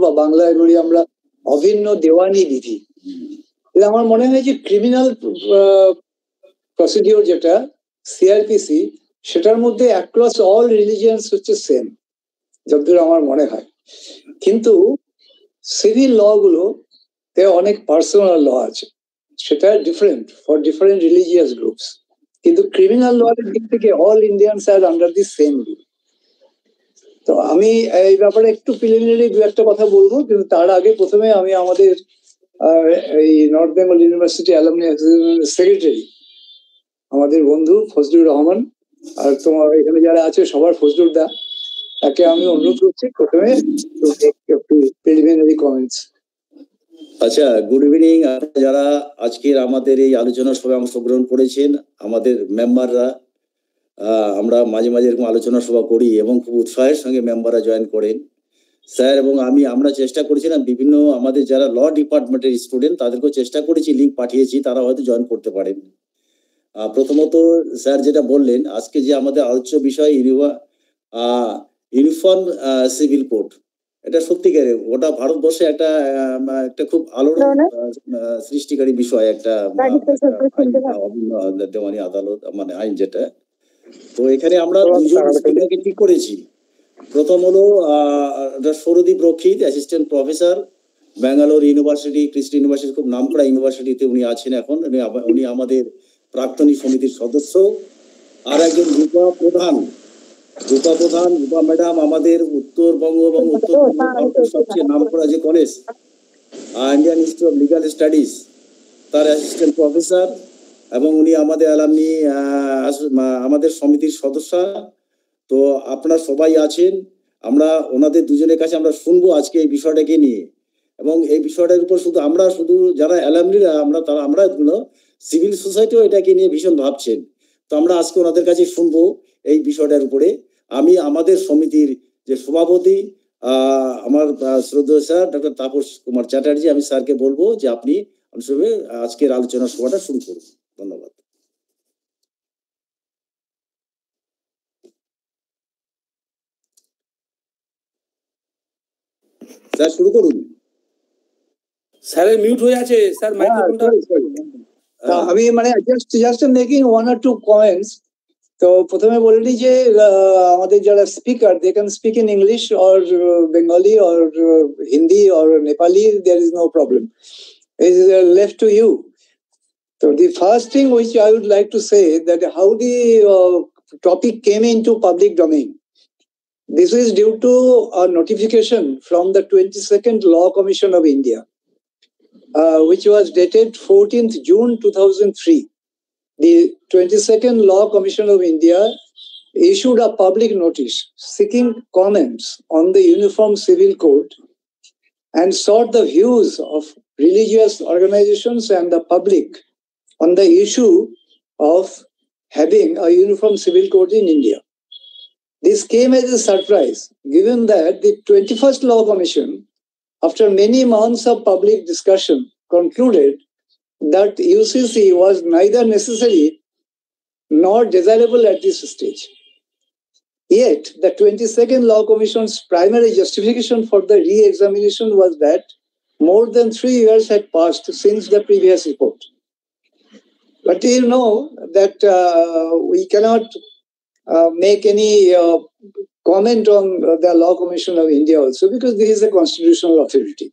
বা বাংলায় বলি আমরা অভিন্ন দেওয়ানি বিধি। আমার মনে হয় যে ক্রিমিনাল প্রসিডিওর যেটা সিআরপিসি, সেটার মধ্যে অ্যাক্রস অল রিলিজিয়ান্স হচ্ছে সেম, যতদূর আমার মনে হয়। কিন্তু সিভিল ল গুলো অনেক পার্সোনাল ল আছে, সেটা different for different religious groups. কিন্তু ক্রিমিনাল ল এর দিক থেকে all Indians are under the same rule. তো আমি এই ব্যাপারে একটু প্রিলিমিনারি দু একটা কথা বলবো, কিন্তু তার আগে প্রথমে আমি আমাদের এই নর্থ বেঙ্গল ইউনিভার্সিটি অ্যালামনি অ্যাসোসিয়েশনের সেক্রেটারি আমাদের বন্ধু ফজলুর রহমান, আর তোমার এখানে যারা আছে সবার ফজলুর দা, তাকে আমি অনুরোধ করছি প্রথমে প্রিলিমিনারি কমেন্টস। আচ্ছা, গুড ইভিনিং। যারা আজকের আমাদের এই আলোচনা সভায় অংশগ্রহণ করেছেন, আমাদের মেম্বাররা, আমরা মাঝে মাঝে এরকম আলোচনা সভা করি এবং খুব উৎসাহের সঙ্গে মেম্বাররা জয়েন করেন। স্যার এবং আমরা চেষ্টা করেছিলাম বিভিন্ন আমাদের যারা ল ডিপার্টমেন্টের স্টুডেন্ট তাদেরকেও চেষ্টা করেছি, লিঙ্ক পাঠিয়েছি, তারা হয়তো জয়েন করতে পারেন। প্রথমত স্যার যেটা বললেন, আজকে যে আমাদের আলোচ্য বিষয় ইউনিফর্ম সিভিল কোড, এটা সত্যিকারে ওটা ভারতবর্ষে একটা খুব আলোড়ন সৃষ্টিকারী বিষয়, একটা দেওয়ানি আদালত মানে আইন যেটা। তো এখানে আমরা দুজন স্পিকারকে ঠিক করেছি। প্রথম হলো Sourodip Rakshit, assistant professor, Bangalore university, Christ university, খুব নামকরা ইউনিভার্সিটিতে উনি আছেন এখন। উনি আমাদের প্রাক্তনী সমিতির সদস্য। আর একজন রূপা প্রধান রূপা ম্যাডাম, আমাদের উত্তরবঙ্গ এবং উত্তর ভারতের সবচেয়ে নামকরা যে college Indian institute of legal studies, তার অ্যাসিস্ট্যান্ট প্রফেসর, এবং উনি আমাদের অ্যালামনি আমাদের সমিতির সদস্য। তো আপনারা সবাই আছেন, আমরা ওনাদের দুজনের কাছে আমরা শুনবো আজকে এই বিষয়টাকে নিয়ে। এবং এই বিষয়টার উপর শুধু যারা অ্যালামনিরা আমরা সিভিল সোসাইটিও এটাকে নিয়ে ভীষণ ভাবছেন। তো আমরা আজকে ওনাদের কাছে শুনবো এই বিষয়টার উপরে। আমি আমাদের সমিতির যে সভাপতি আমার শ্রদ্ধেয় স্যার ডক্টর তাপস কুমার চ্যাটার্জি, আমি স্যারকে বলবো যে আপনি আজকের আলোচনা সভাটা শুরু করুন। ধন্যবাদ। স্যার শুরু করুন। স্যারের মিউট হয়ে আছে স্যার, মাইক্রোফোনটা। আমি মানে just making one or two comments. তো প্রথমে বলে নিই যে আমাদের যারা speaker, they can speak in English or Bengali or Hindi or Nepali, there is no problem, it is left to you. So the first thing which I would like to say that how the topic came into public domain. This is due to a notification from the 22nd Law Commission of India, which was dated 14th June 2003. The 22nd Law Commission of India issued a public notice seeking comments on the Uniform Civil Code and sought the views of religious organizations and the public on the issue of having a uniform civil code in India. This came as a surprise, given that the 21st Law Commission, after many months of public discussion, concluded that UCC was neither necessary nor desirable at this stage. Yet, the 22nd Law Commission's primary justification for the re-examination was that more than 3 years had passed since the previous report. But you know that we cannot make any comment on the Law Commission of India also, because this is a constitutional authority.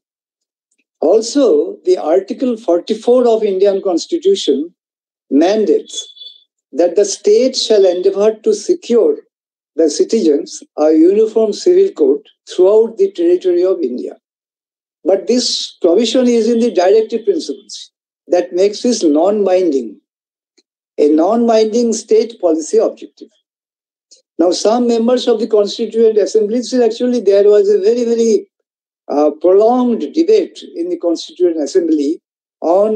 Also, the Article 44 of Indian Constitution mandates that the state shall endeavor to secure the citizens a uniform civil code throughout the territory of India. But this provision is in the directive principles that makes this non-binding, a non-binding state policy objective. Now, some members of the Constituent Assembly, actually there was a very, very prolonged debate in the Constituent Assembly on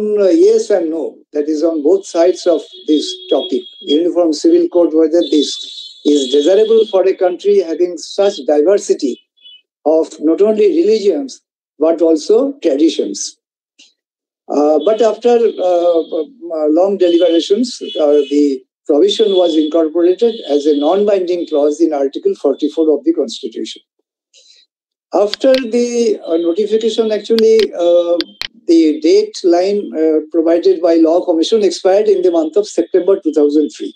yes and no, that is on both sides of this topic, Uniform Civil Code, whether this is desirable for a country having such diversity of not only religions, but also traditions. But after long deliberations, the provision was incorporated as a non-binding clause in Article 44 of the Constitution. After the notification, actually, the date line provided by Law Commission expired in the month of September 2003.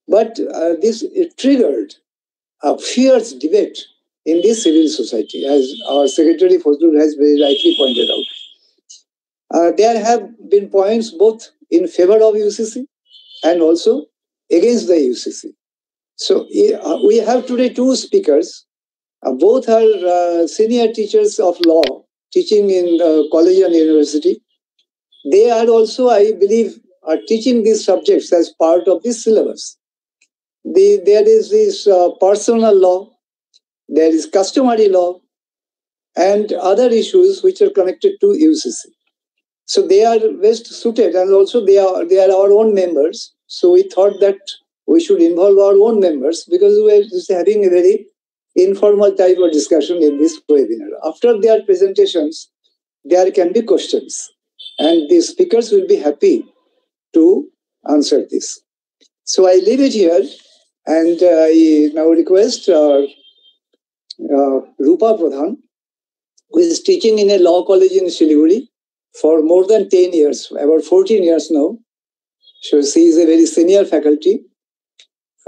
But this triggered a fierce debate in the civil society, as our Secretary Fazlur has very rightly pointed out. There have been points both in favor of UCC and also against the UCC. So we have today two speakers. Both are senior teachers of law, teaching in college and university. They are also, I believe, are teaching these subjects as part of the syllabus. There is this personal law, there is customary law, and other issues which are connected to UCC. So they are best suited, and also they are our own members. So we thought that we should involve our own members, because we are just having a very informal type of discussion in this webinar. After their presentations, there can be questions, and the speakers will be happy to answer this. So I leave it here, and I now request Rupa Pradhan, who is teaching in a law college in Siliguri for more than 10 years, about 14 years now. So she is a very senior faculty.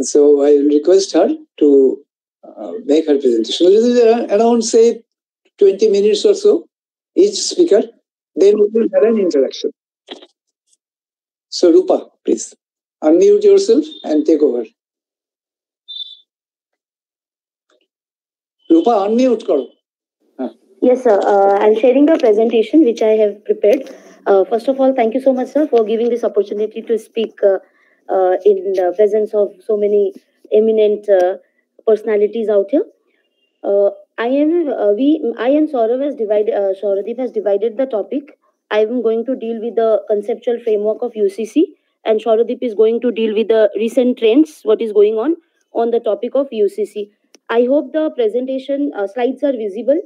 So I will request her to make her presentation. Around, say, 20 minutes or so, each speaker. Then we will have an interaction. So Rupa, please unmute yourself and take over. Rupa, unmute karo. Yes, sir. I'm sharing a presentation which I have prepared. First of all, thank you so much, sir, for giving this opportunity to speak in the presence of so many eminent personalities out here. I and Sauradeep has divided the topic. I am going to deal with the conceptual framework of UCC, and Sauradeep is going to deal with the recent trends, what is going on the topic of UCC. I hope the presentation slides are visible.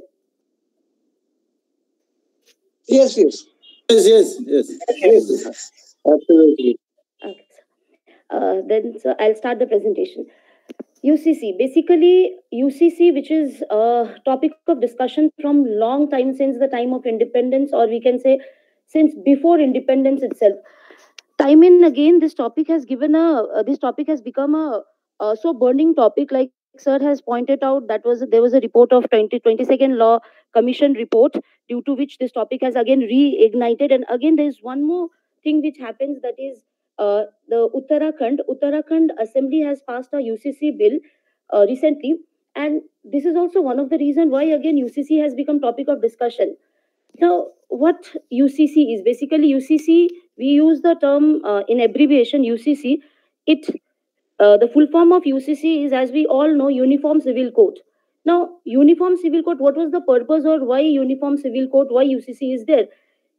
Yes. Absolutely. Okay. Then so I'll start the presentation. UCC, basically UCC, which is a topic of discussion from long time, since the time of independence, or we can say since before independence itself. Time and again, this topic has become a so burning topic. Like sir has pointed out, there was a report of 22nd Law Commission report, due to which this topic has again reignited. And again, there is one more thing which happens, that is the Uttarakhand Assembly has passed a UCC bill recently, and this is also one of the reasons why again UCC has become topic of discussion. Now, what UCC is? Basically, UCC, we use the term in abbreviation UCC. The full form of UCC is, as we all know, Uniform Civil Code. Now, Uniform Civil Code, what was the purpose, or why Uniform Civil Code, why UCC is there?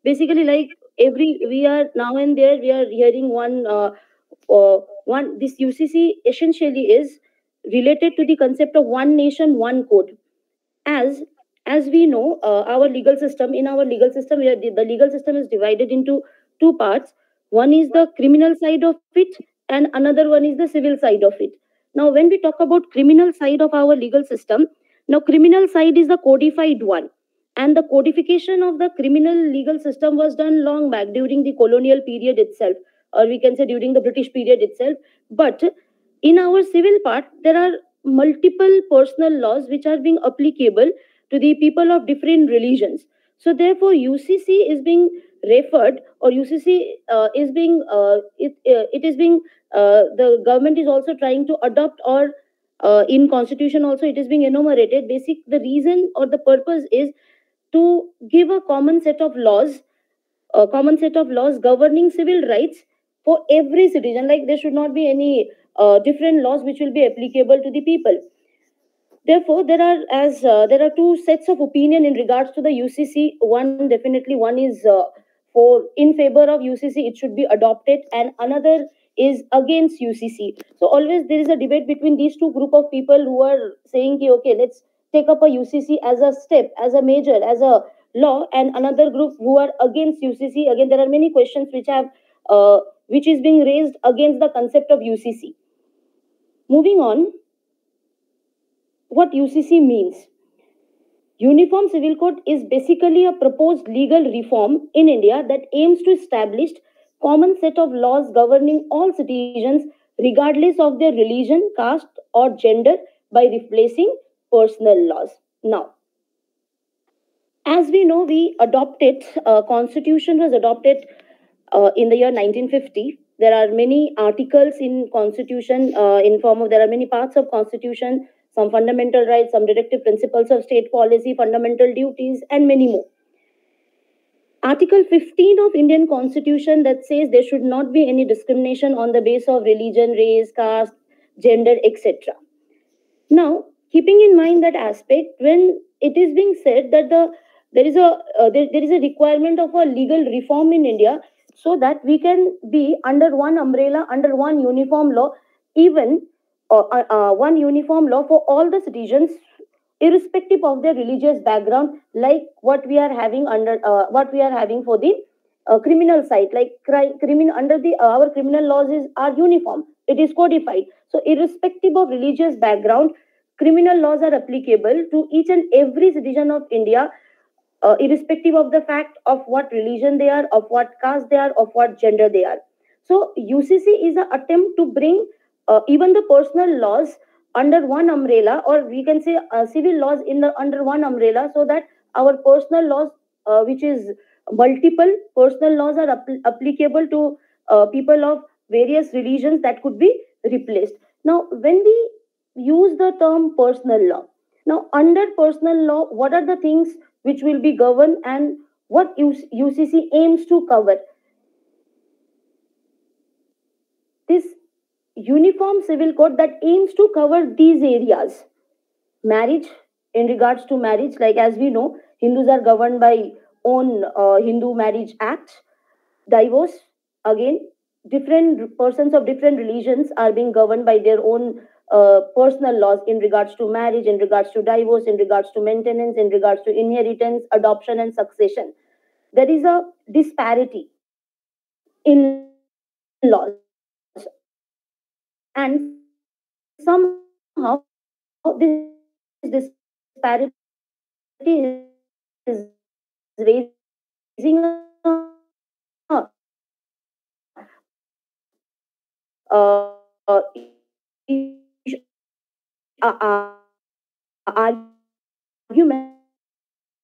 Basically, like we are now and there, we are hearing this UCC essentially is related to the concept of one nation, one code. As we know, our legal system, the legal system is divided into two parts. One is the criminal side of it, and another one is the civil side of it. Now, when we talk about criminal side of our legal system, now criminal side is the codified one, and the codification of the criminal legal system was done long back during the colonial period itself, or we can say during the British period itself. But in our civil part, there are multiple personal laws which are being applicable to the people of different religions. So therefore, UCC is being referred, or UCC is being the government is also trying to adopt, or in constitution also it is being enumerated. The reason or the purpose is to give a common set of laws governing civil rights for every citizen. Like there should not be any different laws which will be applicable to the people. Therefore, there are two sets of opinion in regards to the UCC. One is in favor of UCC, it should be adopted, and another is against UCC. So always there is a debate between these two group of people who are saying, okay, let's take up a UCC as a step, as a major, as a law, and another group who are against UCC. Again, there are many questions which is being raised against the concept of UCC. Moving on, what UCC means. Uniform Civil Code is basically a proposed legal reform in India that aims to establish common set of laws governing all citizens regardless of their religion, caste or gender by replacing personal laws. Now, as we know, we adopted, constitution was adopted in the year 1950. There are many articles in constitution in form of, there are many parts of constitution, some fundamental rights, some directive principles of state policy, fundamental duties, and many more. Article 15 of Indian Constitution that says there should not be any discrimination on the basis of religion, race, caste, gender, etc. Now, keeping in mind that aspect, when it is being said that there is a requirement of a legal reform in India so that we can be under one umbrella, under one uniform law, even one uniform law for all the citizens, irrespective of their religious background, like what we are having for the criminal side, like criminal under the our criminal laws are uniform, it is codified. So irrespective of religious background, criminal laws are applicable to each and every citizen of India, irrespective of the fact of what religion they are, of what caste they are, of what gender they are. So UCC is an attempt to bring even the personal laws under one umbrella, or we can say civil laws under one umbrella, so that our personal laws, which is multiple personal laws, are applicable to people of various religions, that could be replaced. Now, when we use the term personal law, now under personal law, what are the things which will be governed and what UCC aims to cover? This uniform civil code that aims to cover these areas: marriage, in regards to marriage, like as we know, Hindus are governed by own Hindu Marriage Act. Divorce, again, different persons of different religions are being governed by their own personal laws in regards to marriage, in regards to divorce, in regards to maintenance, in regards to inheritance, adoption, and succession. There is a disparity in laws, and somehow this disparity is raising a issue, argument,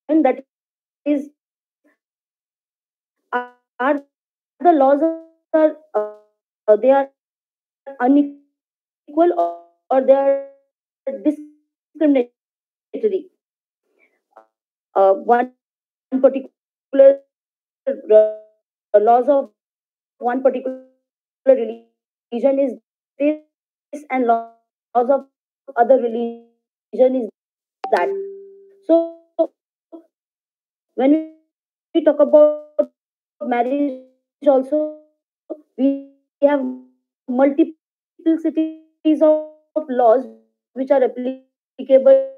that is, are the laws are they are unequal, or they are discriminatory. One particular laws of one particular religion is this, and laws of other religion is that. So when we talk about marriage also, we have multiplicities of laws which are applicable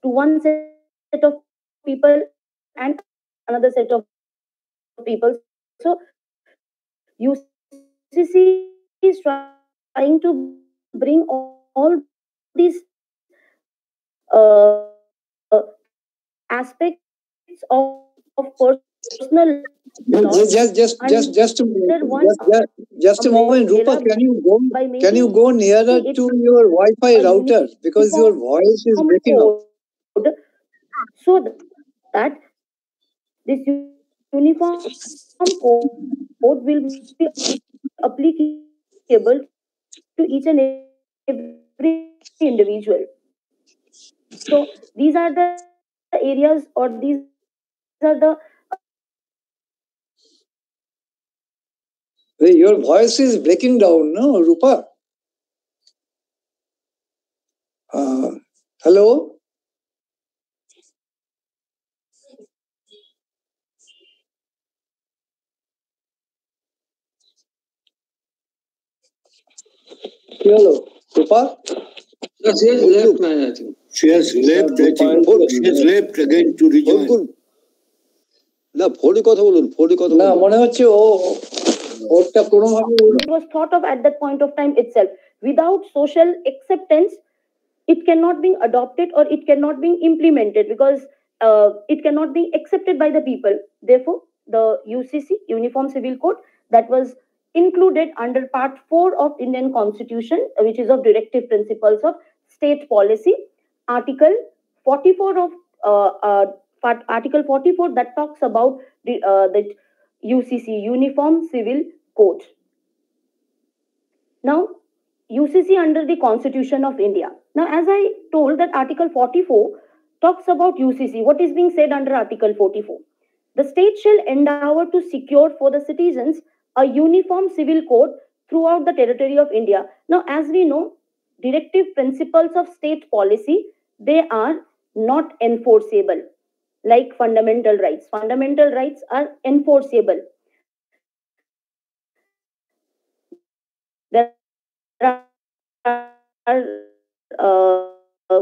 to one set of people and another set of people. So UCC is trying to bring all these uh, aspects of personal law Just a under moment. one Just a moment, Rupa. umbrella Can you go nearer it to your Wi-Fi a router, because your voice is breaking up. code, so that this uniform code will be applicable to each and every individual. So these are the areas, or these are the Your voice is breaking down, no, Rupa? Hello? Hello, Rupa? Yes, she has left, I think. She has left, I think. She has left again to rejoin. না ফোনে কথা বলুন, ফোনে কথা না, মনে হচ্ছে ওটা কোনোভাবে it was thought of at that point of time itself. Without social acceptance, it cannot be adopted or it cannot be implemented because it cannot be accepted by the people. Therefore, the UCC, Uniform Civil Code, that was included under Part 4 of Indian Constitution, which is of Directive Principles of State Policy, Article 44 of Article 44 that talks about the UCC, Uniform Civil Code. Now, UCC under the Constitution of India. Now, as I told that Article 44 talks about UCC. What is being said under Article 44? The state shall endeavor to secure for the citizens a uniform civil code throughout the territory of India. Now, as we know, directive principles of state policy, they are not enforceable like fundamental rights. Fundamental rights are enforceable. There are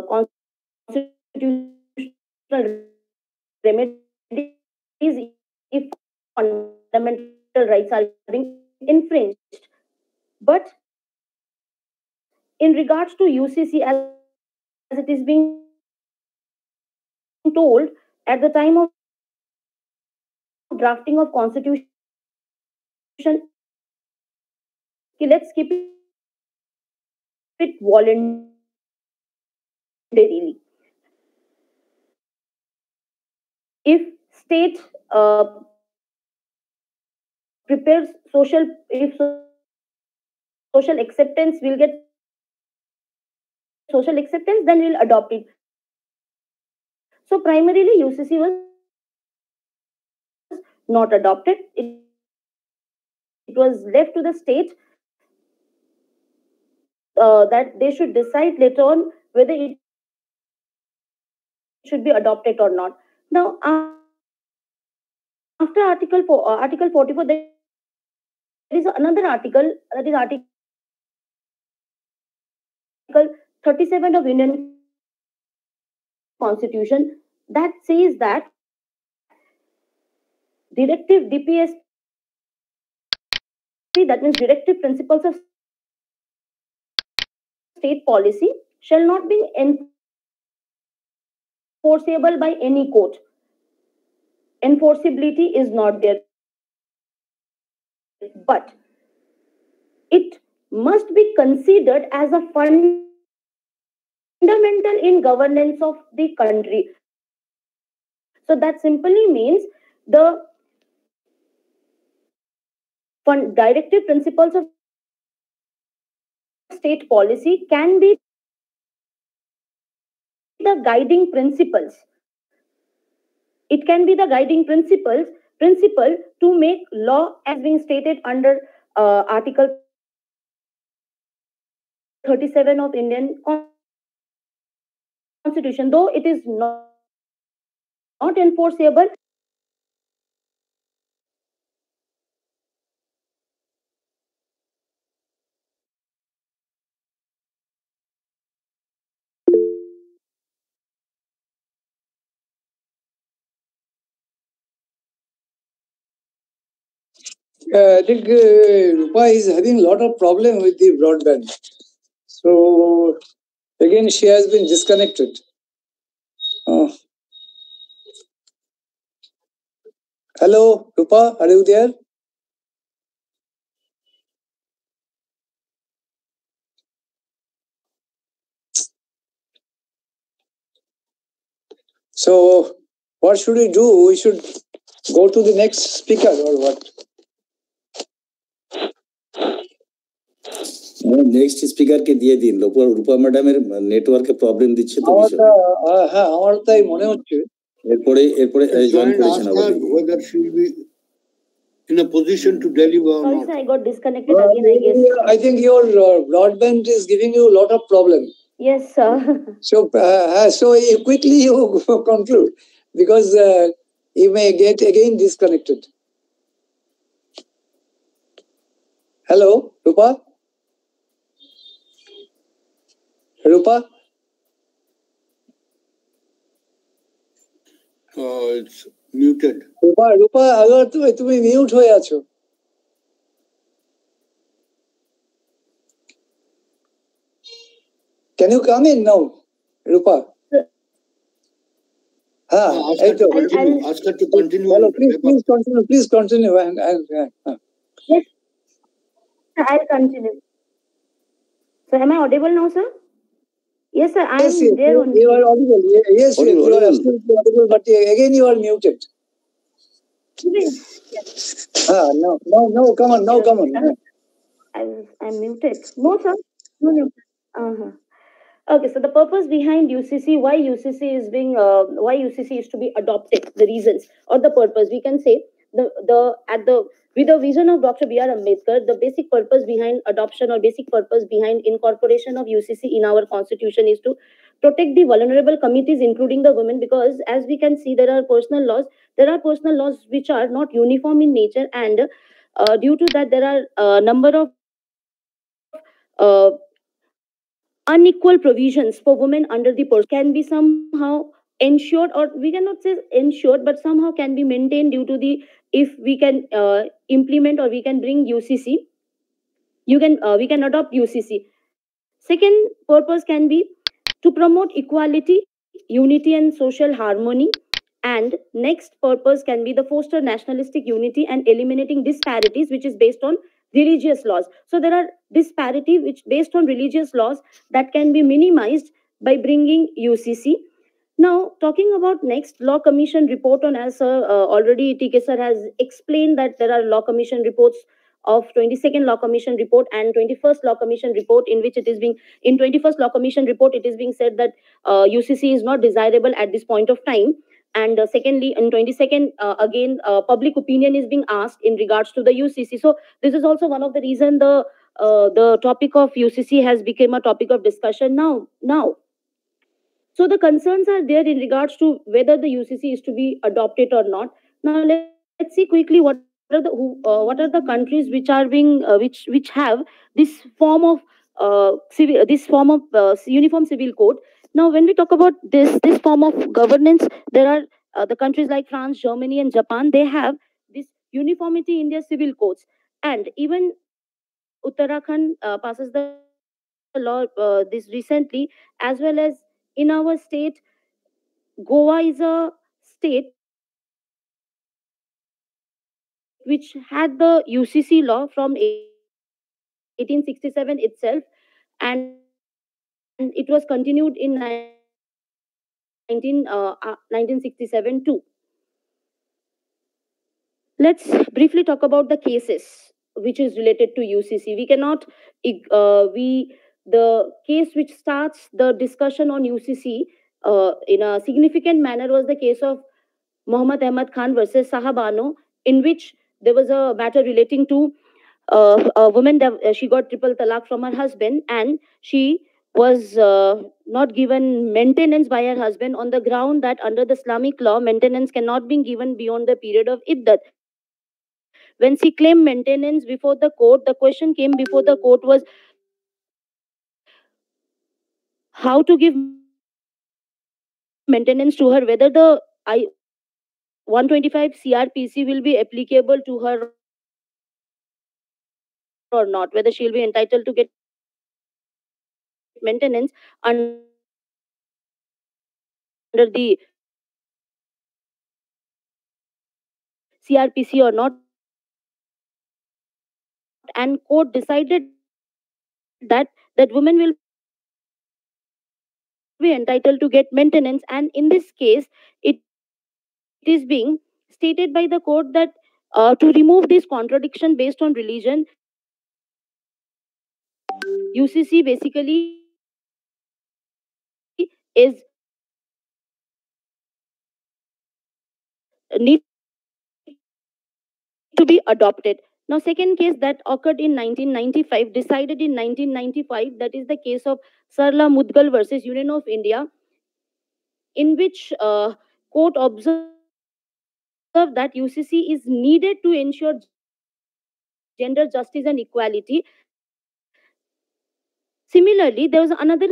constitutional remedies if fundamental rights are being infringed. But in regards to UCC, as it is being told at the time of drafting of constitution, let's keep it voluntarily. If state prepares if social acceptance will get social acceptance, then we'll adopt it. So primarily UCC was not adopted. It was left to the state that they should decide later on whether it should be adopted or not. Now, after Article 44, there is another article, that is Article 37 of Indian Constitution, that says that directive DPS, that means directive principles of state policy, shall not be enforceable by any court. Enforceability is not there, but it must be considered as a fundamental in governance of the country. So that simply means the directive principles of state policy can be the guiding principles. It can be the guiding principle to make law, as being stated under Article 37 of Indian Constitution, though it is not enforceable. I think Rupa is having a lot of problem with the broadband. So again, she has been disconnected. Hello, Rupa, are you there? So what should we do? We should go to the next speaker or what? Next স্পিকারকে দিয়ে দিন। রূপা ম্যাডামের নেটওয়ার্কে problem দিচ্ছে তো হ্যাঁ, আমার তাই মনে হচ্ছে। এরপরে জয়েন করেছেন আবার। whether she will be in a position to deliver or not. I got disconnected again, I guess. I think your broadband is giving you a lot of problem. Yes, sir. So quickly you conclude, because you may get again disconnected. Hello, Rupa? Rupa? It's muted. Rupa, agar তুমি mute হয়ে আছো। Can you come in now? Rupa. Ask her to continue. Hello, please continue. Yes, I'll continue. So am I audible now, sir? Yes, sir, I am there only. You are audible. Yes, you are absolutely audible, but again you are muted. Yes. No, come on. I'm muted. No, sir. No. Okay, so the purpose behind UCC, why UCC is to be adopted, the reasons or the purpose, we can say with the vision of Dr. B.R. Ambedkar, the basic purpose behind adoption or basic purpose behind incorporation of UCC in our constitution is to protect the vulnerable communities, including the women, because as we can see, there are personal laws which are not uniform in nature, and due to that, there are a number of unequal provisions for women under the can be somehow ensured, or we cannot say ensured, but somehow can be maintained due to the, if we can implement or we can bring UCC, we can adopt UCC. Second purpose can be to promote equality, unity, and social harmony. And next purpose can be the foster nationalistic unity and eliminating disparities, which is based on religious laws. So there are disparity which based on religious laws that can be minimized by bringing UCC. Now, talking about next law commission report on, as already TK sir has explained that there are law commission reports of 22nd law commission report and 21st law commission report, in which it is being, in 21st law commission report it is being said that UCC is not desirable at this point of time. And secondly, in 22nd again public opinion is being asked in regards to the UCC. So this is also one of the reason the topic of UCC has become a topic of discussion now. So the concerns are there in regards to whether the UCC is to be adopted or not. Now let's see quickly what are the countries which are being which have this form of uniform civil code. Now when we talk about this form of governance, there are the countries like France, Germany, and Japan. They have this uniformity in their civil codes, and even Uttarakhand passes the law this recently, as well as in our state, Goa is a state which had the UCC law from 1867 itself, and it was continued in 1967 too. Let's briefly talk about the cases which is related to UCC. We cannot the case which starts the discussion on UCC in a significant manner was the case of Muhammad Ahmad Khan versus Sahabano, in which there was a matter relating to a woman that she got triple talaq from her husband, and she was not given maintenance by her husband on the ground that under the Islamic law, maintenance cannot be given beyond the period of iddat. When she claimed maintenance before the court, the question came before the court was how to give maintenance to her, whether the 125 CRPC will be applicable to her or not, whether she will be entitled to get maintenance under the CRPC or not. And court decided that women will be entitled to get maintenance, and in this case it is being stated by the court that to remove this contradiction based on religion, UCC basically is need to be adopted. Now, second case that occurred in 1995, decided in 1995, that is the case of Sarla Mudgal versus Union of India, in which court observed that UCC is needed to ensure gender justice and equality. Similarly, there was another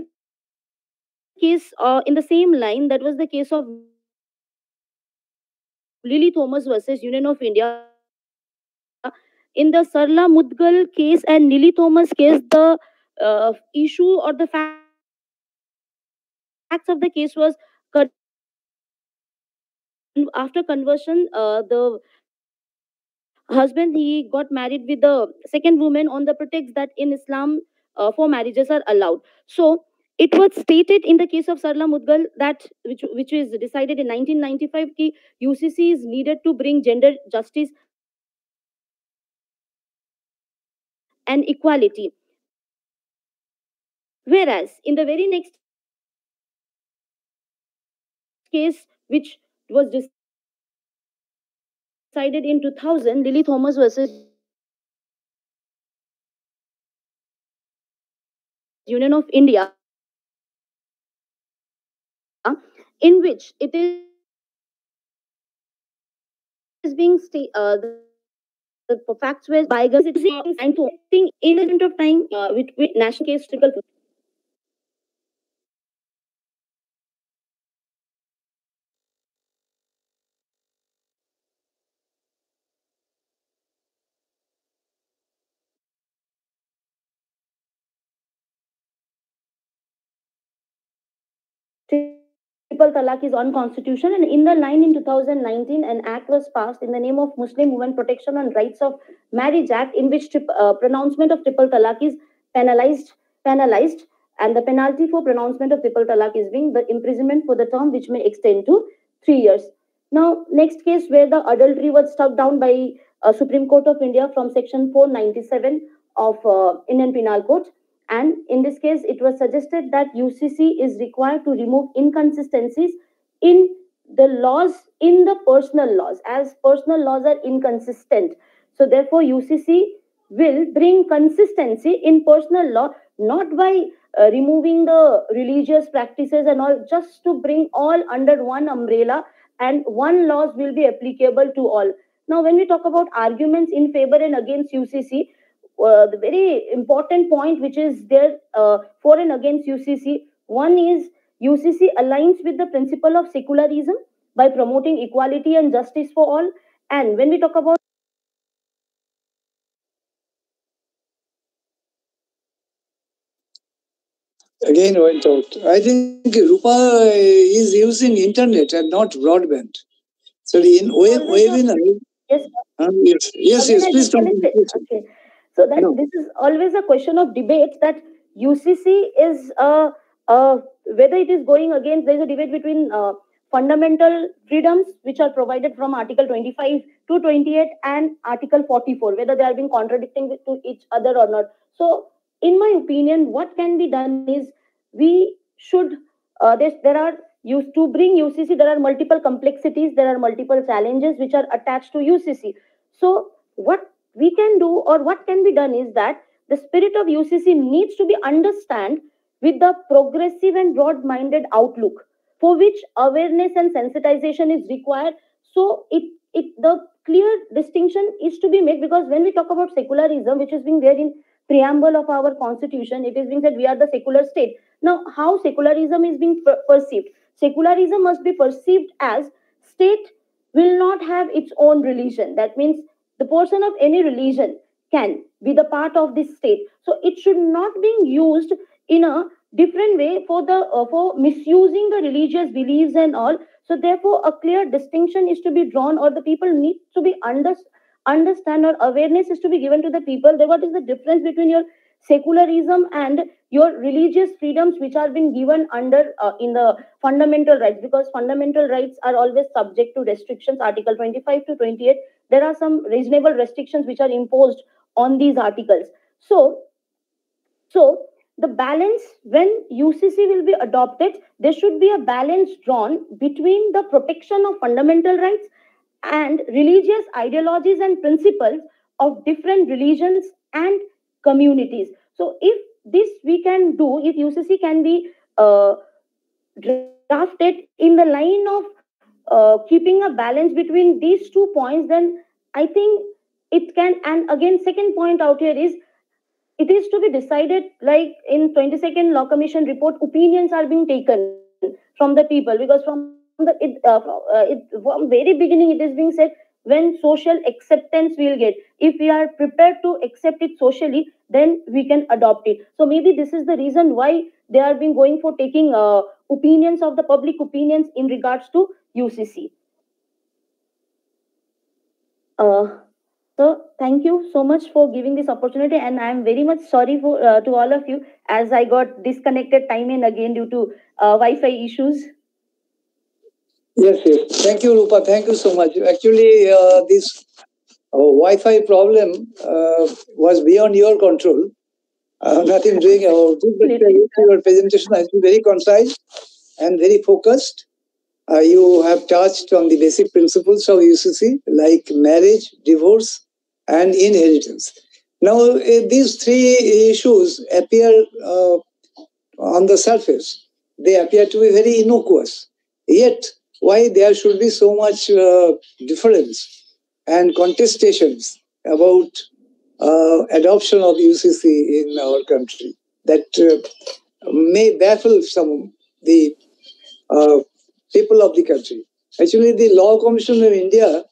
case in the same line, that was the case of Lily Thomas versus Union of India. In the Sarla Mudgal case and Lily Thomas case, the issue or the fact facts of the case was after conversion, the husband he got married with the second woman on the pretext that in Islam, four marriages are allowed. So it was stated in the case of Sarla Mudgal that which is decided in 1995 ki UCC is needed to bring gender justice and equality. Whereas in the very next case, which was decided in 2000, Lily Thomas versus Union of India, in which it is being the facts were by and to think in a moment of time with national case trickle. Triple talaq is unconstitutional, and in the line in 2019, an act was passed in the name of Muslim Women Protection and Rights of Marriage Act, in which pronouncement of triple talaq is penalized, and the penalty for pronouncement of triple talaq is being the imprisonment for the term, which may extend to 3 years. Now, next case where the adultery was struck down by Supreme Court of India from Section 497 of Indian Penal Code. And in this case, it was suggested that UCC is required to remove inconsistencies in the laws, in the personal laws, as personal laws are inconsistent. So therefore, UCC will bring consistency in personal law, not by removing the religious practices and all, just to bring all under one umbrella, and one laws will be applicable to all. Now, when we talk about arguments in favor and against UCC, the very important point which is there for and against UCC, one is UCC aligns with the principle of secularism by promoting equality and justice for all. And when we talk about again went out. I think Rupa is using internet and not broadband. So in yes, please continue. Okay. So that this is always a question of debate, that UCC is whether it is going against, there is a debate between fundamental freedoms which are provided from Article 25 to 28 and Article 44, whether they are being contradicting to each other or not. So in my opinion, what can be done is we should, there are used to bring UCC, there are multiple complexities, there are multiple challenges which are attached to UCC. So what we can do or what can be done is that the spirit of UCC needs to be understood with the progressive and broad-minded outlook, for which awareness and sensitization is required. So the clear distinction is to be made, because when we talk about secularism, which is being there in preamble of our constitution, it is being said we are the secular state. Now, how secularism is being perceived? Secularism must be perceived as state will not have its own religion. That means the person of any religion can be the part of this state. So it should not be used in a different way for misusing the religious beliefs and all. So therefore, a clear distinction is to be drawn, or the people need to be understand, or awareness is to be given to the people that what is the difference between your secularism and your religious freedoms which are being given under in the fundamental rights, because fundamental rights are always subject to restrictions. Article 25 to 28, there are some reasonable restrictions which are imposed on these articles. So the balance, when UCC will be adopted, there should be a balance drawn between the protection of fundamental rights and religious ideologies and principles of different religions and communities. So if this we can do, if UCC can be drafted in the line of keeping a balance between these 2 points, then I think it can. And again, second point out here is, it is to be decided, like in 22nd Law Commission report, opinions are being taken from the people, because from the from very beginning it is being said when social acceptance we'll get. If we are prepared to accept it socially, then we can adopt it. So maybe this is the reason why they are being going for taking opinions of the public opinions in regards to UCC. So thank you so much for giving this opportunity, and I am very much sorry for to all of you as I got disconnected time and again due to Wi-Fi issues. Yes, yes. Thank you, Rupa. Thank you so much. Actually, this Wi-Fi problem was beyond your control. Nothing doing about it. Your presentation has been very concise and very focused. You have touched on the basic principles of UCC, like marriage, divorce, and inheritance. Now, these three issues appear on the surface. They appear to be very innocuous. Yet, why there should be so much difference and contestations about adoption of UCC in our country that may baffle some the people of the country. Actually, the Law Commission of India,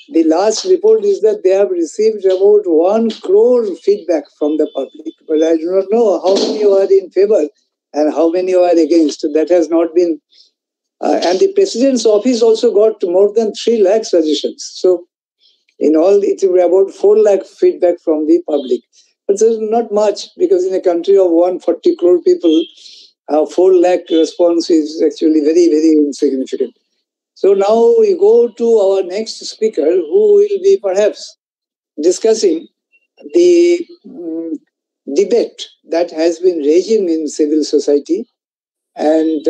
the last report is that they have received about 1 crore feedback from the public. But I do not know how many are in favor and how many are against. That has not been. And the President's office also got more than 3 lakh suggestions. So, in all, it's about 4 lakh feedback from the public. But there's not much because in a country of 140 crore people, 4 lakh response is actually very, very insignificant. So now we go to our next speaker, who will be perhaps discussing the debate that has been raging in civil society and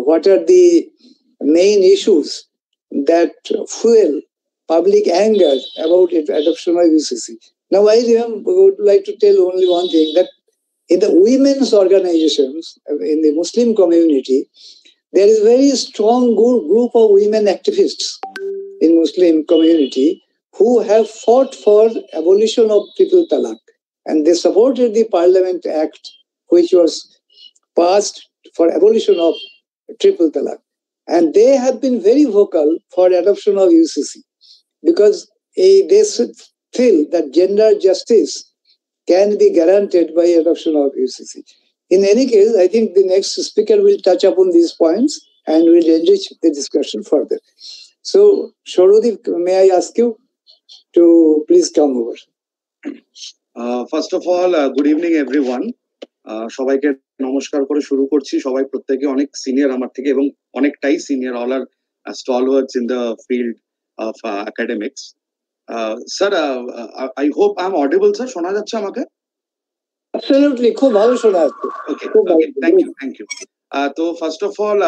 what are the main issues that fuel public anger about adoption of UCC. Now, I would like to tell only one thing, that in the women's organizations, in the Muslim community, there is a very strong group of women activists in Muslim community who have fought for abolition of triple talaq. And they supported the Parliament Act, which was passed for abolition of triple talaq. And they have been very vocal for adoption of UCC because they feel that gender justice can be guaranteed by adoption of UCC. In any case, I think the next speaker will touch upon these points and will enrich the discussion further. So, Shorodip, may I ask you to please come over? First of all, good evening everyone. সবাইকে নমস্কার করে শুরু করছি। সবাই প্রত্যেকে অনেক senior আমার থেকে এবং অনেকটাই senior, all are stalwarts in the field of academics. Sir, I hope I'm audible, sir. শোনা যাচ্ছে আমাকে? Absolutely, খুব ভালো শোনা যাচ্ছে। Okay, thank you. তো ফার্স্ট অফ অল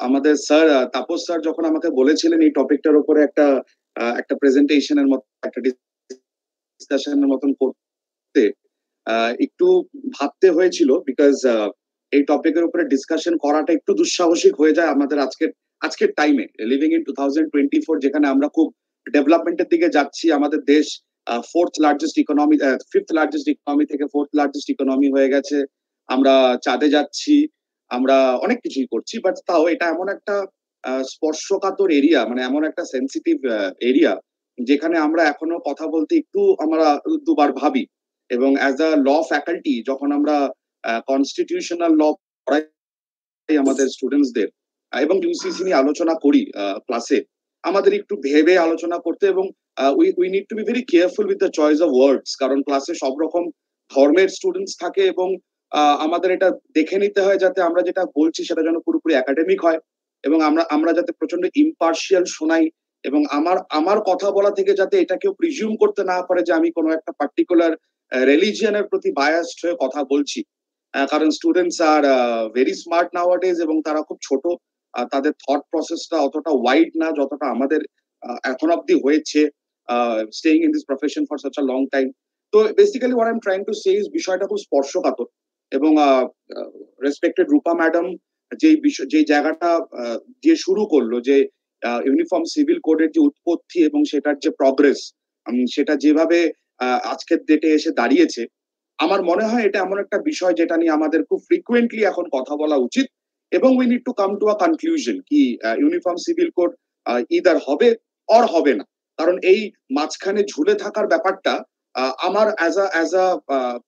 আমাদের স্যার তাপস স্যার যখন আমাকে বলেছিলেন এই টপিকটার উপরে একটা প্রেজেন্টেশনের মতো, একটা ডিসকাশনের মতন করতে, একটু ভাবতে হয়েছিল বিকজ এই টপিকের উপরে ডিসকাশন করাটা একটু দুঃসাহসিক হয়ে যায় আমাদের আজকের টাইমে, লিভিং ইন 2024, যেখানে আমরা খুব ডেভেলপমেন্টের দিকে যাচ্ছি। আমাদের দেশ ফিফথ লার্জেস্ট ইকোনমি থেকে 4th লার্জেস্ট ইকোনমি হয়ে গেছে। আমরা চাঁদে যাচ্ছি, আমরা অনেক কিছুই করছি, বাট তাও এটা এমন একটা স্পর্শকাতর এরিয়া, মানে এমন একটা সেন্সিটিভ এরিয়া যেখানে আমরা এখনো কথা বলতে একটু আমরা দুবার ভাবি। এবং অ্যাজ আ ল ফ্যাকাল্টি যখন আমরা কনস্টিটিউশনাল ল পড়াই আমাদের স্টুডেন্টসদের এবং ইউসিসি নিয়ে আলোচনা করি ক্লাসে, আমাদের একটু ভেবে আলোচনা করতে এবং we need two be very careful with the choice of words, কারণ ক্লাসে সব রকম ধর্মের স্টুডেন্টস থাকে এবং আমাদের এটা দেখে নিতে হয় যাতে আমরা যেটা বলছি সেটা যেন পুরোপুরি একাডেমিক হয় এবং আমরা যাতে প্রচন্ড ইম্পার্শিয়াল শোনাই এবং আমার কথা বলা থেকে যাতে এটা কেউ প্রিজিউম করতে না পারে যে আমি কোনো একটা পার্টিকুলার রিলিজিয়নের প্রতি বায়াসড হয়ে কথা বলছি। কারণ স্টুডেন্টস আর ভেরি স্মার্ট নাওয়াডেজ এবং তারা খুব ছোট, তাদের থট প্রসেসটা অতটা ওয়াইড না যতটা আমাদের এখন অব্দি হয়েছে staying in this profession for such a long time. তো basically what I am trying to say is বিষয়টা খুব স্পর্শকাতর এবং রেসপেক্টেড রূপা ম্যাডাম যে জায়গাটা দিয়ে শুরু করলো, যে ইউনিফর্ম সিভিল কোডের যে উৎপত্তি এবং সেটার যে প্রগ্রেস, সেটা যেভাবে আজকের ডেটে এসে দাঁড়িয়েছে, আমার মনে হয় এটা এমন একটা বিষয় যেটা নিয়ে আমাদের খুব ফ্রিকুয়েন্টলি এখন কথা বলা উচিত এবং we need to come to a conclusion কি ইউনিফর্ম সিভিল কোড ইদার হবে অর হবে না। কারণ এই মাঝখানে ঝুলে থাকার ব্যাপারটা আমার as a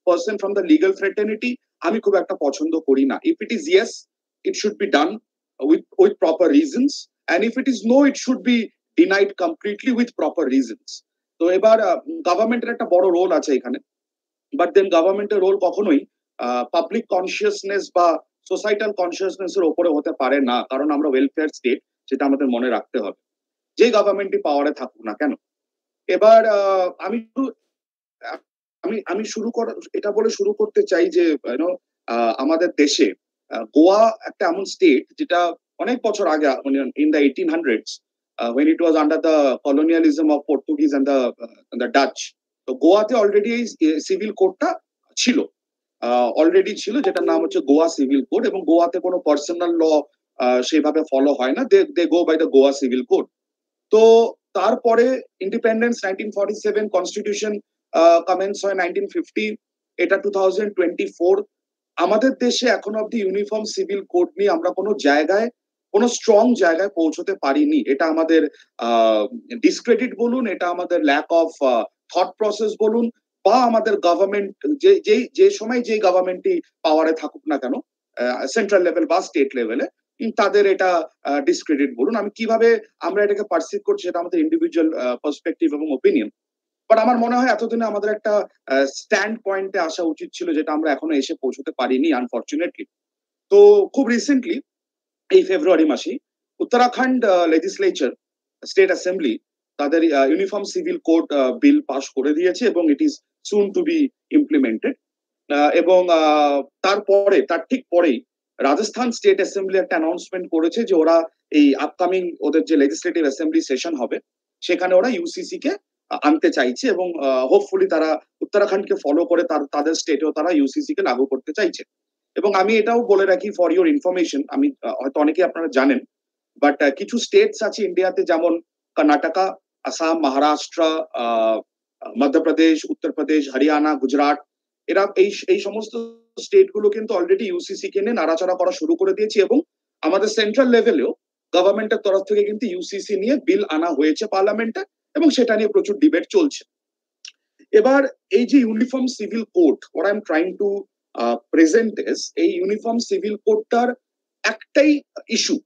person from the legal fraternity আমি খুব একটা পছন্দ করি না। If it is yes, it should be done with proper reasons, and if it is no, it should be denied completely with proper reasons. তো এবার গভর্নমেন্টের একটা বড় রোল আছে এখানে, বাট দেন গভর্নমেন্টের রোল কখনোই পাবলিক কনসিয়াসনেস বা সোসাইটাল কনসিয়াসনেস এর উপরে হতে পারে না, কারণ আমরা ওয়েলফেয়ার স্টেট, সেটা আমাদের মনে রাখতে হবে, যে গভর্নমেন্টই পাওয়ারে থাকুক না কেন। এবার আমি এটা বলে শুরু করতে চাই যে আমাদের দেশে গোয়া একটা এমন স্টেট যেটা অনেক বছর আগে, in the 1800s, when it was under the colonialism of Portuguese and the Dutch, তো গোয়াতে অলরেডি এই সিভিল কোডটা ছিল, অলরেডি ছিল, যেটার নাম হচ্ছে গোয়া সিভিল কোড। এবং গোয়াতে কোনো পার্সোনাল ল সেভাবে ফলো হয় না, they go by the Goa civil code. তো তারপরে ইন্ডিপেন্ডেন্স 1947, কনস্টিটিউশন কমেন্স হয় 1950, এটা 2024। আমাদের দেশে এখন অব্দি ইউনিফর্ম সিভিল কোড নিয়ে আমরা কোনো জায়গায়, কোনো স্ট্রং জায়গায় পৌঁছতে পারিনি। এটা আমাদের ডিসক্রেডিট বলুন, এটা আমাদের ল্যাক অফ থট প্রসেস বলুন, বা আমাদের গভর্নমেন্ট যে সময় যে গভর্নমেন্টই পাওয়ারে থাকুক না কেন, সেন্ট্রাল লেভেল বা স্টেট লেভেলে, তাদের এটা ডিসক্রেডিট বলুন। আমি কিভাবে আমরা এটাকে পারসিভ করছি সেটা আমাদের ইন্ডিভিজুয়াল পার্সপেক্টিভ এবং ওপিনিয়ন। বাট আমার মনে হয় এতদিনে আমাদের একটা স্ট্যান্ড পয়েন্টে আসা উচিত ছিল, যেটা আমরা এখনো এসে পৌঁছতে পারিনি আনফরচুনেটলি। তো খুব রিসেন্টলি এই ফেব্রুয়ারি মাসে উত্তরাখণ্ড লেজিসলেচার, স্টেট অ্যাসেম্বলি, তাদের uniform civil code bill pass করে দিয়েছে এবং it is soon to be implemented. এবং তার ঠিক পরেই রাজস্থান স্টেট অ্যাসেম্বলি একটা অ্যানাউন্সমেন্ট করেছে যে ওরা এই আপকামিং ওদের যে লেজিসলেটিভ অ্যাসেম্বলি সেশন হবে, সেখানে ওরা ইউসিসি কে আনতে চাইছে এবং হোপফুলি তারা উত্তরাখণ্ডকে ফলো করে তাদের স্টেটেও তারা ইউসিসি কে লাগু করতে চাইছে। এবং আমি এটাও বলে রাখি ফর ইউর ইনফরমেশন, আমি হয়তো অনেকেই আপনারা জানেন, বাট কিছু স্টেটস আছে ইন্ডিয়াতে, যেমন কর্ণাটকা, আসাম, মহারাষ্ট্র, মধ্যপ্রদেশ, উত্তরপ্রদেশ, হরিয়ানা, গুজরাট, এরা এই সমস্ত স্টেট গুলো কিন্তু অলরেডি ইউসিসি কে নিয়ে নাড়াচাড়া করা শুরু করে দিয়েছে। এবং আমাদের সেন্ট্রাল লেভেলেও গভর্নমেন্টের তরফ থেকে কিন্তু ইউসিসি নিয়ে বিল আনা হয়েছে পার্লামেন্টে, এবং সেটা নিয়ে প্রচুর ডিবেট চলছে। এবার এই যে uniform civil code, what I'm trying to present is, এই ইউনিফর্ম সিভিল কোডটার একটাই ইস্যু,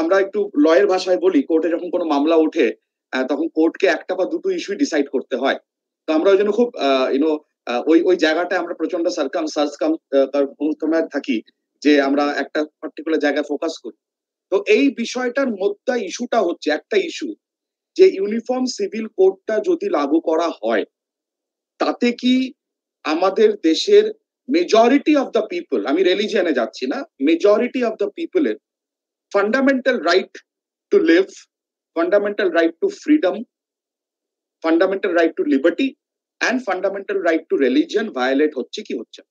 আমরা একটু লয়ের ভাষায় বলি, কোর্টে যখন কোনো মামলা ওঠে তখন কোর্টকে একটা বা দুটো ইস্যু ডিসাইড করতে হয়। তো আমরা ওই জন্য খুব ওই জায়গাটায় আমরা প্রচন্ড থাকি যে আমরা একটা পার্টিকুলার জায়গায় ফোকাস করি। তো এই বিষয়টার মধ্যে ইস্যুটা হচ্ছে একটা ইস্যু, যে ইউনিফর্ম সিভিল কোডটা যদি লাগু করা হয়, তাতে কি আমাদের দেশের মেজরিটি অফ দ্য পিপল, আমি রিলিজিয়নে যাচ্ছি না, মেজরিটি অফ দ্য পিপলের fundamental right to live, fundamental right to freedom, fundamental right to liberty and fundamental right to religion violate হচ্ছে কি হচ্ছে?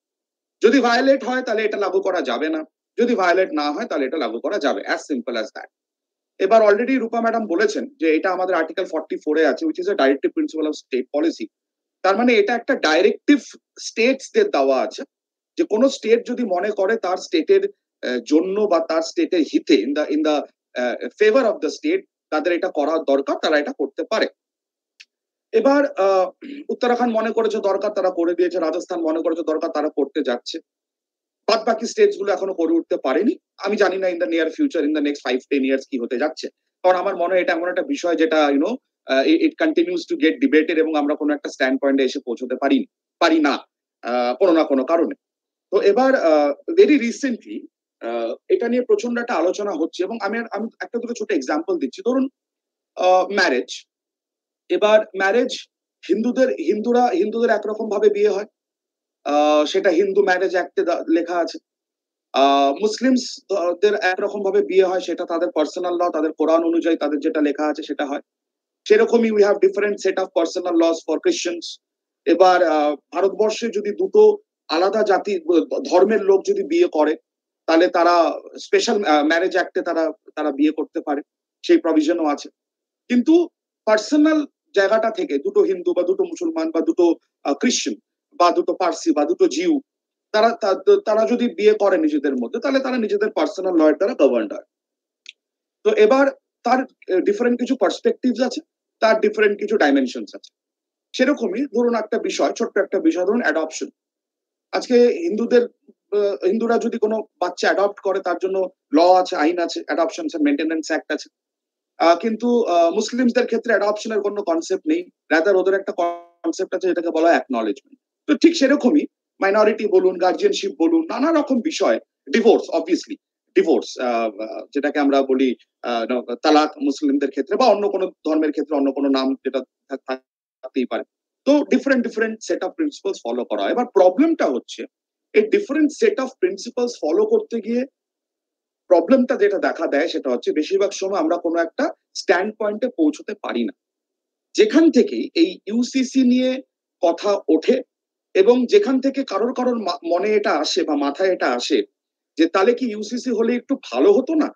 যদি ভায়োলেট হয় তাহলে এটা লাগু করা যাবে না, যদি ভায়োলেট না হয় তাহলে এটা লাগু করা যাবে, অ্যাজ সিম্পল অ্যাজ দ্যাট। এবার অলরেডি রূপা ম্যাডাম বলেছেন যে এটা আমাদের আর্টিকেল 44 এ আছে, which is a directive principle of state policy. তার মানে এটা একটা ডাইরেক্টিভ স্টেটসদের দেওয়া আছে, যে কোনো স্টেট যদি মনে করে তার স্টেটের জন্য বা তার স্টেটের হিতে, in the favour of the state, তাদের এটা করার দরকার, তারা এটা করতে পারে। এবার উত্তরাখণ্ড মনে করেছে দরকার, তারা করে দিয়েছে, রাজস্থান মনে করেছে দরকার, তারা করতে যাচ্ছে, বাদ বাকি স্টেটস গুলো এখনো করে উঠতে পারেনি। আমি জানি না in the near future, in the next 5-10 years কি হতে যাচ্ছে, কারণ আমার মনে হয় এটা এমন একটা বিষয় যেটা ইট কন্টিনিউস টু গেট ডিবেটেড, এবং আমরা কোনো একটা স্ট্যান্ড পয়েন্টে এসে পৌঁছতে পারি না কোনো না কোনো কারণে। তো এবার ভেরি রিসেন্টলি এটা নিয়ে প্রচন্ড একটা আলোচনা হচ্ছে, এবং আমি একটা দুটো ছোট এক্সাম্পল দিচ্ছি। ধরুন ম্যারেজ, এবার ম্যারেজ হিন্দুদের একরকম ভাবে বিয়ে হয়, সেটা হিন্দু ম্যারেজ অ্যাক্টে লেখা আছে। মুসলিমসদের একরকম ভাবে বিয়ে হয়, সেটা তাদের পার্সোনাল ল, তাদের কোরআন অনুযায়ী তাদের যেটা লেখা আছে সেটা হয়। সেরকমই we have different set of personal laws for Christians. এবার ভারতবর্ষে যদি দুটো আলাদা জাতি ধর্মের লোক যদি বিয়ে করে, তাহলে তারা স্পেশাল ম্যারেজ অ্যাক্টে তারা বিয়ে করতে পারে, সেই প্রভিশনও আছে। কিন্তু পার্সোনাল জায়গাটা থেকে দুটো হিন্দু বা দুটো মুসলমান বা দুটো খ্রিস্টান বা দুটো পার্সি বা দুটো জিউ, তারা যদি বিয়ে করে নিজেদের মধ্যে, তাহলে তারা নিজেদের পার্সোনাল লয়ের দ্বারা গভর্নড হয়। তো এবার তার ডিফারেন্ট কিছু পার্সপেক্টিভস আছে। তার ডিফারেন্ট কিছু ডাইমেনশনস আছে। সেরকমই ধরুন একটা বিষয়, ছোট্ট একটা বিষয় ধরুন অ্যাডপশন। আজকে হিন্দুরা যদি কোনো বাচ্চা অ্যাডপ্ট করে তার জন্য ল আছে, আইন আছে, অ্যাডপশন মেইনটেনেন্স অ্যাক্ট আছে। কিন্তু মুসলিমদের ক্ষেত্রে অ্যাডপশনের কোনো কনসেপ্ট নেই, রাদার ওদের একটা কনসেপ্ট আছে যেটাকে বলা হয় অ্যাকনলেজমেন্ট। তো ঠিক সেরকমই মাইনরিটি বলুন, গার্জিয়ানশিপ বলুন, নানা রকম বিষয়, ডিভোর্স, অবভিয়াসলি ডিভোর্স যেটাকে আমরা বলি তালাক মুসলিমদের ক্ষেত্রে বা অন্য কোনো ধর্মের ক্ষেত্রে অন্য কোনো নাম যেটা থাকতেই পারে। তো different set of principles follow করা হয়। এবার প্রবলেমটা হচ্ছে এই different set of principles follow করতে গিয়ে প্রবলেমটা যেটা দেখা দেয় সেটা হচ্ছে বেশিরভাগ সময় আমরা কোনো একটা স্ট্যান্ড পয়েন্টে পৌঁছতে পারি না, যেখান থেকে এই ইউসিসি নিয়ে কথা ওঠে এবং যেখান থেকে কারোর মনে এটা আসে বা মাথায় এটা আসে যে তাহলে কি ইউসিসি হলে একটু ভালো হতো না,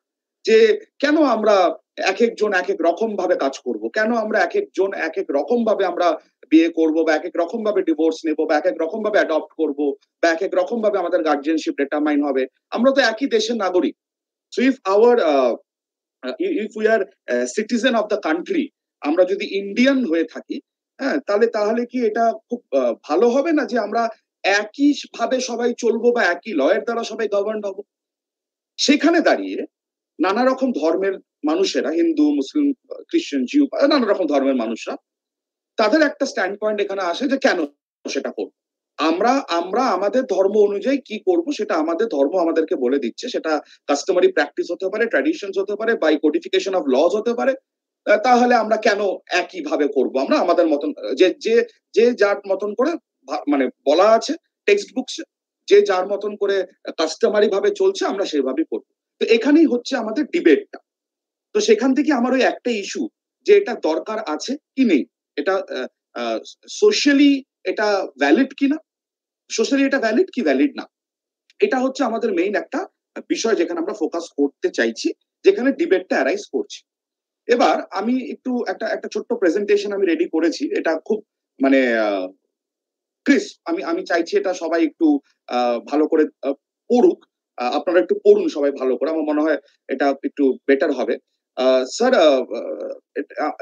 যে কেন আমরা এক একজন এক এক রকম ভাবে কাজ করব, কেন আমরা এক একজন এক এক রকম ভাবে আমরা বিয়ে করব বা এক এক রকম ভাবে ডিভোর্স নেব বা এক এক রকম ভাবে অ্যাডপ্ট করব বা এক এক রকম ভাবে আমাদের গার্জিয়ানশিপ ডিটারমাইন হবে। আমরা তো একই দেশের নাগরিক। So if we are citizen of the country, আমরা যদি ইন্ডিয়ান হয়ে থাকি, হ্যাঁ, তাহলে কি এটা খুব ভালো হবে না যে আমরা একই ভাবে সবাই চলবো বা একই লয়ের দ্বারা সবাই গভর্ন হবো? সেখানে দাঁড়িয়ে নানা রকম ধর্মের মানুষেরা, হিন্দু, মুসলিম, খ্রিস্টান, জিউ, নানা রকম ধর্মের মানুষরা, তাদের একটা স্ট্যান্ড পয়েন্ট এখানে আসে যে কেন সেটা করবো আমরা আমাদের ধর্ম অনুযায়ী কি করব সেটা আমাদের ধর্ম আমাদেরকে বলে দিচ্ছে। সেটা কাস্টমারি প্র্যাকটিস হতে পারে, ট্র্যাডিশনস হতে পারে, বাই কোডিফিকেশন অফ লজ হতে পারে। তাহলে আমরা কেন একই ভাবে করব? আমরা আমাদের মতন যে যার মতন করে, মানে বলা আছে টেক্সট বুকসে, যে যার মতন করে কাস্টমারি ভাবে চলছে আমরা সেভাবেই করবো। তো এখানেই হচ্ছে আমাদের ডিবেটটা। তো সেখান থেকে আমার ওই একটা ইস্যু যে এটা দরকার আছে কি নেই, এটা সোশ্যালি এটা ভ্যালিড কিনা, সোশ্যালি এটা ভ্যালিড কি ভ্যালিড না, এটা হচ্ছে আমাদের মেইন একটা বিষয় যেখানে আমরা ফোকাস করতে চাইছি, যেখানে ডিবেটটা অ্যারাইজ করছি। এবার আমি একটু একটা ছোট্ট প্রেজেন্টেশন আমি রেডি করেছি, এটা খুব মানে ক্রিস্প। আমি চাইছি এটা সবাই একটু ভালো করে পড়ুক, আপনারা একটু পড়ুন সবাই ভালো করে, আমার মনে হয় এটা একটু বেটার হবে। স্যার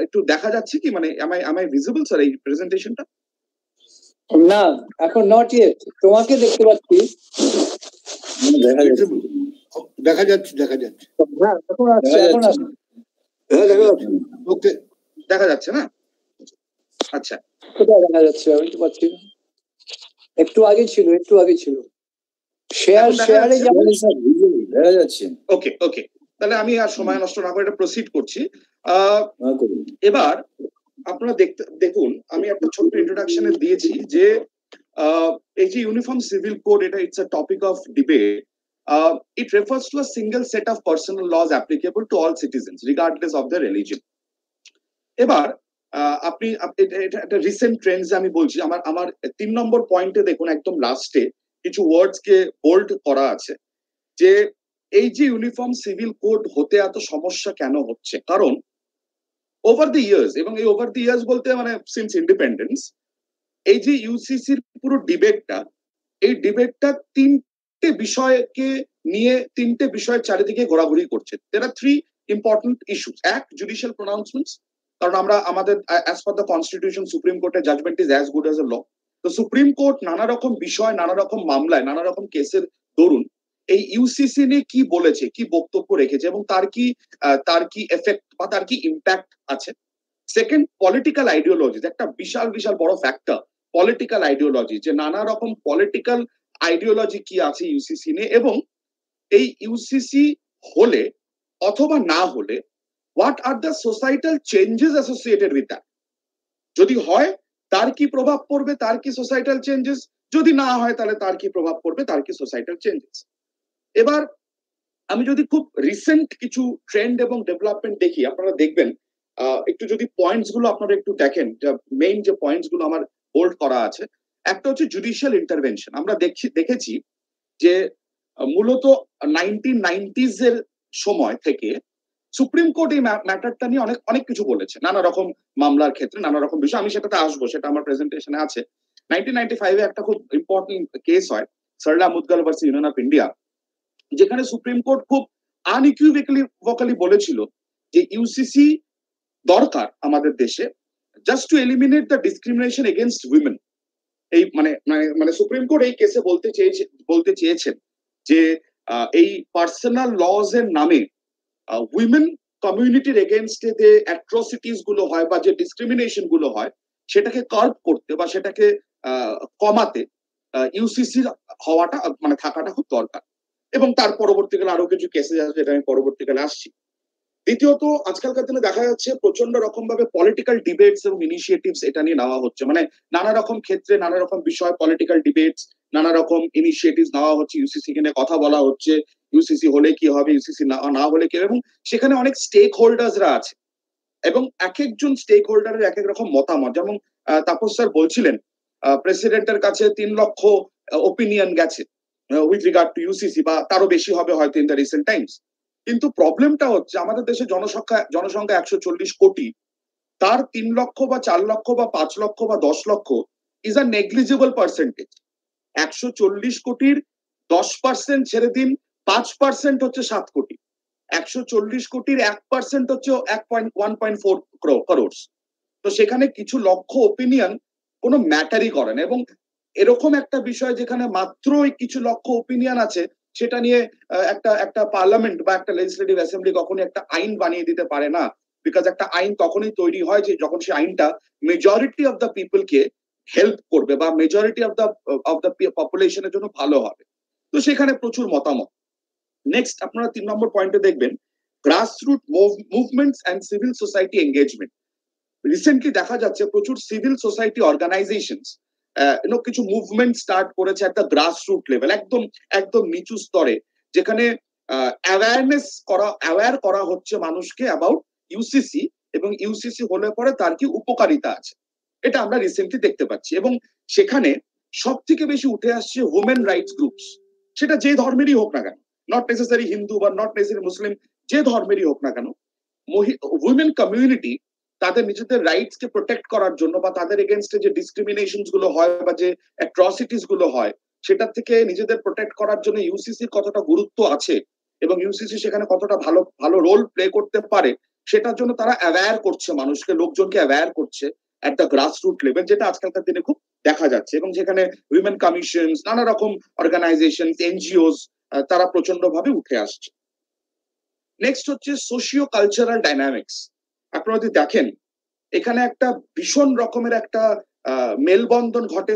একটু দেখা যাচ্ছে কি, মানে am I visible স্যার এই প্রেজেন্টেশনটা? না, এখন নট ইয়েট। তোমাকে দেখতে পাচ্ছি। দেখা যাচ্ছে হ্যাঁ, এখন আসছে। হ্যাঁ, দেখা যাচ্ছে। ওকে, দেখা যাচ্ছে না? আচ্ছা, কোথায় দেখা যাচ্ছে? আমি তো পাচ্ছি না। একটু আগে ছিল। শেয়ারে যাবেন। দেখা যাচ্ছে। ওকে, তাহলে আমি আর সময় নষ্ট না করে এটা প্রসিড করছি। এবার আপনারা দেখুন, আমি একটা ছোট্ট ইন্ট্রোডাকশনে দিয়েছি যে এই যে ইউনিফর্ম সিভিল কোড, এটা it's a topic of debate. It refers to a single set of personal laws applicable to all citizens regardless of their religion. এবার আপনি একটা রিসেন্ট ট্রেন্ডস আমি বলছি, আমার 3 নম্বর পয়েন্টে দেখুন একদম লাস্টে কিছু ওয়ার্ডস কে বোল্ড করা আছে যে এই যে ইউনিফর্ম সিভিল কোড হতে এত সমস্যা কেন হচ্ছে। কারণ ওভার দি ইয়ার্স, এবং এই ওভার দি ইয়ার্স বলতে মানে সিন্স ইন্ডিপেন্ডেন্স, এই যে ইউসিসির পুরো ডিবেটটা, এই ডিবেটটা তিনটে বিষয়কে নিয়ে, তিনটে বিষয়ের চারিদিকে ঘোরাঘুরি করছে। there are 3 important issues. এক, জুডিশিয়াল প্রোনাউন্সমেন্টস, কারণ আমরা আমাদের as per the constitution supreme কোর্টের judgement is as good as a law. তো সুপ্রিম কোর্ট নানা রকম বিষয়, নানা রকম মামলায়, নানা রকম কেসের দরুন এই ইউসিসি নিয়ে কি বলেছে, কি বক্তব্য রেখেছে এবং তার কি এফেক্ট বা তার কি ইম্প্যাক্ট আছে। সেকেন্ড, পলিটিক্যাল আইডিওলজি, একটা বিশাল বড় ফ্যাক্টর পলিটিক্যাল আইডিওলজি, যে নানা রকম পলিটিক্যাল আইডিওলজি কি আছে ইউসিসি নিয়ে, এবং এই ইউসিসি হলে অথবা না হলে what are the societal changes associated with that, যদি হয় তার কি প্রভাব পড়বে, তার কি সোসাইটাল চেঞ্জেস, যদি না হয় তাহলে তার কি প্রভাব পড়বে, তার কি সোসাইটাল চেঞ্জেস। এবার আমি যদি খুব রিসেন্ট কিছু ট্রেন্ড এবং ডেভেলপমেন্ট দেখি, আপনারা দেখবেন একটু যদি পয়েন্টস গুলো আপনারা একটু দেখেন, মেইন যে পয়েন্টস গুলো আমার বোল্ড করা আছে, একটা হচ্ছে জুডিশিয়াল ইন্টারভেনশন। আমরা দেখেছি যে মূলত 1990s এর সময় থেকে সুপ্রিম কোর্ট এই ম্যাটারটা নিয়ে অনেক কিছু বলেছে, নানা রকম মামলার ক্ষেত্রে, নানা রকম বিষয়। আমি সেটাতে আসবো, সেটা আমার প্রেজেন্টেশনে আছে। 1995 একটা খুব ইম্পর্টেন্ট কেস হয়, Sarla Mudgal versus union of India, যেখানে সুপ্রিম কোর্ট খুব আনইকুইভোকালি বলেছিল যে ইউসিসি দরকার আমাদের দেশে, just to eliminate the discrimination against women. এই মানে মানে সুপ্রিম কোর্ট এই কেসে বলতে চেয়েছেন যে এই পার্সোনাল লজ এর নামে উইমেন কমিউনিটির এগেনস্টে যে অ্যাট্রসিটিস গুলো হয় বা যে ডিসক্রিমিনেশন গুলো হয় সেটাকে কার্ভ করতে বা সেটাকে কমাতে ইউসিসি হওয়াটা মানে থাকাটা খুব দরকার। এবং তার পরবর্তীকালে আরো কিছু কেসেস আছে, যেটা আমি পরবর্তীকালে আসছি। দ্বিতীয়ত, আজকালকার দিনে দেখা যাচ্ছে প্রচন্ড রকম ভাবে পলিটিক্যাল ডিবেটস এবং ইনিশিয়েটিভস এটা নিয়ে নেওয়া হচ্ছে, মানে নানা রকম ক্ষেত্রে নানা রকম বিষয় পলিটিক্যাল ডিবেটস, নানা রকম ইনিশিয়েটিভস নেওয়া হচ্ছে, ইউসিসি কে নিয়ে কথা বলা হচ্ছে, ইউসিসি হলে কি হবে, ইউসিসি না হলে কি হবে, এবং সেখানে অনেক স্টেক হোল্ডার্সরা আছে এবং এক একজন স্টেক হোল্ডারের এক এক রকম মতামত। যেমন তাপস স্যার বলছিলেন প্রেসিডেন্টের কাছে 3 লক্ষ ওপিনিয়ন গেছে উইথ রিগার্ড টু ইউসিসি, বা তারও বেশি হবে হয়তো ইন দ্য রিসেন্ট টাইমস। কিন্তু প্রবলেমটা হচ্ছে আমাদের দেশে জনসংখ্যা 140 কোটি, তার 3 লক্ষ বা 4 লক্ষ বা 5 লক্ষ বা 10 লক্ষ ইজ আ নেগলিজিবল পার্সেন্টেজ। 140 কোটির 10% ছেড়ে দিন, 5% হচ্ছে 7 কোটি। 140 কোটির 1% হচ্ছে 1.4 crores। তো সেখানে কিছু লক্ষ ওপিনিয়ন কোনো ম্যাটারই করে না। এবং এরকম একটা বিষয় যেখানে মাত্রই কিছু লক্ষ ওপিনিয়ন আছে, সেটা নিয়ে একটা পার্লামেন্ট বা একটা লেজিসলেটিভ অ্যাসেম্বলি কখনোই একটা আইন বানিয়ে দিতে পারে না। বিকজ একটা আইন তখনই তৈরি হয় যে যখন সেই আইনটা মেজরিটি অফ দ্য পিপলকে হেল্প করবে বা মেজরিটি অফ দ্য পপুলেশনের জন্য ভালো হবে। তো সেখানে প্রচুর মতামত। নেক্সট আপনারা 3 নম্বর পয়েন্টে দেখবেন grassroot movements and civil society engagement. Recently দেখা যাচ্ছে প্রচুর সিভিল সোসাইটি অর্গানাইজেশনস কিছু মুভমেন্ট স্টার্ট করেছে একটা গ্রাসরুট লেভেল, একদম নিচু স্তরে, যেখানে অ্যাওয়্যার করা হচ্ছে মানুষকে অ্যাবাউট ইউসিসি এবং ইউসিসি হলে পরে তার কি উপকারিতা আছে, এটা আমরা রিসেন্টলি দেখতে পাচ্ছি। এবং সেখানে সব থেকে বেশি উঠে আসছে ওমেন রাইটস গ্রুপস, সেটা যে ধর্মেরই হোক না কেন, নট নেসেসারি হিন্দু বা নট নেসেসারি মুসলিম, যে ধর্মেরই হোক না কেন, উইমেন কমিউনিটি তাদের নিজেদের রাইটস কে প্রোটেক্ট করার জন্য বা তাদের এগেনস্টে যে ডিসক্রিমিনেশন গুলো হয় বা যে অ্যাট্রসিটিস গুলো হয় সেটা থেকে নিজেদের প্রোটেক্ট করার জন্য ইউসিসির কতটা গুরুত্ব আছে এবং ইউসিসি সেখানে কতটা ভালো রোল প্লে করতে পারে, সেটার জন্য তারা অ্যাওয়্যার করছে মানুষকে, লোকজনকে অ্যাওয়্যার করছে এট দ্য গ্রাসরুট লেভেল, যেটা আজকালকার দিনে খুব দেখা যাচ্ছে। এবং যেখানে উইমেন কমিশন, নানা রকম অর্গানাইজেশন, এনজিওস তারা প্রচন্ড ভাবে উঠে আসছে। নেক্সট হচ্ছে সোশিও কালচারাল ডাইনামিক্স। আপনারা যদি দেখেন এখানে একটা ভীষণ রকমের একটা মেলবন্ধন ঘটে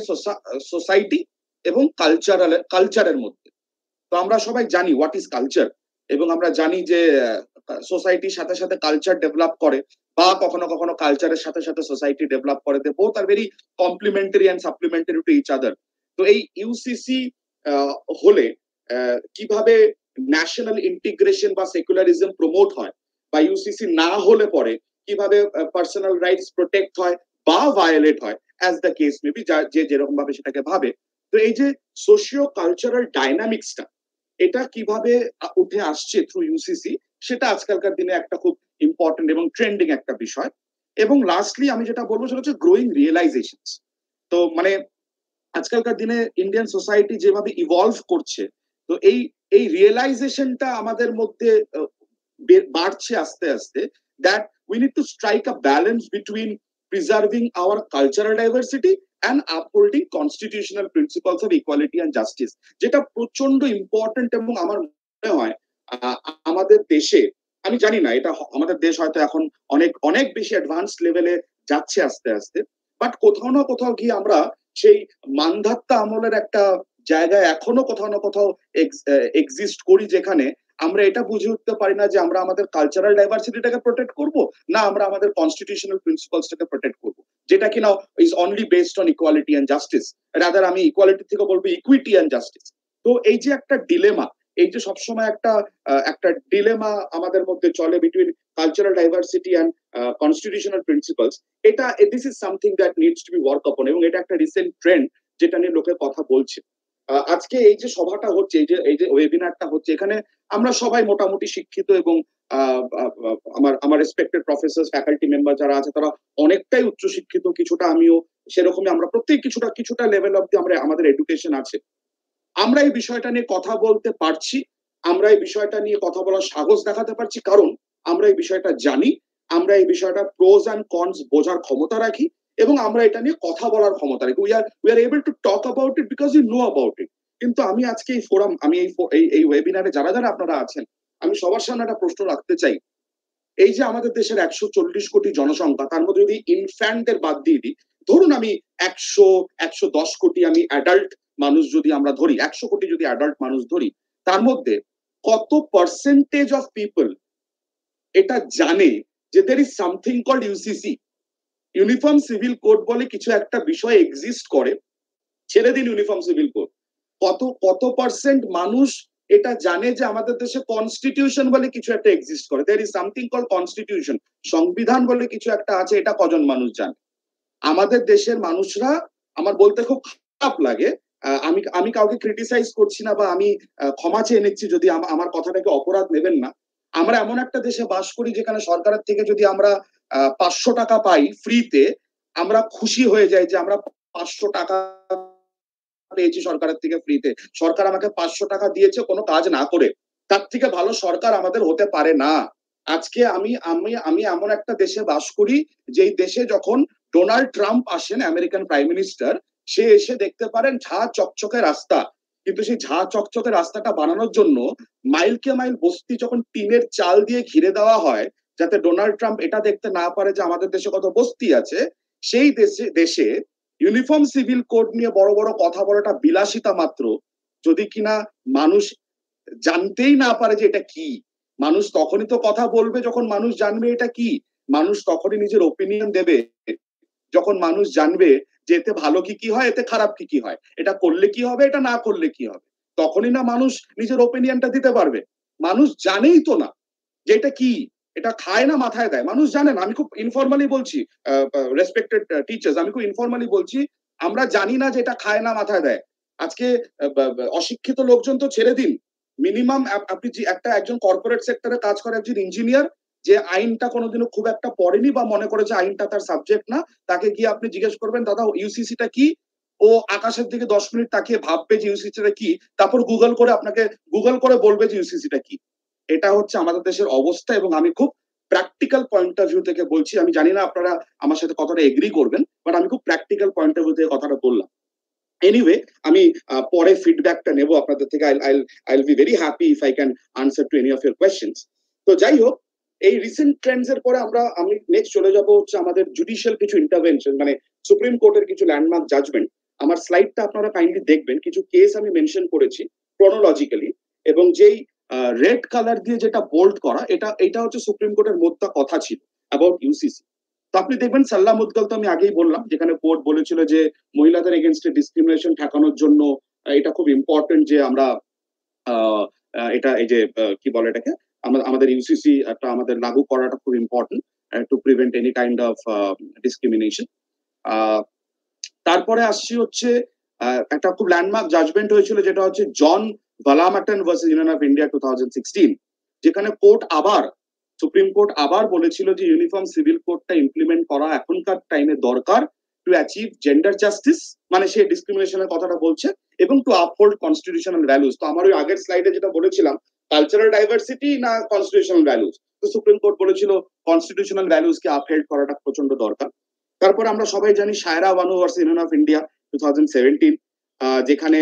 সোসাইটি এবং কালচারের মধ্যে। তো আমরা সবাই জানি হোয়াট ইজ কালচার, এবং আমরা জানি যে সোসাইটির সাথে সাথে কালচার ডেভেলপ করে বা কখনো কখনো কালচারের সাথে সাথে সোসাইটি ডেভেলপ করে, they both are very complementary and supplementary to each other. তো এই ইউসিসি হলে কিভাবে ন্যাশনাল ইন্টিগ্রেশন বা সেকুলারিজম প্রমোট হয়, বা ইউসিসি না হলে পরে কিভাবে পার্সোনাল রাইটস প্রোটেক্ট হয় বা ভায়োলেট হয়, অ্যাজ দ্য কেস মেবি, যে যেরকম ভাবে সেটাকে ভাবে। তো এই যে সোশিও কালচারাল ডাইনামিক্সটা, এটা কিভাবে উঠে আসছে থ্রু ইউসিসি, সেটা আজকালকার দিনে একটা খুব ইম্পর্টেন্ট এবং ট্রেন্ডিং একটা বিষয়। এবং লাস্টলি আমি যেটা বলবো সেটা হচ্ছে গ্রোয়িং রিয়েলাইজেশনস। তো মানে আজকালকার দিনে ইন্ডিয়ান সোসাইটি যেভাবে ইভলভ করছে, তো এই রিয়েলাইজেশনটা আমাদের মধ্যে বাড়ছে আস্তে আস্তে, that we need to strike a balance between preserving our cultural diversity and upholding constitutional principles of equality and justice, যেটা প্রচন্ড ইম্পর্টেন্ট। এবং আমার মনে হয় আমাদের দেশে, আমি জানি না এটা আমাদের দেশ হয়তো এখন অনেক বেশি অ্যাডভান্স লেভেলে যাচ্ছে আস্তে আস্তে, বাট কোথাও না কোথাও গিয়ে আমরা সেই মানধাত্তা আমলের একটা জায়গায় এখনো কোথাও না কোথাও এক্সিস্ট করি, যেখানে আমরা এটা বুঝে উঠতে পারি না যে আমরা আমাদের কালচারাল ডাইভার্সিটিটাকে প্রোটেক্ট করব না আমরা আমাদের কনস্টিটিউশনাল প্রিন্সিপালসটাকে প্রোটেক্ট করব, যেটা কিনা is only based on equality and justice. Rather আমি ইকুয়ালিটি থেকে বলবো ইকুইটি অ্যান্ড জাস্টিস। তো এই যে একটা ডিলেমা, এই যে সবসময় একটা ডিলেমা আমাদের মধ্যে চলে between cultural diversity and constitutional principles, এটা this is something that needs to be work upon, এবং এটা একটা রিসেন্ট ট্রেন্ড যেটা নিয়ে লোকে কথা বলছে। আজকে এই যে সভাটা হচ্ছে, এই যে ওয়েবিনারটা হচ্ছে, এখানে আমরা সবাই মোটামুটি শিক্ষিত এবং আমার রেসপেক্টেড প্রফেসর, ফ্যাকাল্টি মেম্বার যারা আছে তারা অনেকটাই উচ্চ শিক্ষিত, কিছুটা আমিও সেরকমই, আমরা প্রত্যেক কিছুটা লেভেল অব্দি আমাদের এডুকেশন আছে। আমরা এই বিষয়টা নিয়ে কথা বলতে পারছি, আমরা এই বিষয়টা নিয়ে কথা বলার সাহস দেখাতে পারছি, কারণ আমরা এই বিষয়টা জানি, আমরা এই বিষয়টা প্রোজ অ্যান্ড কনস বোঝার ক্ষমতা রাখি এবং আমরা এটা নিয়ে কথা বলার ক্ষমতা রাখি। We are able to talk about it because you know about it. কিন্তু আমি আজকে এই ফোরাম, আমি এই ওয়েবিনারে যারা যারা আপনারা আছেন, আমি সবার সামনে একটা প্রশ্ন রাখতে চাই। এই যে আমাদের দেশের 140 কোটি জনসংখ্যা, তার মধ্যে যদি ইনফ্যান্টদের বাদ দিয়ে দিই, ধরুন আমি 110 কোটি আমি অ্যাডাল্ট মানুষ যদি আমরা ধরি, 100 কোটি যদি অ্যাডাল্ট মানুষ ধরি, তার মধ্যে কত পার্সেন্টেজ অফ পিপল এটা জানে যে there is something called UCC, uniform civil code বলে কিছু একটা বিষয় এক্সিস্ট করে। ছেড়ে দিন ইউনিফর্ম সিভিল কোড, কত পার্সেন্ট মানুষ এটা জানে যে আমাদের দেশে কনস্টিটিউশন বলে কিছু একটা এক্সিস্ট করে, there is something call constitution, সংবিধান বলে কিছু একটা আছে, এটা কজন মানুষ জানে? আমাদের দেশের মানুষরা, আমার বলতে খুব খারাপ লাগে, আমি কাউকে ক্রিটিসাইজ করছি না বা আমি ক্ষমা চেয়ে নিচ্ছি যদি আমার কথাটাকে অপরাধ নেবেন না। আমরা এমন একটা দেশে বাস করি যেখানে সরকারের থেকে যদি আমরা 500 টাকা পাই ফ্রিতে, আমরা খুশি হয়ে যাই যে আমরা 500 টাকা পেয়েছি সরকারের থেকে ফ্রিতে, সরকার আমাকে 500 টাকা দিয়েছে কোনো কাজ না করে। তার থেকে ভালো সরকার আমাদের হতে পারে না। আজকে আমি এমন একটা দেশে বাস করি যেই দেশে যখন ডোনাল্ড ট্রাম্প আসেন, আমেরিকান প্রাইম মিনিস্টার, সে এসে দেখতে পারেন ঝাঁ চকচকে রাস্তা, কিন্তু সেই ঝাঁ চকচকে রাস্তাটা বানানোর জন্য মাইলকে মাইল বস্তি যখন টিনের চাল দিয়ে ঘিরে দেওয়া হয় যাতে ডোনাল্ড ট্রাম্প এটা দেখতে না পারে যে আমাদের দেশে কত বস্তি আছে, সেই দেশে ইউনিফর্ম সিভিল কোড নিয়ে বড় বড় কথা বলাটা বিলাসিতা মাত্র, যদি কিনা মানুষ জানতেই না পারে যে এটা কি। মানুষ তখনই তো কথা বলবে যখন মানুষ জানবে এটা কি, মানুষ তখনই নিজের ওপিনিয়ন দেবে যখন মানুষ জানবে যে এতে ভালো কি কি হয়, এতে খারাপ কি কি হয়, এটা করলে কি হবে, এটা না করলে কি হবে, তখনই না মানুষ নিজের ওপিনিয়নটা দিতে পারবে। মানুষ জানেই তো না যে এটা কি, এটা খায় না মাথায় দেয়, মানুষ জানে না। আমি খুব ইনফরমালি বলছি, রেসপেক্টেড টিচার্স, আমি খুব ইনফরমালি বলছি, আমরা জানি না যে এটা খায় না মাথায় দেয়। আজকে অশিক্ষিত লোকজন তো ছেড়ে দিন, মিনিমাম আপনি একজন কর্পোরেট সেক্টরে কাজ করে একজন ইঞ্জিনিয়ার, যে আইনটা কোনোদিনও খুব একটা পড়েনি বা মনে করে যে আইনটা তার সাবজেক্ট না, তাকে গিয়ে আপনি জিজ্ঞেস করবেন দাদা ইউসিসিটা কি, ও আকাশের দিকে 10 মিনিট তাকিয়ে ভাববে যে ইউসিসিটা কি, তারপর গুগল করে বলবে যে ইউসিসিটা কি। এটা হচ্ছে আমাদের দেশের অবস্থা এবং আমি খুব প্র্যাকটিক্যাল পয়েন্ট অফ ভিউ থেকে বলছি। আমি জানি না আপনারা আমার সাথে কতটা এগ্রি করবেন, বাট আমি খুব প্র্যাকটিক্যাল পয়েন্ট অফ ভিউ থেকে কথাটা বললাম। এনিওয়ে, আমি পরে ফিডব্যাকটা নেব আপনাদের থেকে। আইল be very happy if I can answer to any of your questions. তো যাই হোক, এই রিসেন্ট ট্রেন্ডস এর পরে আমি নেক্সট চলে যাব হচ্ছে আমাদের জুডিশিয়াল কিছু ইন্টারভেনশন, মানে সুপ্রিম কোর্টের কিছু ল্যান্ডমার্ক জাজমেন্ট। আমার স্লাইডটা আপনারা কাইন্ডলি দেখবেন, কিছু কেস আমি মেনশন করেছি ক্রোনোলজিক্যালি, এবং যেই রেড কালার দিয়ে যেটা বোল্ড করা, এটা হচ্ছে সুপ্রিম কোর্টের মোদ্দা কথা ছিল অ্যাবাউট ইউসিসি। তো আপনি দেখবেন সাল্লা মুদগল, তো আমি আগেই বললাম, যেখানে কোর্ট বলেছিল যে মহিলাদের এগেনস্টে ডিসক্রিমিনেশন ঠেকানোর জন্য এটা খুব ইম্পর্টেন্ট যে আমরা এটা এই যে কি বলে এটাকে, আমাদের ইউসিসি একটা আমাদের লাগু করাটা খুব important to prevent any kind of discrimination. তারপরে আসছি হচ্ছে একটা খুব ল্যান্ডমার্ক জাজমেন্ট হয়েছিল, যেটা হচ্ছে জন ভালামাটন ভার্সেস ইউনিয়ন অফ ইন্ডিয়া 2016, যেখানে সুপ্রিম কোর্ট আবার বলেছিল যে ইউনিফর্ম সিভিল কোডটা ইমপ্লিমেন্ট করা এখনকার টাইমে দরকার টু অ্যাচিভ জেন্ডার জাস্টিস, মানে সে ডিসক্রিমিনেশনের কথাটা বলছে, এবং টু আপহোল্ড কনস্টিটিউশনাল ভ্যালুজ। তো আমার ওই আগের স্লাইডে যেটা বলেছিলাম কালচারাল ডাইভার্সিটি না কনস্টিটিউশনাল ভ্যালুজ, তো সুপ্রিম কোর্ট বলেছিল কনস্টিটিউশনাল ভ্যালুজকে আপহোল্ড করাটা প্রচন্ড দরকার। তারপর আমরা সবাই জানি Saira Banu versus union of India 2017, যেখানে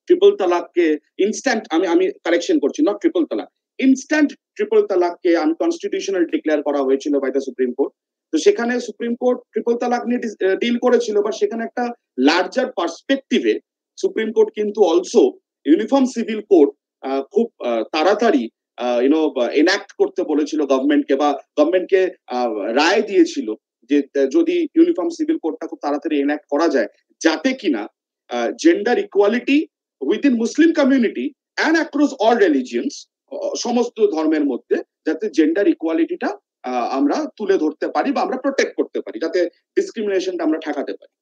ট্রিপল তালাককে ইনস্ট্যান্ট, আমি কারেকশন করছি, নট ট্রিপল তালাক, ইনস্ট্যান্ট ট্রিপল তালাককে আনকনস্টিটিউশনাল ডিক্লেয়ার করা হয়েছিল বাই দ্য সুপ্রিম কোর্ট। তো সেখানে সুপ্রিম কোর্ট ট্রিপল তালাক নিয়ে ডিল করেছিল, বা সেখানে একটা লার্জার পার্সপেক্টিভে সুপ্রিম কোর্ট কিন্তু অলসো ইউনিফর্ম সিভিল কোড খুব তাড়াতাড়ি এনাক্ট করতে বলেছিল গভর্নমেন্টকে, বা গভর্নমেন্টকে রায় দিয়েছিল যে যদি ইউনিফর্ম সিভিল কোডটা খুব তাড়াতাড়ি এনাক্ট করা যায়, যাতে কিনা gender equality within Muslim community and across all religions, সমস্ত ধর্মের মধ্যে যাতে জেন্ডার ইকুয়ালিটিটা আমরা তুলে ধরতে পারি বা আমরা প্রোটেক্ট করতে পারি, যাতে ডিসক্রিমিনেশনটা আমরা ঠেকাতে পারি।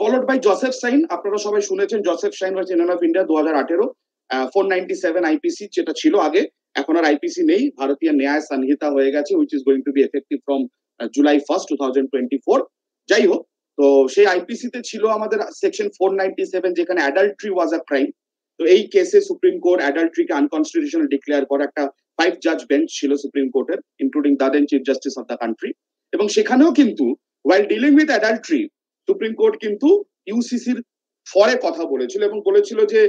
ফলোড বাই জোসেফ সাইন, আপনারা সবাই শুনেছেন Joseph Shine versus union of India 2018, 497 IPC যেটা ছিল আগে, এখন আর আইপিসি নেই, ভারতীয় ন্যায় সংহিতা হয়ে গেছে, which is going to be effective from July 1st, 2024। যাই হোক, তো সেই আইপিসি তে ছিল আমাদের সেকশন 497, যেখানে অ্যাডাল্ট্রি ওয়াজ আ ক্রাইম। তো এই কেসে সুপ্রিম কোর্ট অ্যাডাল্ট্রিকে আনকনস্টিটিউশনাল ডিক্লেয়ার করা একটা 5 জাজ বেঞ্চ ছিল সুপ্রিম কোর্টের, including the then chief justice of the country. এবং সেখানেও কিন্তু while dealing with adultery supreme court কিন্তু ইউসিসির ফরে কথা বলেছিল এবং বলেছিল যে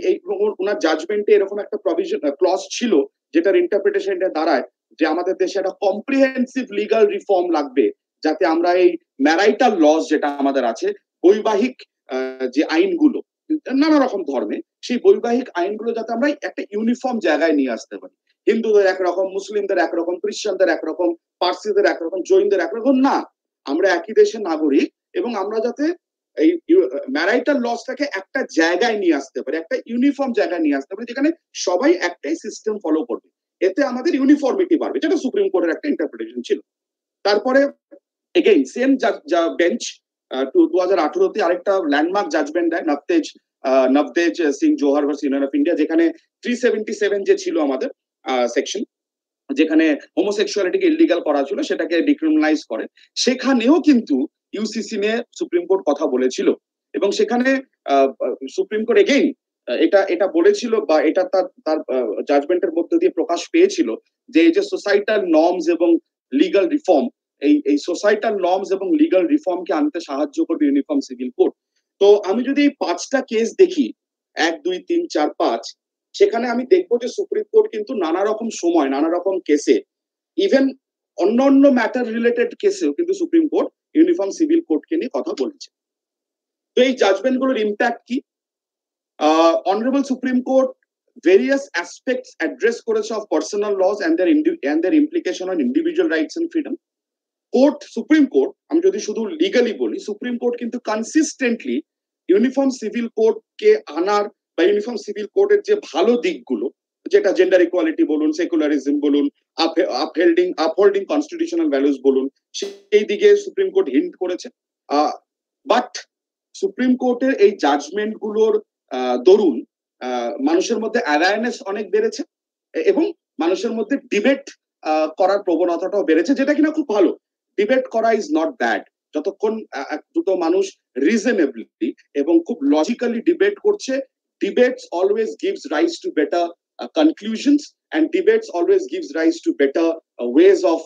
এই ওনার জাজমেন্টে এরকম একটা প্রভিশন ক্লজ ছিল যেটার ইন্টারপ্রিটেশন দাঁড়ায় যে আমাদের দেশে একটা কম্প্রিহেন্সিভ লিগাল রিফর্ম লাগবে, যাতে আমরা এই ম্যারাইটাল লস যেটা আমাদের আছে, বৈবাহিক যে আইনগুলো নানা রকম ধর্মে, সেই বৈবাহিক আইনগুলো যাতে আমরা একটা ইউনিফর্ম জায়গায় নিয়ে আসতে পারি। হিন্দুদের একরকম, মুসলিমদের একরকম, খ্রিস্টানদের একরকম, পার্সিদের একরকম, জৈনদের একরকম না, আমরা একই দেশের নাগরিক এবং আমরা যাতে এই ম্যারাইটাল লসটাকে একটা জায়গায় নিয়ে আসতে পারি, একটা ইউনিফর্ম জায়গায় নিয়ে আসতে পারি যেখানে সবাই একটাই সিস্টেম ফলো করবে, এতে আমাদের ইউনিফর্মিটি বাড়বে, যেটা সুপ্রিম কোর্টের একটা ইন্টারপ্রিটেশন ছিল। তারপরে এগেইন সেম বেঞ্চ 2018-তে আরেকটা ল্যান্ডমার্ক জাজমেন্ট দেয়, নবতেজ সিং জোহর ভার্সেস ইউনিয়ন অফ ইন্ডিয়া, যেখানে 377 যে ছিল আমাদের সেকশন, যেখানে হোমোসেক্সুয়ালিটিকে ইলিগাল করা ছিল সেটাকে ডিক্রিমিনালাইজ করে। সেখানেও কিন্তু ইউসিসি নিয়ে সুপ্রিম কোর্ট কথা বলেছিল এবং সেখানে সুপ্রিম কোর্ট এগেইন এটা বলেছিল বা এটা তার জাজমেন্টের মধ্যে দিয়ে প্রকাশ পেয়েছিল যে এই যে সোসাইটাল নর্মস এবং লিগাল রিফর্ম, এই সোসাইটাল নর্মস এবং লিগাল রিফর্মকে আনতে সাহায্য করবে ইউনিফর্ম সিভিল কোড। তো আমি যদি এই 5টা কেস দেখি, 1, 2, 3, 4, 5, সেখানে আমি দেখবো যে সুপ্রিম কোর্ট কিন্তু নানা রকম সময় নানা রকম কেসে, ইভেন অন্যান্য ম্যাটার রিলেটেড কেসেও কিন্তু সুপ্রিম কোর্ট ইউনিফর্ম সিভিল কোডকে নিয়ে কথা বলেছে। তো এই জাজমেন্ট গুলোর ইম্প্যাক্ট কি? Honourable supreme court various aspects address করেছে of personal laws and their implication on individual rights and freedom. Supreme court, আমি যদি শুধু লিগালি বলি, সুপ্রিম কোর্ট কিন্তু কনসিস্টেন্টলি ইউনিফর্ম সিভিল কোডকে আনার বা ইউনিফর্ম সিভিল কোডের যে ভালো দিকগুলো, যেটা জেন্ডার ইকুয়ালিটি বলুন, সেকুলারিজম বলুন, আপহোল্ডিং কনস্টিটিউশনাল ভ্যালুস বলুন, সেই দিকে সুপ্রিম কোর্ট হিন্ট করেছে। বাট সুপ্রিম কোর্টের এই জাজমেন্ট গুলোর দরুন মানুষের মধ্যে অ্যাওয়ারনেস অনেক বেড়েছে এবং মানুষের মধ্যে ডিবেট করার প্রবণতাটাও বেড়েছে, যেটা কিনা খুব ভালো। ডিবেট করা ইজ নট ব্যাড, যতক্ষণ দুটো মানুষ রিজনেবলি এবং খুব লজিক্যালি ডিবেট করছে। Debates always gives rise to better conclusions and debates always gives rise to better ways of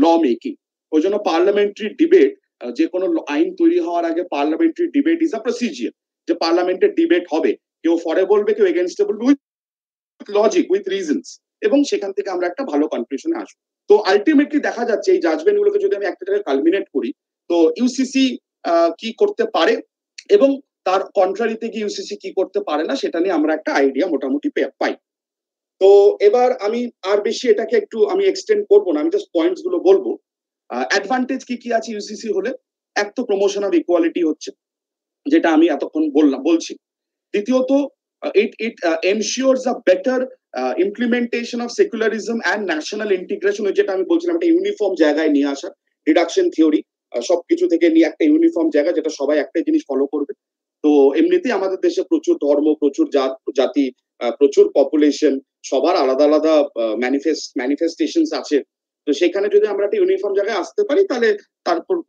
law making. ওই জন্য পার্লামেন্টারি ডিবেট, যে কোনো আইন তৈরি হওয়ার আগে parliamentary debate is a procedure, যে পার্লামেন্টের ডিবেট হবে, কেউ ফরে বলবে, কেউ এগেইনস্টে বলবে, উইথ লজিক, উইথ রিজনস, এবং সেখান থেকে আমরা একটা ভালো কনক্লুশনে আসবো। তো আলটিমেটলি দেখা যাচ্ছে এই জাজমেন্ট গুলোকে যদি আমি একটা জায়গায় কালমিনেট করি, তো ইউসিসি কি করতে পারে এবং তার কন্ট্রারিতে গিয়ে ইউসিসি কি করতে পারে না, সেটা নিয়ে আমরা একটা আইডিয়া মোটামুটি পাই। তো এবার আমি আর বেশি এটাকে একটু আমি এক্সটেন্ড করবো না, আমি জাস্ট পয়েন্টস গুলো বলবো। অ্যাডভান্টেজ কি আছে ইউসিসি হলে? এক তো প্রমোশন অফ ইকুয়ালিটি হচ্ছে, যেটা আমি এতক্ষণ বলছি। দ্বিতীয়ত, it ensures a better implementation of secularism and national integration, যেটা আমি বলছিলাম একটা ইউনিফর্ম জায়গায় নিয়ে আসা, ডিডাকশন থিওরি, সবকিছু থেকে নিয়ে একটা ইউনিফর্ম জায়গা যেটা সবাই একটাই জিনিস ফলো করবে। তো এমনিতেই আমাদের দেশে প্রচুর ধর্ম, প্রচুর জাতি, প্রচুর পপুলেশন, সবার আলাদা আলাদা ম্যানিফেস্টেশন আছে। তো সেখানে যদি আমরা একটা ইউনিফর্ম জায়গায় আসতে পারি, তাহলে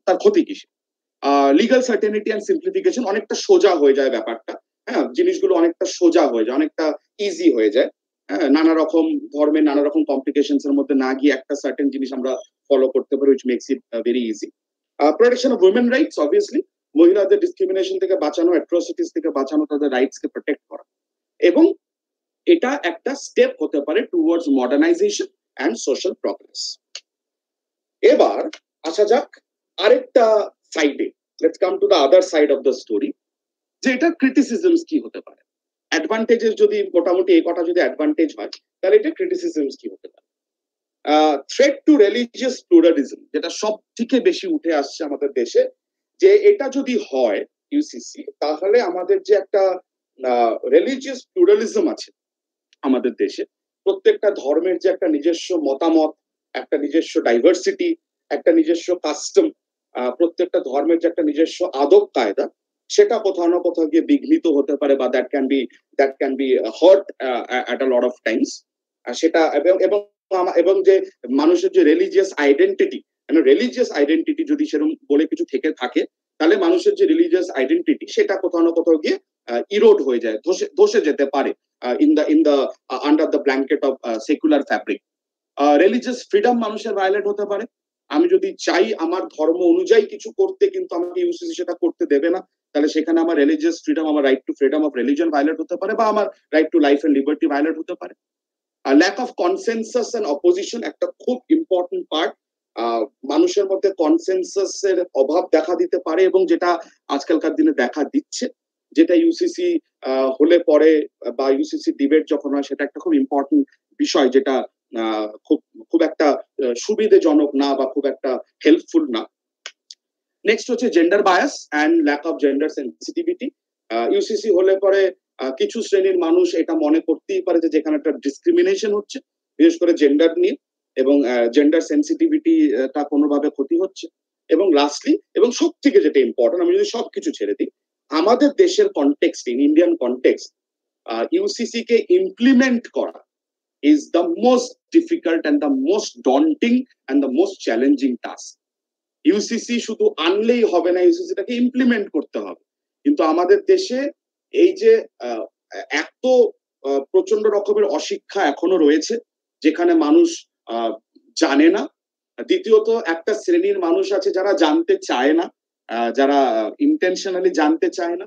তার ক্ষতি কিসে? লিগাল সার্টেনিটি অ্যান্ড সিম্পলিফিকেশন, অনেকটা সোজা হয়ে যায় ব্যাপারটা। হ্যাঁ, জিনিসগুলো অনেকটা সোজা হয়ে যায়, অনেকটা ইজি হয়ে যায়। হ্যাঁ, নানা রকম ধর্মের নানা রকম কমপ্লিকেশনস এর মধ্যে না গিয়ে একটা সার্টেন জিনিস আমরা ফলো করতে পারি, which makes it very easy. Protection of women rights, obviously, মহিলাদের ডিসক্রিমিনেশন থেকে বাঁচানো, অ্যাট্রোসিটিস থেকে বাঁচানো, তাদের রাইটস কে প্রোটেক্ট করা, এবং এটা একটা স্টেপ হতে পারে towards modernisation and social progress. এবার আসা যাক আরেকটা সাইডে, let's come to the other side of the story, যে এটা ক্রিটিসিজমস কি হতে পারে। অ্যাডভান্টেজেস যদি মোটামুটি এই কটা যদি অ্যাডভান্টেজ হয়, তাহলে এটা ক্রিটিসিজমস কি হতে পারে। থ্রেট টু রিলিজিয়াস প্লুরালিজম, যেটা সব থেকে বেশি উঠে আসছে আমাদের দেশে, যে এটা যদি হয় ইউসিসি, তাহলে আমাদের যে একটা রিলিজিয়াস প্লুরালিজম আছে আমাদের দেশে, প্রত্যেকটা ধর্মের যে একটা নিজস্ব মতামত, একটা নিজস্ব ডাইভার্সিটি, একটা নিজস্ব কাস্টম, প্রত্যেকটা ধর্মের যে একটা নিজস্ব আদব কায়দা, সেটা কোথাও না কোথাও গিয়ে বিঘ্নিত হতে পারে, বা that can be heart at a lot of Times. সেটা এবং যে মানুষের যে রিলিজিয়াস আইডেন্টিটি যদি সেরকম বলে কিছু থেকে থাকে, তাহলে মানুষের যে রিলিজিয়াস আইডেন্টিটি সেটা কোথাও না কোথাও গিয়ে ইরোড হয়ে যায়, ধসে যেতে পারে। in the under the blanket of secular fabric. Religious freedom মানুষের ভায়োলেট হতে পারে। আমি যদি চাই আমার ধর্ম অনুযায়ী কিছু করতে, কিন্তু আমাকে ইউসিসি সেটা করতে দেবে না, তাহলে সেখানে আমার রিলিজিয়াস ফ্রিডম, আমার right to freedom of religion violate হতে পারে, বা আমার right to life and liberty violate হতে পারে। Lack of consensus and opposition একটা খুব ইম্পর্টেন্ট পার্ট। মানুষের মধ্যে কনসেনসাস এর অভাব দেখা দিতে পারে, এবং যেটা আজকালকার দিনে দেখা দিচ্ছে, যেটা ইউসিসি হলে পরে বা ইউসিসি ডিবেট যখন হয়, সেটা একটা খুব ইম্পর্টেন্ট বিষয়, যেটা খুব একটা সুবিধাজনক না বা খুব একটা হেল্পফুল না। নেক্সট হচ্ছে gender bias and lack of gender sensitivity. UCC হলে পরে কিছু শ্রেণীর মানুষ এটা মনে করতেই পারে যে যেখানে একটা ডিসক্রিমিনেশন হচ্ছে, বিশেষ করে জেন্ডার নিয়ে, এবং জেন্ডার সেন্সিটিভিটিটা কোনোভাবে ক্ষতি হচ্ছে। এবং লাস্টলি, এবং সব থেকে যেটা ইম্পর্টেন্ট, আমি যদি সবকিছু ছেড়ে দিই, আমাদের দেশের context, in Indian context, UCC K implement করা is the most difficult and the most daunting and the most challenging task. UCC শুধু আনলেই হবে না, ইউসিসিটাকে ইমপ্লিমেন্ট করতে হবে। কিন্তু আমাদের দেশে এই যে এত প্রচন্ড রকমের অশিক্ষা এখনো রয়েছে, যেখানে মানুষ জানে না। দ্বিতীয়ত, একটা শ্রেণীর মানুষ আছে যারা জানতে চায় না, যারা ইন্টেনশনালি জানতে চায় না।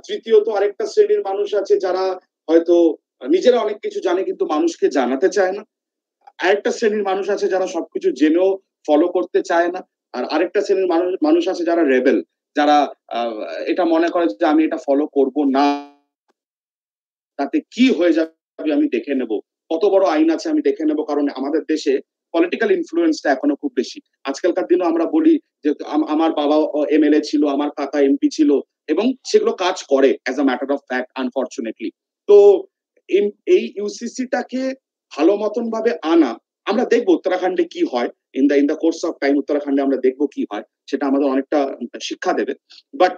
তৃতীয়ত, আরেকটা শ্রেণীর মানুষ আছে যারা হয়তো নিজেরা অনেক কিছু জানে কিন্তু মানুষকে জানাতে চায় না। আরেকটা শ্রেণীর মানুষ আছে যারা সবকিছু জেনেও ফলো করতে চায় না। আর আরেকটা শ্রেণীর মানুষ আছে যারা রেবেল, যারা এটা মনে করে যে আমি এটা ফলো করব না, তাতে কি হয়ে যাবে আমি দেখে নেব, কত বড় আইন আছে আমি দেখে নেব। কারণ আমাদের দেশে পলিটিক্যাল ইনফ্লুয়েন্সটা এখনো খুব বেশি। আজকালকার দিনে আমরা বলি যে আমার বাবা এমএলএ ছিল, আমার কাকা এমপি ছিল, এবং সেগুলো কাজ করে as a matter of fact, unfortunately. তো এই ইউসিসিটাকে ভালো মতন ভাবে আনা, আমরা দেখবো উত্তরাখণ্ডে কি হয়, in the course of time উত্তরাখণ্ডে আমরা দেখবো কি হয়, সেটা আমাদের অনেকটা শিক্ষা দেবে। বাট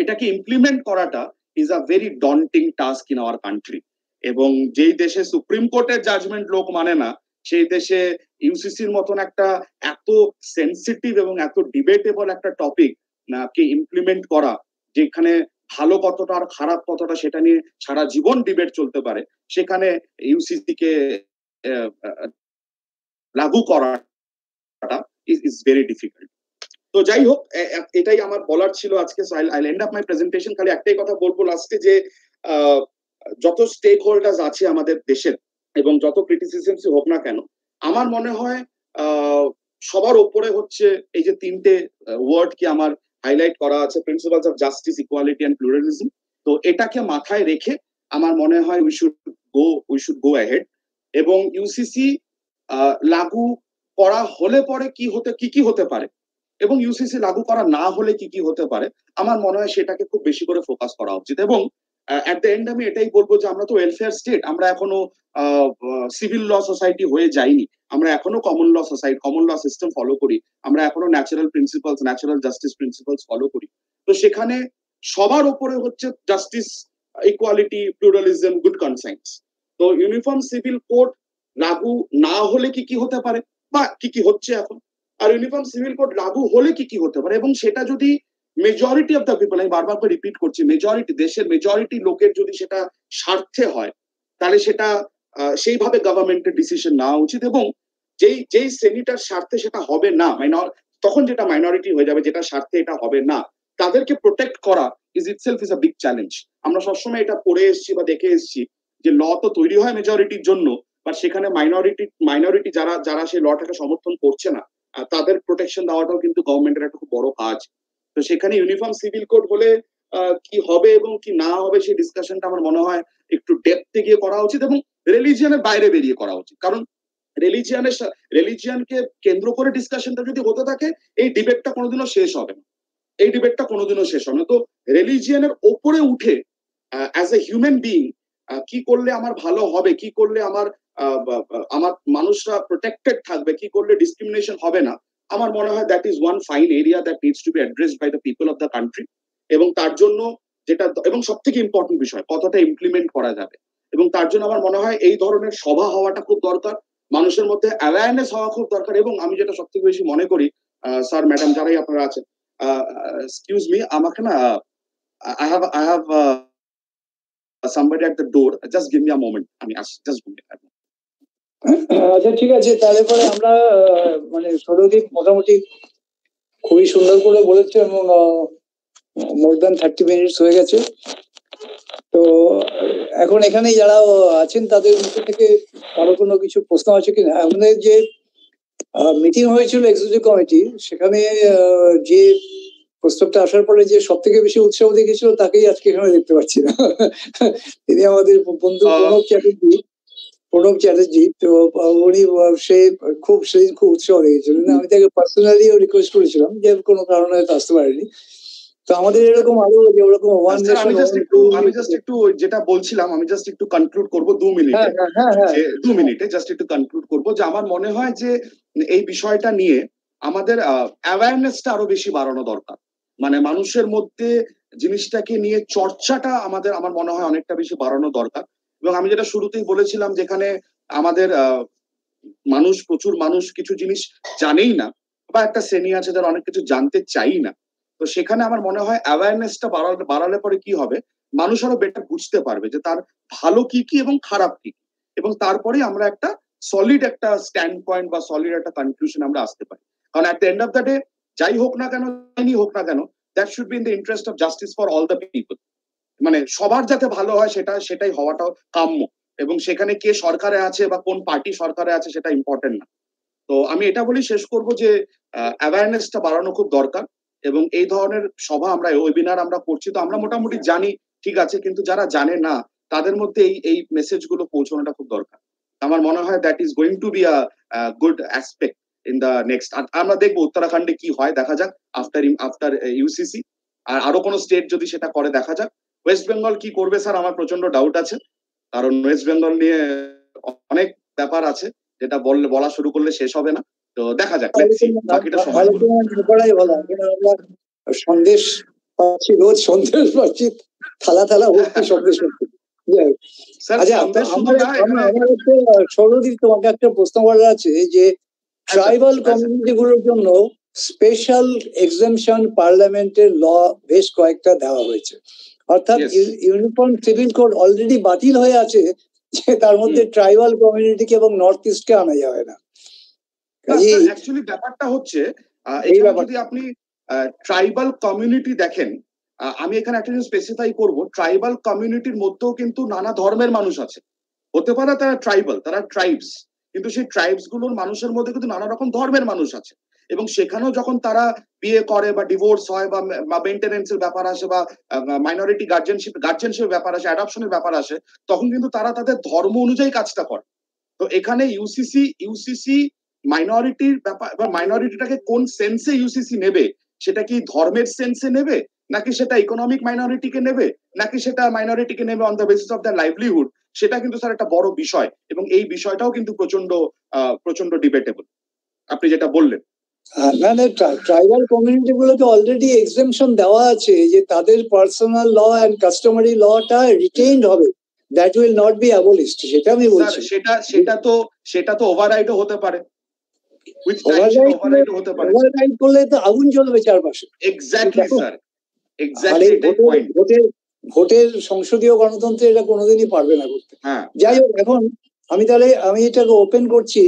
এটাকে ইমপ্লিমেন্ট করাটা is a very daunting task in our country. এবং যেই দেশে সুপ্রিম কোর্টের জাজমেন্ট লোক মানে না, সেই দেশে ইউসিসির মতন একটা এত সেন্সিটিভ এবং এত ডিবেটেবল একটা টপিক কে ইমপ্লিমেন্ট করা, যেখানে ভালো কতটা আর খারাপ কতটা সেটা নিয়ে সারা জীবন ডিবেট চলতে পারে, সেখানে ইউসিসি কে লাগু করাটা ইজ ভেরি ডিফিকাল্ট। তো যাই হোক, এটাই আমার বলার ছিল আজকে। সো আইল এন্ড আপ মাই প্রেজেন্টেশন। খালি একটাই কথা বলবো লাস্টে, যে যত স্টেক হোল্ডার্স আছে আমাদের দেশের, এবং যত ক্রিটিসিজমস হোক না কেন, আমার মনে হয় সবার উপরে হচ্ছে এই যে তিনটে ওয়ার্ড কি আমার হাইলাইট করা আছে, principles of justice, equality and pluralism. তো এটাকে মাথায় রেখে আমার মনে হয় উই শুড গো অ্যাহেড। এবং ইউসিসি লাগু করা হলে পরে কি হতে পারে, এবং ইউসিসি লাগু করা না হলে কি হতে পারে, আমার মনে হয় সেটাকে খুব বেশি করে ফোকাস করা উচিত। এবং এট দ্য এন্ড আমি এটাই বলবো যে আমরা তো ওয়েলফেয়ার স্টেট, আমরা এখনো সিভিল ল সোসাইটি হয়ে যাইনি, আমরা এখনো কমন ল সিস্টেম ফলো করি, আমরা এখনো ন্যাচারাল জাস্টিস প্রিন্সিপালস ফলো করি। তো সেখানে সবার উপরে হচ্ছে justice, equality, pluralism, good conscience. তো ইউনিফর্ম সিভিল কোড লাগু না হলে কি হতে পারে, বা কি হচ্ছে এখন, আর ইউনিফর্ম সিভিল কোড লাগু হলে কি হতে পারে, এবং সেটা যদি মেজরিটি অফ দ্য পিপল, আমি বারবার করে রিপিট করছি, দেশের মেজরিটি লোকের যদি সেটা স্বার্থে হয়, তাহলে সেটা সেইভাবে গভর্নমেন্টের ডিসিশন নেওয়া উচিত। এবং যেই শ্রেণীটার স্বার্থে সেটা হবে না, তখন যেটা মাইনরিটি হয়ে যাবে, যেটা স্বার্থে এটা হবে না, তাদেরকে প্রোটেক্ট করা is itself is a big challenge. আমরা সবসময় এটা পড়ে এসেছি বা দেখে এসেছি যে ল তো তৈরি হয় মেজরিটির জন্য, বা সেখানে মাইনরিটি যারা সেই লটাকে সমর্থন করছে না, তাদের প্রোটেকশন দেওয়াটাও কিন্তু গভর্নমেন্টের একটা খুব বড় কাজ। তো সেখানে ইউনিফর্ম সিভিল কোড হলে কি হবে এবং কি না হবে, সেই ডিসকাশনটা আমার মনে হয় একটু ডেপথে গিয়ে করা উচিত, এবং রিলিজিয়নের বাইরে বেরিয়ে করা উচিত। কারণ রিলিজিয়নকে কেন্দ্র করে ডিসকাশনটা যদি হতে থাকে, এই ডিবেটটা কোনোদিনও শেষ হবে না, তো রিলিজিয়নের ওপরে উঠে অ্যাজ এ হিউম্যান বিইং কি করলে আমার ভালো হবে, কি করলে আমার মানুষরা প্রোটেক্টেড থাকবে, কি করলে ডিসক্রিমিনেশন হবে না, আমার মনে হয় that is one fine area that needs to be addressed by the people of the country. এবং তার জন্য এবং সব থেকে ইম্পর্টেন্ট বিষয়, কতটা ইমপ্লিমেন্ট করা যাবে, এবং তার জন্য আমার মনে হয় এই ধরনের সভা হওয়াটা খুব দরকার, মানুষের মধ্যে অ্যাওয়ারনেস হওয়া খুব দরকার। এবং আমি যেটা সব থেকে বেশি মনে করি, স্যার ম্যাডাম যারাই আপনারা আছেন, এক্সকিউজ মি, আমাকে না, I have somebody at the door. Just give me a moment. I mean, just give me a moment. আচ্ছা ঠিক আছে, তাহলে পরে আমরা মানে সৌরদীপ মোটামুটি খুবই সুন্দর করে বলেছে এবং মোর দ্যান 30 মিনিটস হয়ে গেছে। তো এখন এখানে যারা আছেন তাদের মধ্যে থেকে কারো কোনো কিছু প্রশ্ন আছে কিনা? আমাদের যে মিটিং হয়েছিল এক্সিকিউটিভ কমিটি, সেখানে যে প্রস্তাবটা আসার পরে যে সব থেকে বেশি উৎসাহ দেখেছিল তাকেই আজকে এখানে দেখতে পাচ্ছি না। তিনি আমাদের বন্ধু প্রণব চ্যাটার্জি। তো উনি সেদিন খুব উৎসাহ দেখেছিলেন। আমি তাকে পার্সোনালিও রিকোয়েস্ট করেছিলাম যে কোনো কারণে হয়তো আসতে পারেনি। তো আমাদের এরকম আরো যে ওরকম আমি জাস্ট একটু যেটা বলছিলাম, আমি জাস্ট একটু কনক্লুড করবো 2 মিনিটে। 2 মিনিটে জাস্ট একটু কনক্লুড করবো যে আমার মনে হয় যে এই বিষয়টা নিয়ে আমাদের অ্যাওয়ারনেসটা আরো বেশি বাড়ানো দরকার। মানে মানুষের মধ্যে জিনিসটাকে নিয়ে চর্চাটা আমার মনে হয় অনেকটা বেশি বাড়ানো দরকার। এবং আমি যেটা শুরুতেই বলেছিলাম, যেখানে আমাদের প্রচুর মানুষ কিছু জিনিস জানেই না, বা একটা শ্রেণী আছে যারা অনেক কিছু জানতে চাই না। তো সেখানে আমার মনে হয় অ্যাওয়ারনেসটা বাড়ালে পরে কি হবে, মানুষ আরো বেটার বুঝতে পারবে যে তার ভালো কি কি এবং খারাপ কি কি, এবং তারপরে আমরা একটা সলিড একটা স্ট্যান্ড পয়েন্ট বা সলিড একটা কনক্লুশন আমরা আসতে পারি। কারণ at the end of the day যাই হোক না কেন, হোক না কেন, that should be in the interest of justice for all the people. মানে সবার যাতে ভালো হয় সেটাই হওয়াটাও কাম্য, এবং সেখানে কে সরকারে আছে বা কোন পার্টি সরকারে আছে সেটা ইম্পর্টেন্ট না। তো আমি এটা বলি শেষ করব যে অ্যাওয়ারনেসটা বাড়ানো খুব দরকার, এবং এই ধরনের সভা আমরা ওয়েবিনার আমরা করছি, তো আমরা মোটামুটি জানি ঠিক আছে, কিন্তু যারা জানে না তাদের মধ্যে এই মেসেজগুলো পৌঁছানোটা খুব দরকার। আমার মনে হয় that is going to be a good aspect in the next. আমরা দেখবো উত্তরাখণ্ডে কি হয়, দেখা যাক আফটার ইউসিসি। আর আরো কোনো স্টেট যদি সেটা করে দেখা যাক। ওয়েস্ট বেঙ্গল কি করবে স্যার, আমার প্রচন্ড ডাউট আছে, কারণ ওয়েস্ট বেঙ্গল নিয়ে অনেক ব্যাপার আছে যেটা বলা শুরু করলে শেষ হবে না। তো দেখা যাক, বাকিটা সময় সন্দেশ পাচ্ছি, রোজ সন্দেশ পাচ্ছি, থালা ভর্তি সন্দেশ পাচ্ছি। সৌরদীপ, তোমাকে একটা প্রশ্ন করার আছে যে ট্রাইবাল কমিউনিটি গুলোর জন্য স্পেশাল এক্সামশন পার্লামেন্টের ল বেশ কয়েকটা দেওয়া হয়েছে, অর্থাৎ ইউনিফর্ম সিভিল কোড অলরেডি বাতিল হয়ে আছে, যে তার মধ্যে ট্রাইবাল কমিউনিটিকে এবং নর্থ ইস্টকে আনা যাবে না। অ্যাকচুয়ালি ব্যাপারটা হচ্ছে, যদি আপনি ট্রাইবাল কমিউনিটি দেখেন, আমি এখানে একটা জিনিস স্পেসিফাই করব, ট্রাইবাল কমিউনিটির মধ্যেও কিন্তু নানা ধর্মের মানুষ আছে। হতে পারে তারা ট্রাইবাল, তারা ট্রাইবস, কিন্তু সেই ট্রাইবস গুলোর মানুষের মধ্যে কিন্তু নানা রকম ধর্মের মানুষ আছে, এবং সেখানেও যখন তারা বিয়ে করে বা ডিভোর্স হয় বা মেইনটেনেন্সের ব্যাপার আসে বা মাইনরিটি গার্জেনশিপের ব্যাপার আসে, অ্যাডপশনের ব্যাপার আসে, তখন কিন্তু তারা তাদের ধর্ম অনুযায়ী কাজটা করে। তো এখানে ইউসিসি মাইনরিটির ব্যাপার, বা মাইনরিটিটাকে কোন সেন্সে ইউসিসি নেবে, সেটা কি ধর্মের সেন্সে নেবে, নাকি সেটা ইকোনমিক মাইনরিটিকে নেবে, নাকি সেটা মাইনরিটিকে নেবে on the basis of the livelihood, সেটা কিন্তু স্যার একটা বড় বিষয়, এবং এই বিষয়টাও কিন্তু প্রচন্ড ডিবেটেবল, আপনি যেটা বললেন। মানে ট্রাইবাল কমিউনিটি গুলোকে অলরেডি এক্সেমশন দেওয়া আছে যে তাদের পার্সোনাল ল এন্ড কাস্টমারি লটা রিটেইনড হবে, that will not be abolished. সেটা আমি বলছি। সেটা তো ওভাররাইডও হতে পারে, ওভাররাইড করলে তো আগুন জ্বলবে চারপাশে। এক্স্যাক্টলি স্যার, এক্স্যাক্টলি এটাই পয়েন্ট। ভোটের সংসদীয় গণতন্ত্রে এটা কোনোদিনই পারবে না করতে। যাই হোক, এখন আমি এটাকে ওপেন করছি,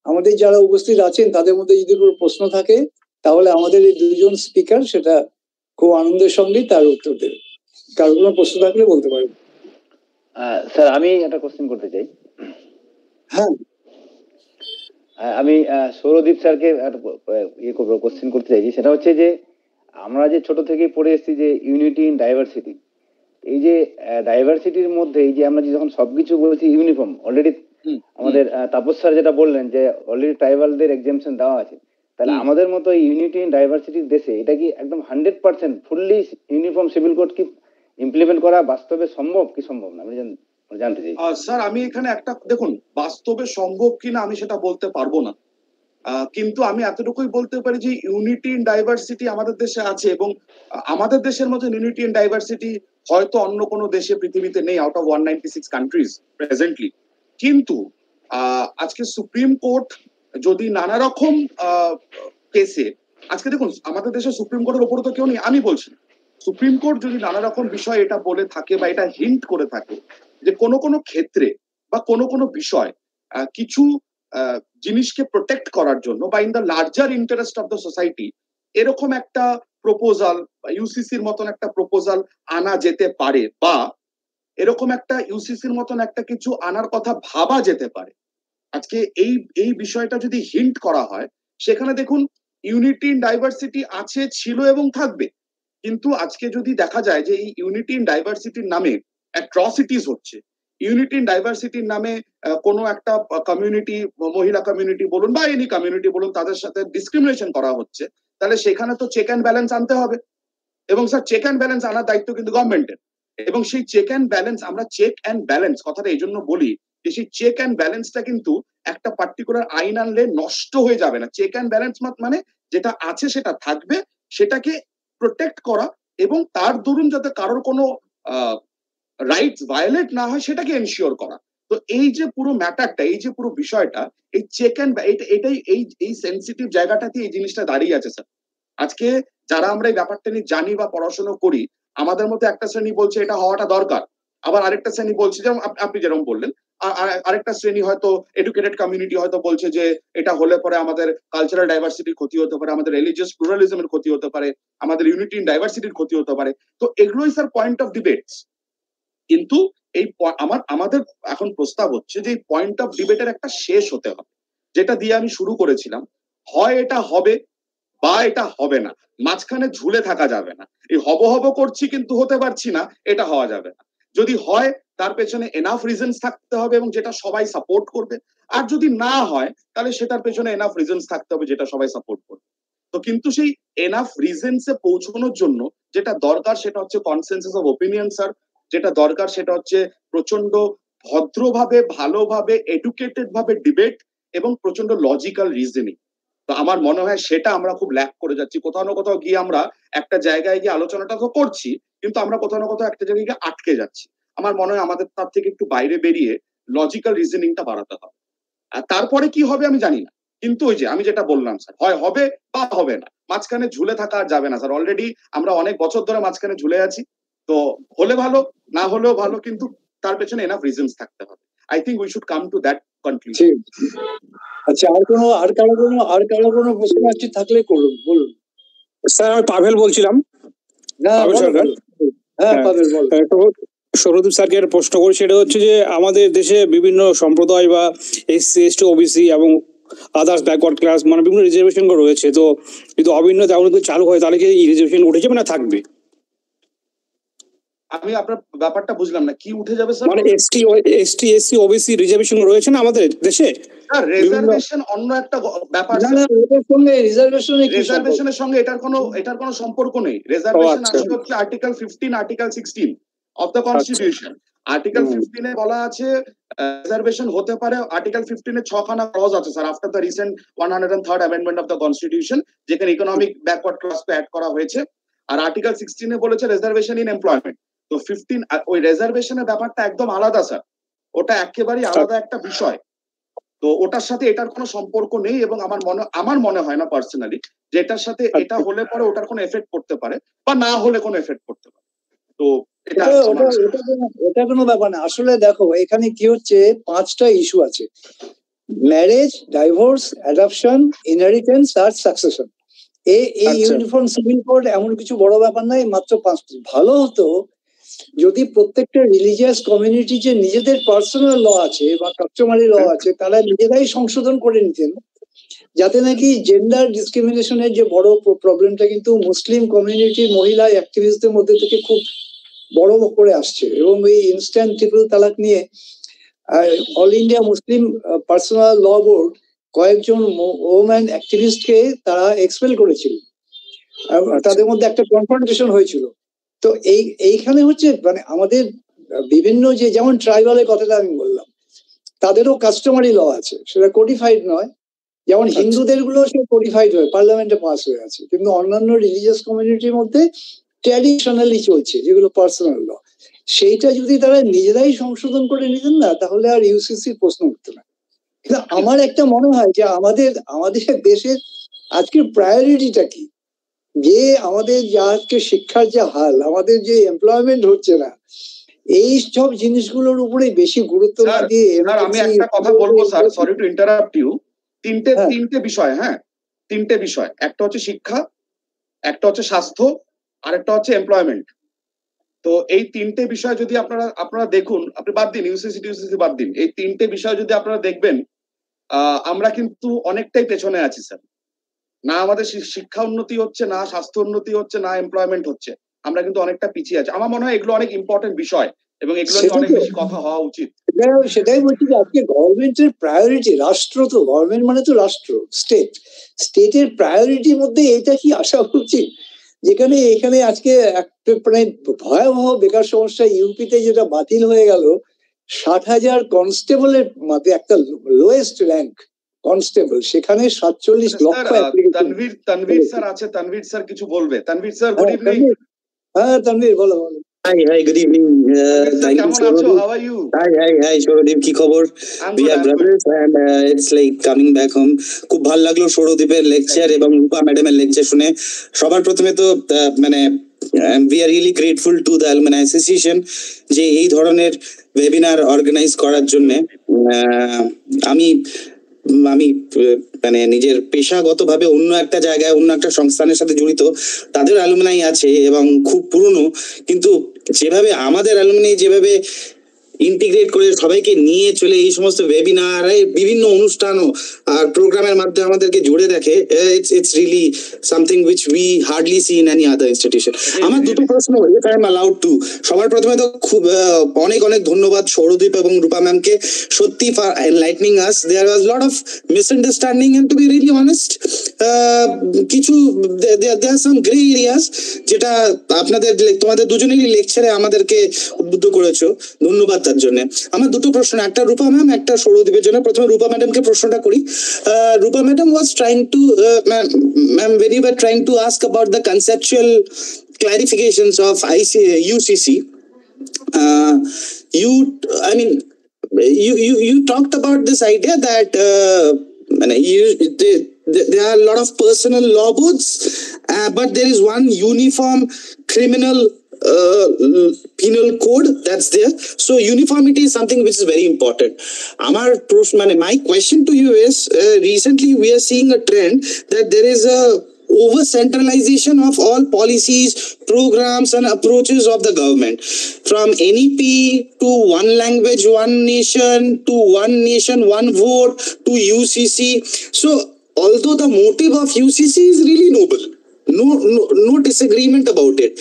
আমাদের যারা উপস্থিত আছেন তাদের মধ্যে যদি কোনো প্রশ্ন থাকে তাহলে আমাদের এই দুজন স্পিকার সেটা খুব আনন্দের সঙ্গে তার উত্তর দেবে। কারো কোনো প্রশ্ন থাকলে বলতে পারেন। স্যার, আমি একটা কোশ্চেন করতে চাই। হ্যাঁ, আমি সৌরদীপ স্যারকে কোশ্চেন করতে চাইছি। সেটা হচ্ছে যে আমরা যে ছোট থেকেই পড়ে এসেছি যে ইউনিটি ইন ডাইভার্সিটি, এই যে ডাইভার্সিটির মধ্যে এই যে আমরা যখন সবকিছু বলছি ইউনিফর্ম, অলরেডি আমাদের তাপস স্যার যেটা বললেন যে অলরেডি ট্রাইবালদের এক্সামশন দেওয়া আছে, তাহলে আমাদের মতো ইউনিটি ইন ডাইভার্সিটির দেশে এটা কি একদম 100% ফুললি ইউনিফর্ম সিভিল কোড কি ইমপ্লিমেন্ট করা বাস্তবে সম্ভব কি সম্ভব না, আমি জানতে চাই। স্যার, আমি এখানে একটা দেখুন, বাস্তবে সম্ভব কিনা আমি সেটা বলতে পারবো না, কিন্তু আমি এতটুকুই বলতে পারি যে ইউনিটি ইন ডাইভার্সিটি আমাদের দেশে আছে, এবং আমাদের দেশের মতো ইউনিটি ইন ডাইভার্সিটি হয়তো অন্য কোনো দেশে পৃথিবীতে নেই, আউট অফ 196 কান্ট্রিজ প্রেজেন্টলি। কিন্তু আজকে সুপ্রিম কোর্ট যদি নানা রকম কেসে, আজকে দেখুন আমাদের দেশে সুপ্রিম কোর্টের উপরে তো কেউ নেই, আমি বলছি সুপ্রিম কোর্ট যদি নানা রকম বিষয় এটা বলে থাকে বা এটা হিন্ট করে থাকে যে কোনো কোনো ক্ষেত্রে বা কোনো কোনো বিষয় কিছু জিনিসকে প্রোটেক্ট করার জন্য বা in the larger interest of the society এরকম একটা প্রপোজাল ইউসিসির মতন একটা প্রপোজাল আনা যেতে পারে বা এরকম একটা ইউসিসির মতন একটা কিছু আনার কথা ভাবা যেতে পারে। আজকে এই বিষয়টা যদি হিন্ট করা হয়, সেখানে দেখুন ইউনিটি ইন ডাইভার্সিটি আছে, ছিল এবং থাকবে, কিন্তু আজকে যদি দেখা যায় যে এই ইউনিটি ইন ডাইভার্সিটির নামে অ্যাট্রসিটিস হচ্ছে, ইউনিটি ইন ডাইভার্সিটির নামে কোনো একটা কমিউনিটি, মহিলা কমিউনিটি বলুন বা এনি কমিউনিটি বলুন, তাদের সাথে ডিসক্রিমিনেশন করা হচ্ছে, তাহলে সেখানে তো চেক অ্যান্ড ব্যালেন্স আনতে হবে। এবং স্যার চেক অ্যান্ড ব্যালেন্স আনার দায়িত্ব কিন্তু গভর্নমেন্টের। এবং সেই চেক অ্যান্ড ব্যালেন্স, আমরা চেক অ্যান্ড ব্যালেন্স কথাটা এই জন্য বলি যে সেই চেক অ্যান্ড ব্যালেন্সটা কিন্তু একটা পার্টিকুলার আইন আনলে নষ্ট হয়ে যাবে না। চেক অ্যান্ড ব্যালেন্স মানে যেটা আছে সেটা থাকবে, সেটাকে প্রোটেক্ট করা এবং তার দরুন যাতে কারোর কোনো রাইটস ভায়োলেট না হয় সেটাকে এনশিওর করা। তো এই যে পুরো ম্যাটারটা, এই যে পুরো বিষয়টা, এই চেক অ্যান্ড এটাই এই সেন্সিটিভ জায়গাটাতে এই জিনিসটা দাঁড়িয়ে আছে স্যার। আজকে যারা আমরা এই ব্যাপারটা নিয়ে জানি বা পড়াশোনা করি, আমাদের মধ্যে একটা শ্রেণী বলছে এটা হওয়াটা দরকার, আবার আরেকটা শ্রেণী বলছে, যেমন আপনি যেরকম বললেন, আরেকটা শ্রেণী হয়তো এডুকেটেড কমিউনিটি হয়তো বলছে যে এটা হলে পরে আমাদের কালচারাল ডাইভার্সিটির ক্ষতি হতে পারে, আমাদের রিলিজিয়াস প্লুরালিজমের ক্ষতি হতে পারে, আমাদের ইউনিটি ইন ডাইভার্সিটির ক্ষতি হতে পারে। তো এগুলোই স্যার পয়েন্ট অফ ডিবেটস। কিন্তু এই আমাদের এখন প্রস্তাব হচ্ছে যে এই পয়েন্ট অফ ডিবেটের একটা শেষ হতে হবে, যেটা দিয়ে আমি শুরু করেছিলাম। হয় এটা হবে বা এটা হবে না, মাঝখানে ঝুলে থাকা যাবে না। এই হব হব করছি কিন্তু হতে পারছি না, এটা হওয়া যাবে না। যদি হয় তার পেছনে এনাফ রিজনস থাকতে হবে এবং যেটা সবাই সাপোর্ট করবে, আর যদি না হয় তাহলে সেটার পেছনে এনাফ রিজনস থাকতে হবে যেটা সবাই সাপোর্ট করবে। তো কিন্তু সেই এনাফ রিজনসে পৌঁছানোর জন্য যেটা দরকার সেটা হচ্ছে কনসেনসাস অফ ওপিনিয়ন স্যার। যেটা দরকার সেটা হচ্ছে প্রচন্ড ভদ্রভাবে, ভালোভাবে, এডুকেটেড ভাবে ডিবেট এবং প্রচন্ড লজিক্যাল রিজনিং। তো আমার মনে হয় সেটা আমরা খুব ল্যাক করে যাচ্ছি। কোথাও না কোথাও গিয়ে আমরা একটা জায়গায় গিয়ে আলোচনাটা তো করছি, কিন্তু আমরা কোথাও না কোথাও একটা জায়গায় গিয়ে আটকে যাচ্ছি। আমার মনে হয় আমাদের তার থেকে একটু বাইরে বেরিয়ে লজিক্যাল রিজনিংটা বাড়াতে হবে। আর তারপরে কি হবে আমি জানি না, কিন্তু ওই যে আমি যেটা বললাম স্যার, হয় হবে বা হবে না, মাঝখানে ঝুলে থাকা আর যাবে না স্যার। অলরেডি আমরা অনেক বছর ধরে মাঝখানে ঝুলে আছি। তো হলে ভালো, না হলেও ভালো, কিন্তু তার পেছনে এনাফ রিজনস থাকতে হবে। I think we should come to that conclusion. আচ্ছা, আর কারো কোনো প্রশ্ন আছে থাকলে করুন, বলুন। স্যার আমি পাভেল বলছিলাম। পাভেল সরকার। হ্যাঁ পাভেল বল। সৌরদীপ স্যারকে একটা প্রশ্ন করি, সেটা হচ্ছে যে আমাদের দেশে বিভিন্ন সম্প্রদায় বা এসসি এসটি ওবিসি এবং আদার্স ব্যাকওয়ার্ড ক্লাস মানে বিভিন্ন রিজার্ভেশন রয়েছে, তো যদি অভিন্ন তেমন চালু হয় তাহলে কি এই রিজার্ভেশন উঠে যাবে না থাকবে? আমি আপনার ব্যাপারটা বুঝলাম না, কি উঠে যাবে স্যার? মানে এসটি এসসি ওবিসি রিজার্ভেশন রয়েছে না আমাদের দেশে। রিজার্ভেশন অন্য একটা ব্যাপার, রিজার্ভেশনের সঙ্গে এটার কোনো সম্পর্ক নেই। রিজার্ভেশন আসলে হচ্ছে article 15, article 16 of the constitution. Article 15 এ বলা আছে রিজার্ভেশন হতে পারে। আর্টিকেল 15 এ 6খানা ক্লজ আছে sir, after the recent 103rd amendment of the constitution, যেখানে ইকোনমিক ব্যাকওয়ার্ড ক্লাসকে অ্যাড করা হয়েছে। আর আর্টিকেল 16 এ বলেছে রিজার্ভেশন ইন এমপ্লয়মেন্ট। তো 15 ওই রিজার্ভেশনের ব্যাপারটা একদম আলাদা স্যার, ওটা একেবারেই আলাদা একটা বিষয়। তো ওটার সাথে এটার কোনো সম্পর্ক নেই এবং আমার মনে হয় না পার্সোনালি যে এটার সাথে এটা হলে পরে ওটার কোনো এফেক্ট করতে পারে বা না হলে কোনো এফেক্ট করতে পারে। তো এটা কোনো ব্যাপার না। আসলে দেখো এখানে কি হচ্ছে, 5টা ইস্যু আছে: ম্যারেজ, ডাইভোর্স, অ্যাডপশন, ইনহেরিটেন্স আর সাকসেশন। এই ইউনিফর্ম সিভিল কোড এমন কিছু বড় ব্যাপার নাই, মাত্র 5টি। ভালো হতো যদি প্রত্যেকটা রিলিজিয়াস কমিউনিটি যে নিজেদের পার্সোনাল ল আছে বা কাস্টমারি ল আছে তারা নিজেরাই সংশোধন করে নিতেন, যাতে নাকি জেন্ডার ডিসক্রিমিনেশনের যে বড় প্রবলেমটা কিন্তু মুসলিম কমিউনিটির মহিলা অ্যাক্টিভিস্টদের মধ্যে থেকে খুব বড় করে আসছে। এবং এই ইনস্ট্যান্ট ট্রিপল তালাক নিয়ে অল ইন্ডিয়া মুসলিম পার্সোনাল ল বোর্ড কয়েকজন ওম্যান অ্যাক্টিভিস্টকে তারা এক্সপেল করেছিল, তাদের মধ্যে একটা কনফ্রন্টেশন হয়েছিল। তো এইখানে হচ্ছে মানে আমাদের বিভিন্ন যে, যেমন ট্রাইবালের কথাটা আমি বললাম, তাদেরও কাস্টমারি ল আছে, সেটা কোডিফাইড নয়। যেমন হিন্দুদের গুলো সে কোডিফাইড হয়ে পার্লামেন্টে পাস হয়ে আছে, কিন্তু অন্যান্য রিলিজিয়াস কমিউনিটির মধ্যে ট্র্যাডিশনালি চলছে যেগুলো পার্সোনাল ল, সেইটা যদি তারা নিজেরাই সংশোধন করে নিতেন না তাহলে আর ইউসিসির প্রশ্ন উঠতো না। কিন্তু আমার একটা মনে হয় যে আমাদের দেশের আজকের প্রায়োরিটিটা কি, যে আমাদের যে আজকে শিক্ষার যে হাল, আমাদের যে এমপ্লয়মেন্ট হচ্ছে না, এই সব জিনিসগুলোর উপরে বেশি গুরুত্ব না দিয়ে আমি একটা কথা বলবো sir, sorry to interrupt you. তিনটে বিষয়, হ্যাঁ, তিনটে বিষয়, একটা হচ্ছে শিক্ষা, একটা হচ্ছে স্বাস্থ্য, আর একটা হচ্ছে এমপ্লয়মেন্ট। তো এই তিনটে বিষয় যদি আপনারা দেখুন, আপনি বাদ দিন ইউসিসি বাদ দিন, এই তিনটে বিষয় যদি আপনারা দেখবেন, আমরা কিন্তু অনেকটাই পেছনে আছি স্যার। না আমাদের শিক্ষা উন্নতি হচ্ছে, না স্বাস্থ্য উন্নতি হচ্ছে, না এমপ্লয়মেন্ট হচ্ছে, আমরা কিন্তু অনেকটা পিছিয়ে আছি। আমার মনে হয় এগুলো অনেক ইম্পর্টেন্ট বিষয় এবং এগুলো নিয়ে অনেক বেশি কথা হওয়া উচিত। সেটাই বলছি যে আজকে গভর্নমেন্টের প্রায়োরিটি, রাষ্ট্র তো, গভর্নমেন্ট মানে তো রাষ্ট্র, স্টেটের প্রায়োরিটির মধ্যে এটা কি আসা উচিত? যেখানে এখানে আজকে একটা মানে ভয়াবহ বেকার সমস্যা, ইউপিতে যেটা বাতিল হয়ে গেল, 60,000 কনস্টেবলের মধ্যে একটা লোয়েস্ট র্যাঙ্ক কনস্টেবল, সেখানে 47 লক্ষ। তানভীর স্যার আছে, তানভীর স্যার কিছু বলবে। Tanvir sir, good evening. হ্যাঁ তানভীর, বলো বলো। Hi, good evening. Thank you, Shorodip. How are you? Hi, Shorodip. কি খবর? We are brothers and it's like coming back home. খুব ভালো লাগলো সৌরদীপের লেকচার এবং রূপা ম্যাডামের লেকচার শুনে। সবার প্রথমে তো মানে we are really grateful to the Alumni Association যে এই ধরনের ওয়েবিনার অর্গানাইজ করার জন্য। আমি মানে নিজের পেশাগতভাবে অন্য একটা জায়গায়, অন্য একটা সংস্থানের সাথে জড়িত, তাদের অ্যালুমনাই আছে এবং খুব পুরনো, কিন্তু যেভাবে আমাদের অ্যালুমনাই যেভাবে ইন্টিগ্রেট করে সবাইকে নিয়ে চলে এই সমস্ত ওয়েবিনার, বিভিন্ন অনুষ্ঠান আর প্রোগ্রামের মাধ্যমে আমাদেরকে জুড়ে রাখে, it's really something which we hardly see in any other institution. আমার দুটো প্রশ্ন, if I am allowed to. সবার প্রথমে তো খুব অনেক ধন্যবাদ সৌরদীপ এবং রূপা ম্যামকে, সত্যি for enlightening us. There was lot of misunderstanding and to be really honest কিছু there R some grey areas, যেটা আপনাদের তোমাদের দুজনেরই লেকচারে আমাদেরকে উদ্বুদ্ধ করেছো, ধন্যবাদ তার জন্য। আমার দুটো প্রশ্ন, একটা রূপা ম্যাম, একটা সৌরদীপের জন্য। প্রথমে রূপা ম্যাডামকে প্রশ্নটা করি। রূপা madam was trying to ma'am, when you were trying to ask about the conceptual clarifications of UCC, you talked about this idea that there are a lot of personal law boards, but there is one uniform criminal penal code that's there. So uniformity is something which is very important. My question to you is, recently we are seeing a trend that there is a over centralization of all policies, programs and approaches of the government, from NEP to one language, one nation, to one nation, one vote, to UCC. So although the motive of UCC is really noble, no disagreement about it.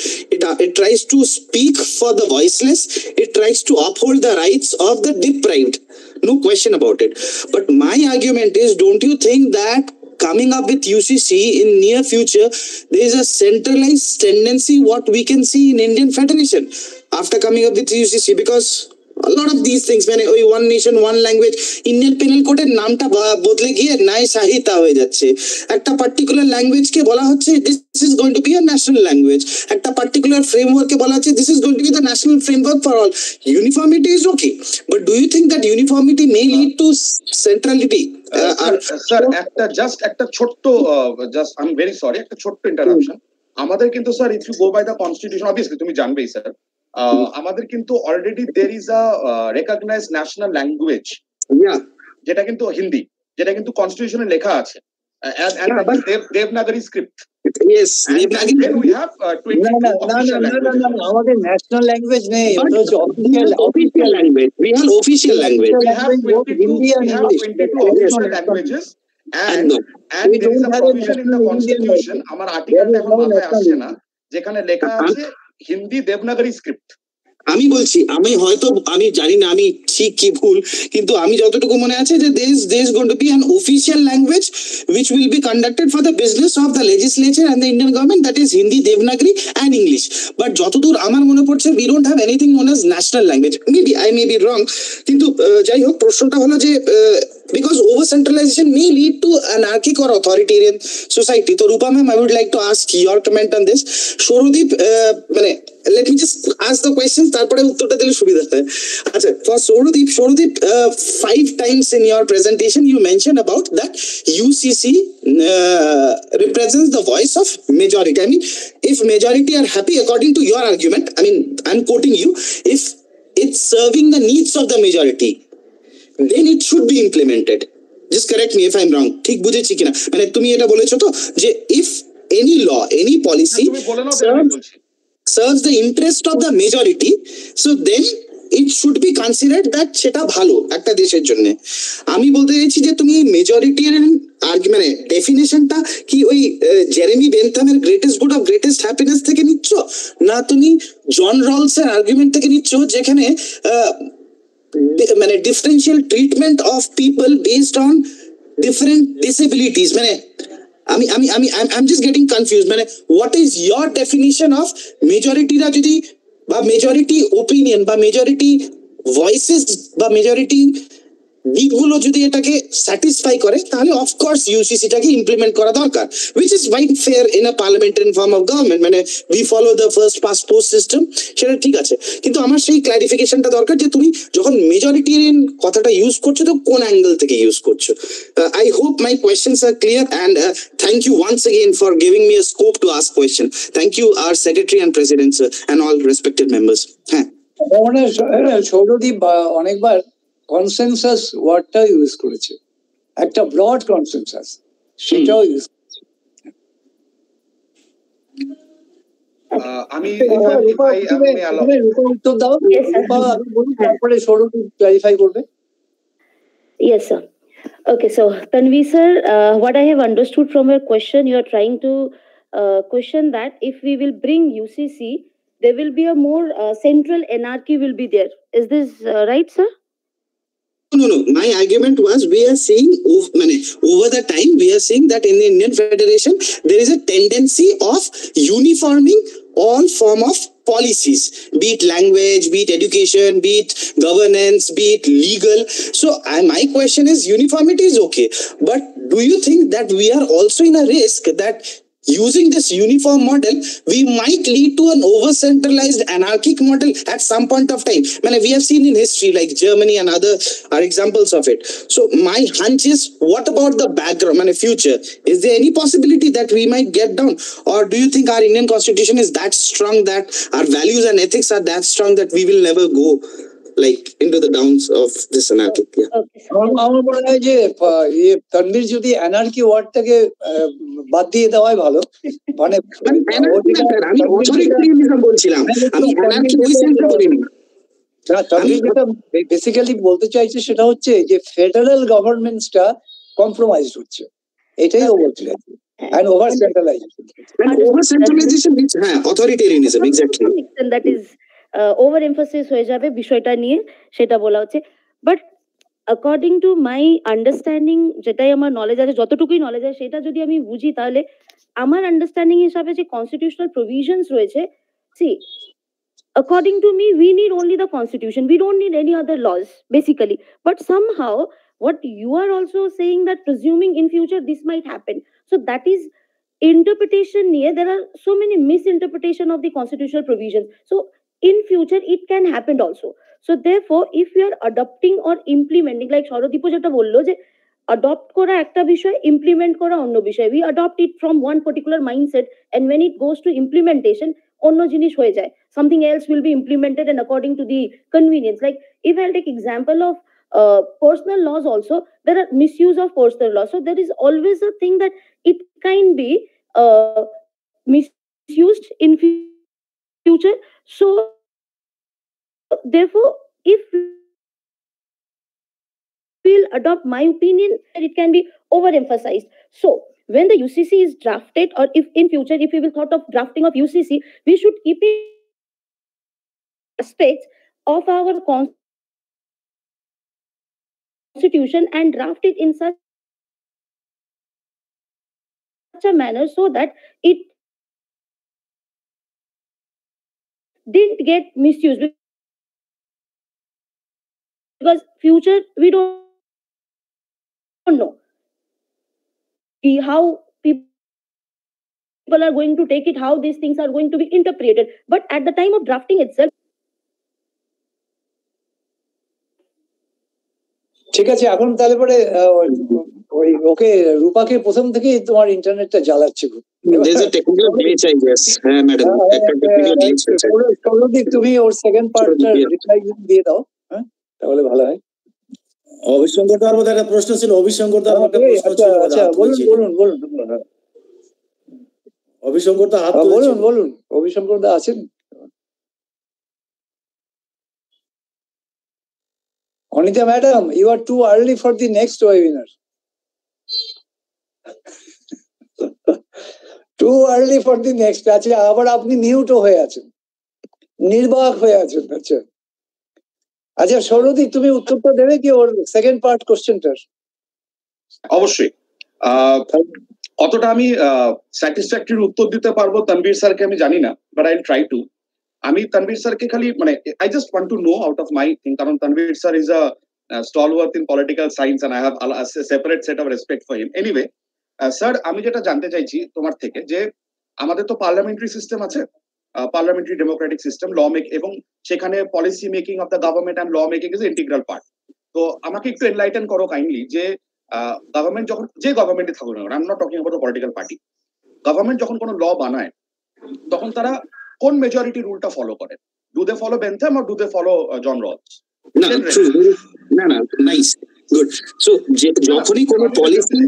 It tries to speak for the voiceless. It tries to uphold the rights of the deprived. No question about it. But my argument is, don't you think that coming up with UCC in near future, there is a centralized tendency what we can see in Indian Federation after coming up with UCC? Because a lot of these things, মানে ওই one nation one language, Indian penal কোডের নামটা বদলে গিয়ে ন্যায় সাহিতা হয়ে যাচ্ছে। একটা পার্টিকুলার ল্যাঙ্গুয়েজকে বলা হচ্ছে this is going to be a national language, একটা পার্টিকুলার ফ্রেমওয়ার্ককে বলা হচ্ছে this is going to be the national framework for all. Uniformity is okay, but do you think that uniformity may lead to centrality? Sir একটা ছোট্ট I am very sorry, একটা ছোট্ট interruption. আমাদের কিন্তু sir, if you go by the constitution, obviously তুমি জানবেই sir, আমাদের কিন্তু already there is a recognised national language, যেটা কিন্তু হিন্দি, যেটা কিন্তু কনস্টিটিউশনে লেখা আছে, Devanagari script. Yes, then we have 22 official languages. আমাদের ন্যাশনাল ল্যাঙ্গুয়েজ নেই, official language. We have official language. We have 22 official languages. And there is a provision in the constitution, আমার আর্টিকেলটা এখন মাথায় আসছে না, যেখানে লেখা আছে হিন্দি দেবনাগরী স্ক্রিপ্ট। আমি বলছি, আমি জানি না আমি ঠিক কি ভুল, কিন্তু আমি যতটুকু মনে আছে যে there is going to be an official language which will be conducted for the business of the legislature and the Indian government, that is Hindi, Devanagari and English. But যতদূর আমার মনে পড়ছে, we don't have anything known as national language. Maybe I may be wrong, কিন্তু যাই হোক, প্রশ্নটা হলো যে because over centralization may lead to anarchic or authoritarian society. So Rupa ma'am, I would like to ask your comment on this. Shorodip, মানে let me just ask the questions, তারপরে উত্তরটা দিলে সুবিধা হয়। আচ্ছা, for Souradeep, 5 times in your presentation you mentioned about that UCC represents the voice of majority. I mean, if majority are happy according to your argument, I mean, I'm quoting you, if it's serving the needs of the majority, then it should be implemented. Just correct me if I'm wrong. ঠিক বুঝেছি কিনা? মানে তুমি এটা বলেছো তো যে if any law, any policy serves the interest of the majority, so then it should be considered that সেটা ভালো একটা দেশের জন্য। আমি বলতে চাইছি যে তুমি মেজরিটির মানে ডেফিনেশনটা কি ওই জেরেমি বেনথামের greatest good of greatest happiness থেকে নিচ্ছ, না তুমি জন রলসের আর্গুমেন্ট থেকে নিচ্ছ যেখানে মানে differential treatment of people based on different disabilities? মানে I'm just getting confused. মানে what is your definition of মেজরিটিরা যদি বা মেজরিটি ওপিনিয়ন বা মেজরিটি ভয়েসেস বা মেজরিটি দিকগুলো যদি এটাকে স্যাটিসফাই করে, তাহলে অফকোর্স ইউসিসিটাকে ইমপ্লিমেন্ট করা দরকার, which is quite fair in a parliamentary form of government. মানে we follow the first past post system, সেটা ঠিক আছে, কিন্তু আমার সেই ক্লারিফিকেশনটা দরকার যে তুমি যখন মেজরিটেরিয়ান কথাটা ইউজ করছো তো কোন অ্যাঙ্গেল থেকে ইউজ করছো। I hope my questions are clear, and thank you once again for giving me a scope to ask question. Thank you our secretary and president and all respected members. হ্যাঁ, সৌরদীপ অনেকবার consensus ওয়ার্ডটা use করেছে, একটা broad consensus, সেটাও use করেছে। আমি উত্তর দাও, তারপরে সৌরদীপ ক্লারিফাই করবে। Yes, sir. Okay, so Tanvi sir, what I have understood from your question, you are trying to question that if we will bring UCC, there will be a more central anarchy will be there. Is this right, sir? No. My argument was we are seeing over the time we are seeing that in the Indian Federation there is a tendency of uniforming all form of policies, be it language, be it education, be it governance, be it legal. So my question is, uniformity is okay, but do you think that we are also in a risk that using this uniform model we might lead to an over centralized anarchic model at some point of time? We have seen in history like Germany and other are examples of it. So my hunch is, what about the background, future? Is there any possibility that we might get down, or do you think our Indian constitution is that strong, that our values and ethics are that strong that we will never go like into the downs of this anarchy? আমার মনে হয় যে তানভীর যদি anarchy ওয়ার্ডটাকে বাদ দিয়ে দেওয়াই ভালো। মানে তানভীর যেটা বেসিক্যালি বলতে চাইছে সেটা হচ্ছে যে ফেডারেল গভর্নমেন্টসটা কম্প্রোমাইজড হচ্ছে, এটাই ও বলতে চাইছে। And over centralization means authoritarianism, exactly. That is over emphasis হয়ে যাবে বিষয়টা নিয়ে, সেটা বলা হচ্ছে। But according to my understanding, যেটাই আমার নলেজ আছে, যতটুকুই নলেজ আছে সেটা যদি আমি বুঝি, তাহলে আমার আন্ডারস্ট্যান্ডিং হিসাবে যে কনস্টিটিউশনাল প্রভিশনস রয়েছে, C according to me we need only the constitution, we don't need any other laws basically. But somehow what you are also saying that presuming in future this might happen, so that is interpretation niye there are so many misinterpretation of the constitutional provisions, so in future it can happen also. So therefore if we are adopting or implementing, like Sharadeep jeta bollo je adopt kora ekta bishoy, implement kora onno bishoy, we adopt it from one particular mindset, and when it goes to implementation onno jinish hoye jay, something else will be implemented and according to the convenience. Like if I'll take example of personal laws also, there are misuse of personal laws, so there is always a thing that it can be misused in future. So therefore if we'll adopt my opinion, it can be overemphasized. So when the UCC is drafted, or if in future if we will thought of drafting of UCC, we should keep it aspects of our constitution and draft it in such a manner so that it didn't get misused, because future we don't know how people are going to take it, how these things are going to be interpreted. But at the time of drafting itself, ঠিক আছে, এখন তাহলে পরে ওই ওকে রূপাকে প্রথম থেকেই তোমার ইন্টারনেটটা জ্বালাচ্ছে খুব। সৌরদীপ তুমি ওর সেকেন্ড পার্টটা রিপ্লাই দিয়ে দাও, হ্যাঁ তাহলে ভালো হয়। অভিশঙ্কর দার মধ্যে একটা প্রশ্ন ছিল, অভিশঙ্কর দার একটা প্রশ্ন ছিল। আচ্ছা বলুন বলুন বলুন অভিশঙ্কর দা হাত বলুন বলুন অভিশঙ্কর দা আছেন? Anita madam, you are too early for the next webinar. Too early for the next. আচ্ছা আবার আপনি মিউট হয়ে আছেন, নির্বাক হয়ে আছেন। আচ্ছা আচ্ছা সৌরদীপ তুমি উত্তরটা দেবে কি ওর সেকেন্ড পার্ট কোশ্চেনটার? অবশ্যই। অতটা আমি স্যাটিসফ্যাক্টরি উত্তর দিতে পারবো তানভীর স্যারকে আমি জানি না, but I will try to. আমি তানভীর স্যারকে খালি মানে I just want to know out of my thing, কারণ Tanvir sir is a stalwart in political science and I have a separate set of respect for him. Anyway sir, আমি যেটা জানতে চাইছি তোমার থেকে যে আমাদের তো পার্লামেন্টারি সিস্টেম আছে, parliamentary democratic system, law make, এবং সেখানে policy making of the government and law making is integral part. তো আমাকে একটু এনলাইটেন করো কাইন্ডলি যে গভর্নমেন্ট যখন, যে গভর্নমেন্টে থাকুক না, I am not talking about the political party, government যখন কোনো ল বানায় তখন তারা কোন মেজরিটি রুলটা ফলো করে? Do they follow Bentham or do they follow John Rawls? না না, নাইস, গুড। সো যখনই কোনো পলিসি,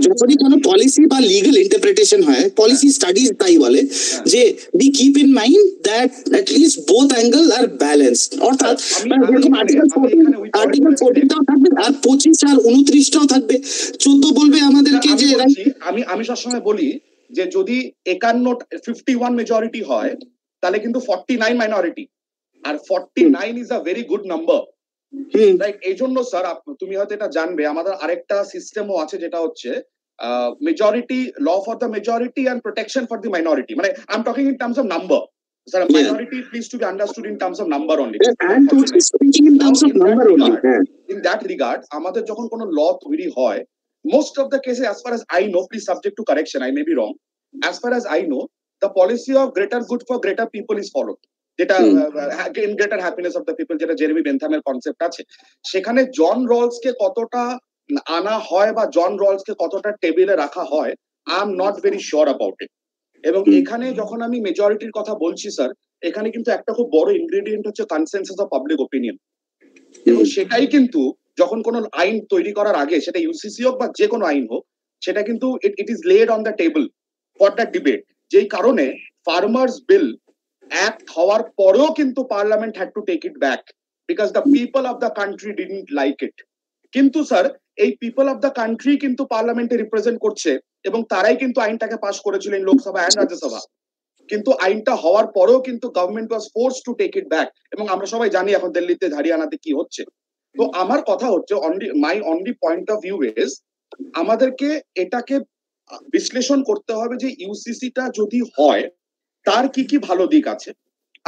যখনই কোনো পলিসি বা লিগাল ইন্টারপ্রিটেশন হয়, পলিসি স্টাডিজ তাই বলে যে be keep in mind that at least both angle are balanced. অর্থাৎ আর্টিকেল 14টাও থাকবে আর 25 আর 29টাও থাকবে। 14 বলবে আমাদেরকে যে আমি সবসময় বলি যে যদি 51 মেজরিটি হয় তাহলে কিন্তু 49 মাইনরিটি, আর 49 is a very good number, right? এই জন্য স্যার তুমি হয়তো এটা জানবে, আমাদের আরেকটা সিস্টেমও আছে যেটা হচ্ছে majority law for the majority and protection for the minority. মানে I am talking in terms of number, sir. Minority please to be understood in terms of number only. In that regard আমাদের যখন কোনো ল তৈরি হয়, most of the cases, as far as I know, please subject to correction, I may be wrong, as far as I know, the policy of greater good for greater people is followed, যেটা in greater happiness of the people, যেটা Jeremy বেনথামের concept আছে। সেখানে জন Rawls কে কতটা আনা হয় বা জন Rawls কে কতটা টেবিলে রাখা হয়, I am not very sure about it. এবং এখানে যখন আমি মেজরিটির কথা বলছি স্যার, এখানে কিন্তু একটা খুব বড় ইনগ্রেডিয়েন্ট হচ্ছে কনসেনসাস অফ পাবলিক ওপিনিয়ন, এবং সেটাই কিন্তু যখন কোনো আইন তৈরি করার আগে, সেটা ইউসিসি হোক বা যে কোনো আইন হোক, সেটা কিন্তু it is laid on the table for that debate. যেই কারণে ফার্মার্স বিল অ্যাক্ট হওয়ার পরেও কিন্তু parliament had to take it back because the people of the country didn't like it. কিন্তু স্যার এই পিপল অফ দ্য কান্ট্রি কিন্তু পার্লামেন্টে represent করছে, এবং তারাই কিন্তু আইনটাকে পাস করেছিলেন লোকসভা এন্ড রাজ্যসভা। কিন্তু আইনটা হওয়ার পরেও কিন্তু government was force to take it back, এবং আমরা সবাই জানি এখন দিল্লিতে, হরিয়ানাতে কি হচ্ছে। তো আমার কথা হচ্ছে, my only point of view is, আমাদেরকে এটাকে বিশ্লেষণ করতে হবে যে ইউসিসিটা যদি হয় তার কি কি ভালো দিক আছে,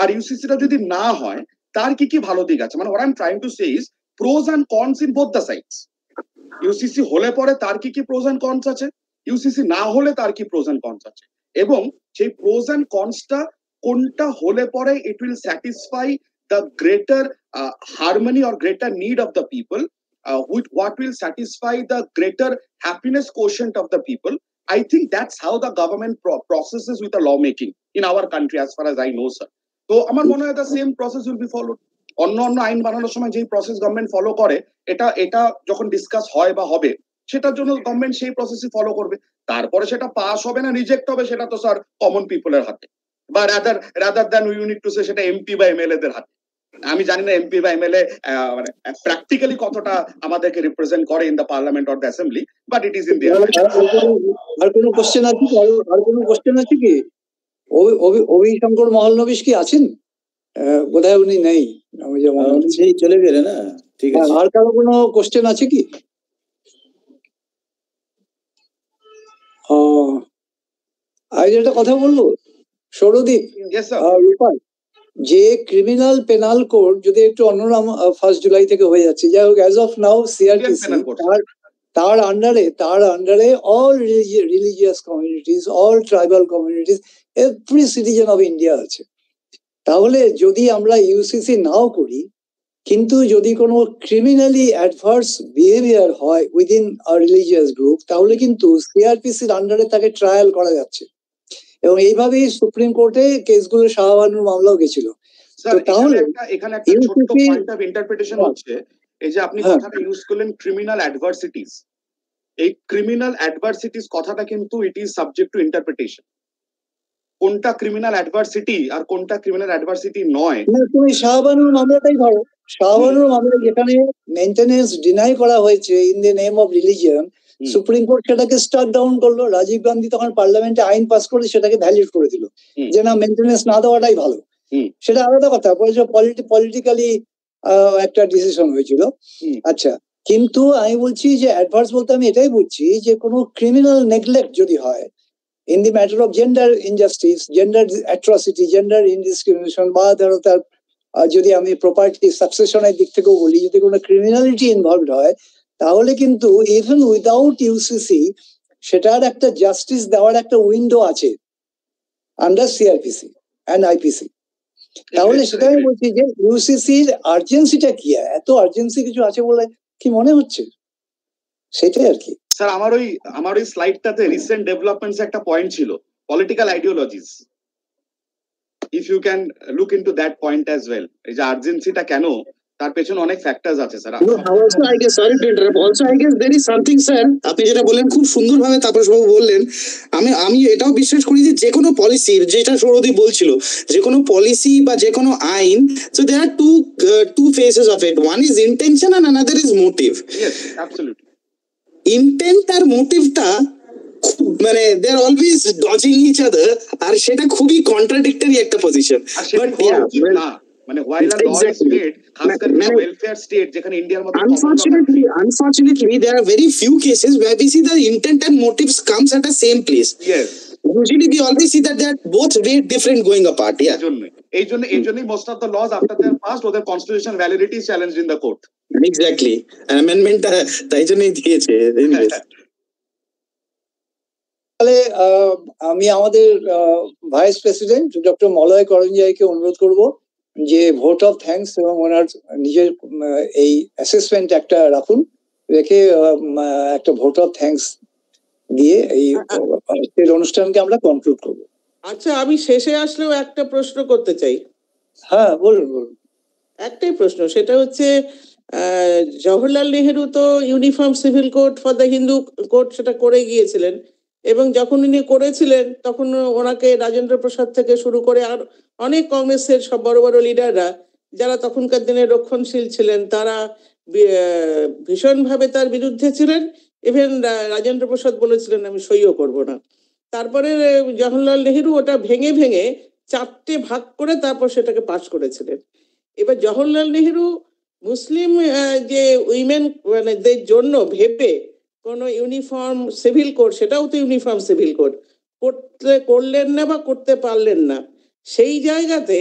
আর ইউসিসিটা যদি না হয় তার কি কি ভালো দিক আছে। মানে what I'm trying to say is pros and cons in both the sides. UCC হলে পরে তার কি কি প্রোজ এন্ড কনস আছে, ইউসিসি না হলে তার কি প্রোজ এন্ড কনস আছে, এবং সেই প্রোজ এন্ড কনসটা কোনটা হলে পরে it will satisfy the greater harmony or greater need of the people, what will satisfy the greater happiness quotient of the people. I think that's how the government processes with the lawmaking in our country, as far as I know, sir. So আমার মনে হয় the same process will be followed. অন্য আইন বানানোর সময় যেই process government follow করে, এটা যখন ডিসকাস হয় বা হবে, সেটার জন্য গভর্নমেন্ট সেই প্রসেসই ফলো করবে। তারপরে সেটা পাস হবে না রিজেক্ট হবে, সেটা তো স্যার কমন পিপলের হাতে, বা rather than we need to say সেটা এমপি বা এমএলএ দের হাতে। আমি জানি না এমপি বা এমএলএ মানে প্র্যাকটিক্যালি কতটা আমাদেরকে রিপ্রেজেন্ট করে in the parliament or the assembly, but it is in there. আর কোনো কোশ্চেন আছে কি? আর কোনো কোশ্চেন আছে কি? অভিশঙ্কর মহলনবিশ কি আছেন? বোধহয় উনি নেই, আমি যেমন চলে গেলে না। ঠিক আছে, আর কারো কোনো কোশ্চেন আছে কি? আমি একটা কথা বলবো সৌরদীপ, রূপাল, যে ক্রিমিনাল পেনাল কোড যদি একটু অন্যরকম 1 জুলাই থেকে হয়ে যাচ্ছে, যাই হোক, অ্যাজ অফ নাও সিআরপিসি তার আন্ডারে all religious communities, all tribal communities, every citizen of India আছে। তাহলে যদি আমরা ইউসিসি নাও করি, কিন্তু যদি কোনো ক্রিমিনালি অ্যাডভার্স বিহেভিয়ার হয় উইদিন আ রিলিজিয়াস গ্রুপ, তাহলে কিন্তু সিআরপিসির আন্ডারে তাকে ট্রায়াল করা যাচ্ছে। এবং এইভাবেই সুপ্রিম কোর্টে কেসগুলো শাহবানুর মামলাও গেছিল। তাহলে এখানে একটা ছোট্ট পয়েন্ট অফ ইন্টারপ্রিটেশন হচ্ছে, এই যে আপনি কথাটা ইউজ করলেন ক্রিমিনাল অ্যাডভার্সিটিস, এই ক্রিমিনাল অ্যাডভার্সিটিস কথাটা কিন্তু it is subject to interpretation. কোনটা ক্রিমিনাল অ্যাডভার্সিটি আর কোনটা ক্রিমিনাল অ্যাডভার্সিটি নয়, তুমি শাহবানুর মামলাটাই ধরো। শাহবানুর মামলা যেখানে মেইনটেনেন্স ডিনাই করা হয়েছে in the name of religion, supreme court সেটাকে স্টাক ডাউন করলো। রাজীব গান্ধী তখন পার্লামেন্টে আইন পাস করে সেটাকে ভ্যালিড করে দিল যে না, মেইনটেনেন্স না দেওয়াটাই ভালো। সেটা আলাদা কথা, পলিটিক্যালি একটা ডিসিশন হয়েছিল। আচ্ছা, কিন্তু আমি বলছি যে অ্যাডভার্স বলতে আমি এটাই বুঝছি যে কোনো ক্রিমিনাল নেগলেক্ট যদি হয় in the matter of gender injustice, gender atrocity, gender indiscrimination, বা ধরো তার যদি আমি প্রপার্টি সাকসেশনের দিক থেকেও বলি, যদি কোনো ক্রিমিনালিটি ইনভলভড হয়, তাহলে কিন্তু ইভেন উইদাউট ইউসিসি সেটার একটা জাস্টিস দেওয়ার একটা উইন্ডো আছে আন্ডার সিআরপিসি অ্যান্ড আইপিসি। তাহলে সেটা আমি বলছি যে ইউসিসির আর্জেন্সিটা কি, এত আর্জেন্সি কিছু আছে বলে কি মনে হচ্ছে, সেটাই আর কি। স্যার আমার ওই স্লাইডটাতে রিসেন্ট ডেভেলপমেন্টস একটা পয়েন্ট ছিল, political ideologies. If you can look into that point as well, এই যে আর্জেন্সিটা কেন, তার পেছনে অনেক ফ্যাক্টরস আছে sir. Also, I guess, sorry to interrupt. Also, I guess there is something, sir. আপনি যেটা বললেন খুব সুন্দরভাবে তাপস বাবু বললেন। আমি এটাও বিশ্বাস করি যে যে কোনো পলিসির, যেটা সৌরদীপ বলছিল, যে কোনো পলিসি বা যে কোনো আইন, so there are two phases of it. One is intention and another is motive. Yes, absolutely. Intent আর মোটিভটা মানে they are always dodging each other, আর সেটা খুবই কন্ট্রাডিক্টরি একটা পজিশন। বাট মানে while a law is made, খাস করে ওয়েলফেয়ার স্টেট যেখানে ইন্ডিয়ার মতো, unfortunately there are very few cases where we see the intent and motives comes at the same place. Yes, usually we always see that they are both very different going apart. Yeah, এই জন্যই most of the laws after they are passed, their constitutional validity is challenged in the court. Exactly, an amendment তাই জন্যই দিয়েছে। তাহলে আমি আমাদের vice president doctor Malay করঞ্জাইকে অনুরোধ করব যে ভোট অফ থ্যাঙ্কস এবং ওনার নিজের এই অ্যাসেসমেন্ট একটা রাখুন, রেখে একটা ভোট অফ থ্যাঙ্কস দিয়ে এই অনুষ্ঠানকে আমরা কনক্লুড করব। আচ্ছা, আমি শেষে আসলেও একটা প্রশ্ন করতে চাই। হ্যাঁ, বলুন। একটাই প্রশ্ন, সেটা হচ্ছে জওহরলাল নেহেরু তো uniform civil code for the Hindu code সেটা করে গিয়েছিলেন, এবং যখন উনি করেছিলেন তখন ওনাকে রাজেন্দ্র প্রসাদ থেকে শুরু করে আর অনেক কংগ্রেসের সব বড় বড় লিডাররা যারা তখনকার দিনে রক্ষণশীল ছিলেন, তারা ভীষণভাবে তার বিরুদ্ধে ছিলেন। ইভেন রাজেন্দ্র প্রসাদ বলেছিলেন আমি সইও করব না। তারপরে জওহরলাল নেহেরু ওটা ভেঙে ভেঙে 4টে ভাগ করে তারপর সেটাকে পাস করেছিলেন। এবার জওহরলাল নেহেরু মুসলিম যে উইমেন মানে জন্য ভেবে কোন ইউনিফর্ম সিভিল কোড, সেটাও তো ইউনিফর্ম সিভিল কোড করলেন না বা করতে পারলেন না। সেই জায়গাতে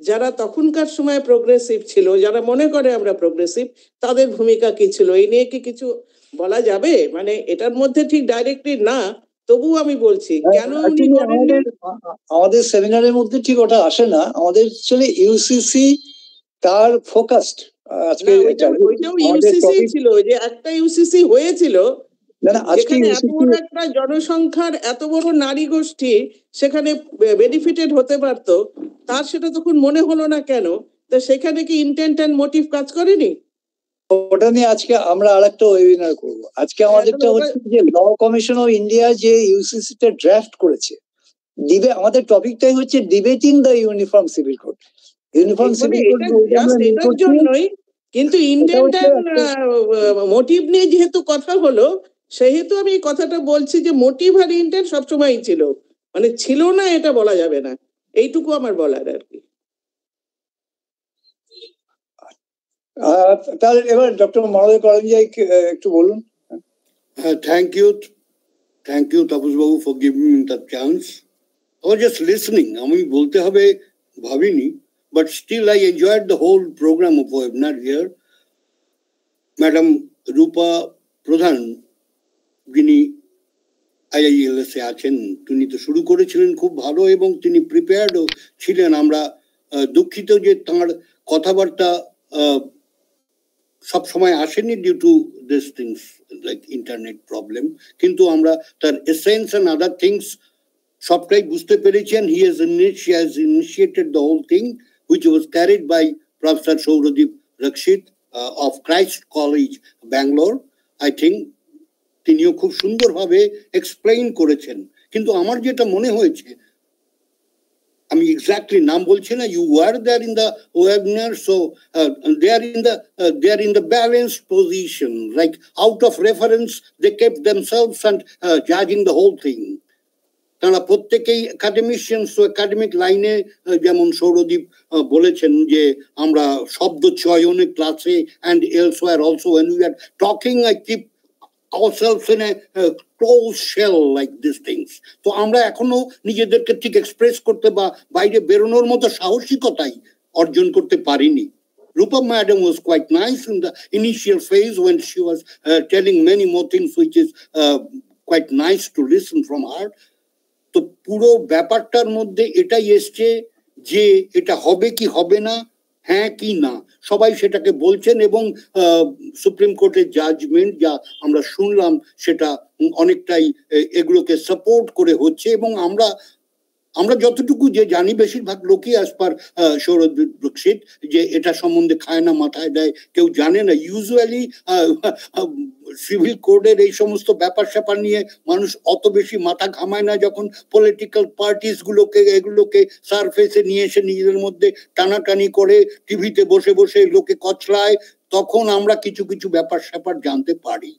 যারা তখনকার সময় প্রোগ্রেসিভ ছিল, যারা মনে করে আমরা প্রোগ্রেসিভ, তাদের ভূমিকা কি ছিল এই নিয়ে কি কিছু বলা যাবে? মানে এটার মধ্যে ঠিক ডাইরেক্টলি না, তবু আমি বলছি কেন আমাদের সেমিনারের মধ্যে ঠিক ওটা আসে না। আমাদের অ্যাকচুয়ালি ইউসিসি তার ফোকাসড, আজকে ওইটাও ইউসিসি ছিল, যে একটা ইউসিসি হয়েছিল যেখানে এত বড় একটা জনসংখ্যার এত বড় নারী গোষ্ঠী সেখানে বেনিফিটেড হতে পারত, তার সেটা তখন মনে হলো না কেন? তো সেখানে কি ইন্টেন্ট এন্ড মোটিভ কাজ করেনি? ওটা নিয়ে আজকে আমরা আরেকটা ওয়েবিনার করব। আজকে আমাদেরটা হচ্ছে যে ল কমিশন অফ ইন্ডিয়া যে ইউসিসি তে ড্রাফট করেছে, আমাদের টপিকটাই হচ্ছে debating the uniform civil code. Uniform civil code এটার জন্যই, কিন্তু ইন্টেন্ট এন্ড মোটিভ নিয়ে যেহেতু কথা হলো, সেহেতু আমি এই কথাটা বলছি যে মোটিভ আর ইন্টেন্ট সবসময়ই ছিল, মানে ছিল না এটা বলা যাবে না। এইটুকু আমার বলার আর কি। তাহলে এবার ডক্টর মলয় করঞ্জাই একটু বলুন। Thank you Tapas Babu for giving me the chance. I was just listening. আমি বলতে হবে ভাবিনি, but still I enjoyed the whole program of webinar here. Madam Rupa Pradhan যিনি IILS এ আছেন, তিনি তো শুরু করেছিলেন খুব ভালো এবং তিনি প্রিপেয়ার্ডও ছিলেন। আমরা দুঃখিত যে তাঁর কথাবার্তা সব সময় আসেনি due to this things like internet problem, কিন্তু আমরা তার এসেন্স এন্ড আদার থিংস সবটাই বুঝতে পেরেছি। and he has initiated the whole thing which was carried by Professor Sauradeep Rakshit of Christ College, Bangalore. I think তিনিও খুব সুন্দরভাবে explain করেছেন। কিন্তু আমার যেটা মনে হয়েছে, আমি এক্স্যাক্টলি নাম বলছি না, you were there in the webinar, so they are in the balanced position, like out of reference they kept themselves and জাজিং দ্য হোল থিং। তারা প্রত্যেকেই একাডেমিশিয়ান, সো একাডেমিক লাইনে যেমন সৌরদীপ বলেছেন যে আমরা শব্দ চয়নে ক্লাসে and elsewhere also when we are talking I keep ourselves in a closed shell like these things. তো আমরা এখনো নিজেদেরকে ঠিক এক্সপ্রেস করতে বা বাইরে বেরোনোর মতো সাহসিকতাই অর্জন করতে পারিনি। Rupa madam was quite nice in the initial phase when she was telling many more things which is quite nice to listen from her. তো পুরো ব্যাপারটার মধ্যে এটাই এসছে যে এটা হবে কি হবে না, হ্যাঁ কি না, সবাই সেটাকে বলছেন এবং সুপ্রিম কোর্টের জাজমেন্ট যা আমরা শুনলাম সেটা অনেকটাই এগুলোকে সাপোর্ট করে হচ্ছে। এবং আমরা যতটুকু যে জানি, বেশিরভাগ লোকই আজ পার সৌরদীপ দীক্ষিত যে এটা সম্বন্ধে খায় না, মাথায় দেয়, কেউ জানে না। ইউজুয়ালি সিভিল কোডের এই সমস্ত ব্যাপার স্যাপার নিয়ে মানুষ অত বেশি মাথা ঘামায় না। যখন পলিটিক্যাল পার্টিস এগুলোকে সারফেসে নিয়ে এসে নিজেদের মধ্যে টানাটানি করে টিভিতে বসে বসে লোকে কচলায়, তখন আমরা কিছু কিছু ব্যাপার স্যাপার জানতে পারি।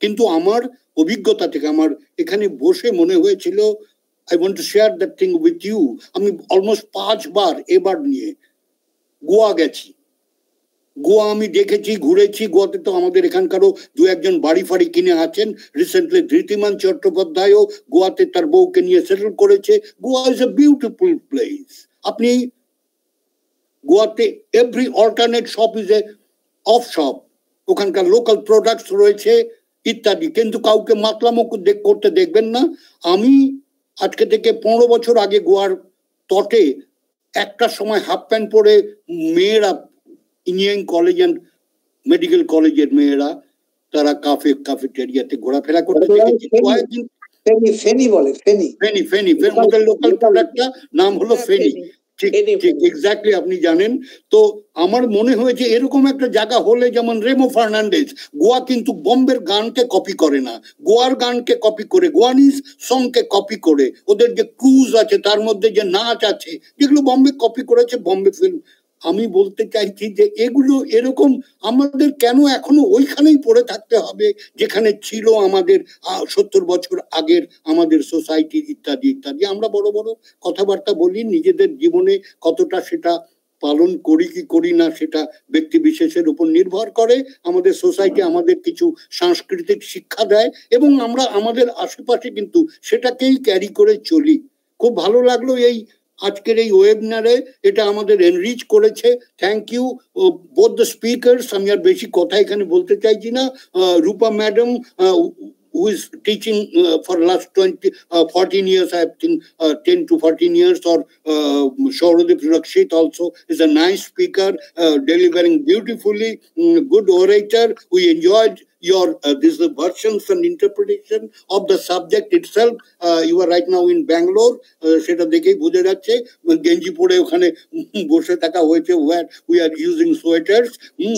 কিন্তু আমার অভিজ্ঞতা থেকে আমার এখানে বসে মনে হয়েছিল, I want to share that thing with you. আমি অলমোস্ট 5 বার এবার নিয়ে গোয়া গেছি। গোয়া আমি দেখেছি, ঘুরেছি। গোয়াতে তো আমাদের এখানকারও দু একজন বাড়ি ফাড়ি কিনে আছেন। রিসেন্টলি ধৃতিমান চট্টোপাধ্যায়ও গোয়াতে তার বউকে নিয়ে সেটেল করেছে। Goa is a beautiful place. আপনি গোয়াতে every alternate shop is a of shop, ওখানকার লোকাল প্রোডাক্টস রয়েছে ইত্যাদি, কিন্তু কাউকে মাতলামো করতে দেখবেন না। আমি আজকে থেকে 15 বছর আগে গোয়ার তটে একটা সময় হাফ প্যান্ট পরে মেয়েরা, ইঞ্জিনিয়ারিং কলেজ অ্যান্ড মেডিকেল কলেজের মেয়েরা, তারা কাফেটেরিয়াতে ঘোরাফেরা করতে দেখেছি। ফেনি বলে, ফেনি ওদের লোকাল প্রোডাক্টটা নাম হলো ফেনি। ঠিক এক্স্যাক্টলি আপনি জানেন। তো আমার মনে হয়েছে এরকম একটা জায়গা হলে, যেমন রেমো ফার্নান্ডেজ, গোয়া কিন্তু বম্বের গানকে কপি করে না, গোয়ার গানকে কপি করে, গোয়ানিজ সংকে কপি করে, ওদের যে ক্রুজ আছে তার মধ্যে যে নাচ আছে যেগুলো বম্বে কপি করেছে, বম্বে ফিল্ম। আমি বলতে চাইছি যে এগুলো এরকম আমাদের কেন এখনো ওইখানেই পড়ে থাকতে হবে যেখানে ছিল আমাদের 70 বছর আগের আমাদের সোসাইটি ইত্যাদি ইত্যাদি। আমরা বড় বড় কথাবার্তা বলি, নিজেদের জীবনে কতটা সেটা পালন করি কি করি না সেটা ব্যক্তি বিশেষের উপর নির্ভর করে। আমাদের সোসাইটি আমাদের কিছু সাংস্কৃতিক শিক্ষা দেয় এবং আমরা আমাদের আশেপাশে কিন্তু সেটাকেই ক্যারি করে চলি। খুব ভালো লাগলো এই আজকের এই ওয়েবিনারে, এটা আমাদের এনরিচ করেছে। Thank you both the speakers. আমি আর বেশি কথা এখানে বলতে চাইছি না। Rupa madam who is teaching for last 14 years, I think 10 to 14 years, or Sauradeep Rakshit also is a nice speaker, delivering beautifully, good orator. We enjoyed your these versions and interpretation of the subject itself. You are right now in Bangalore, সেটা দেখেই বোঝা যাচ্ছে। গেঞ্জি পরে ওখানে বসে থাকা হয়েছে, where we are using sweaters.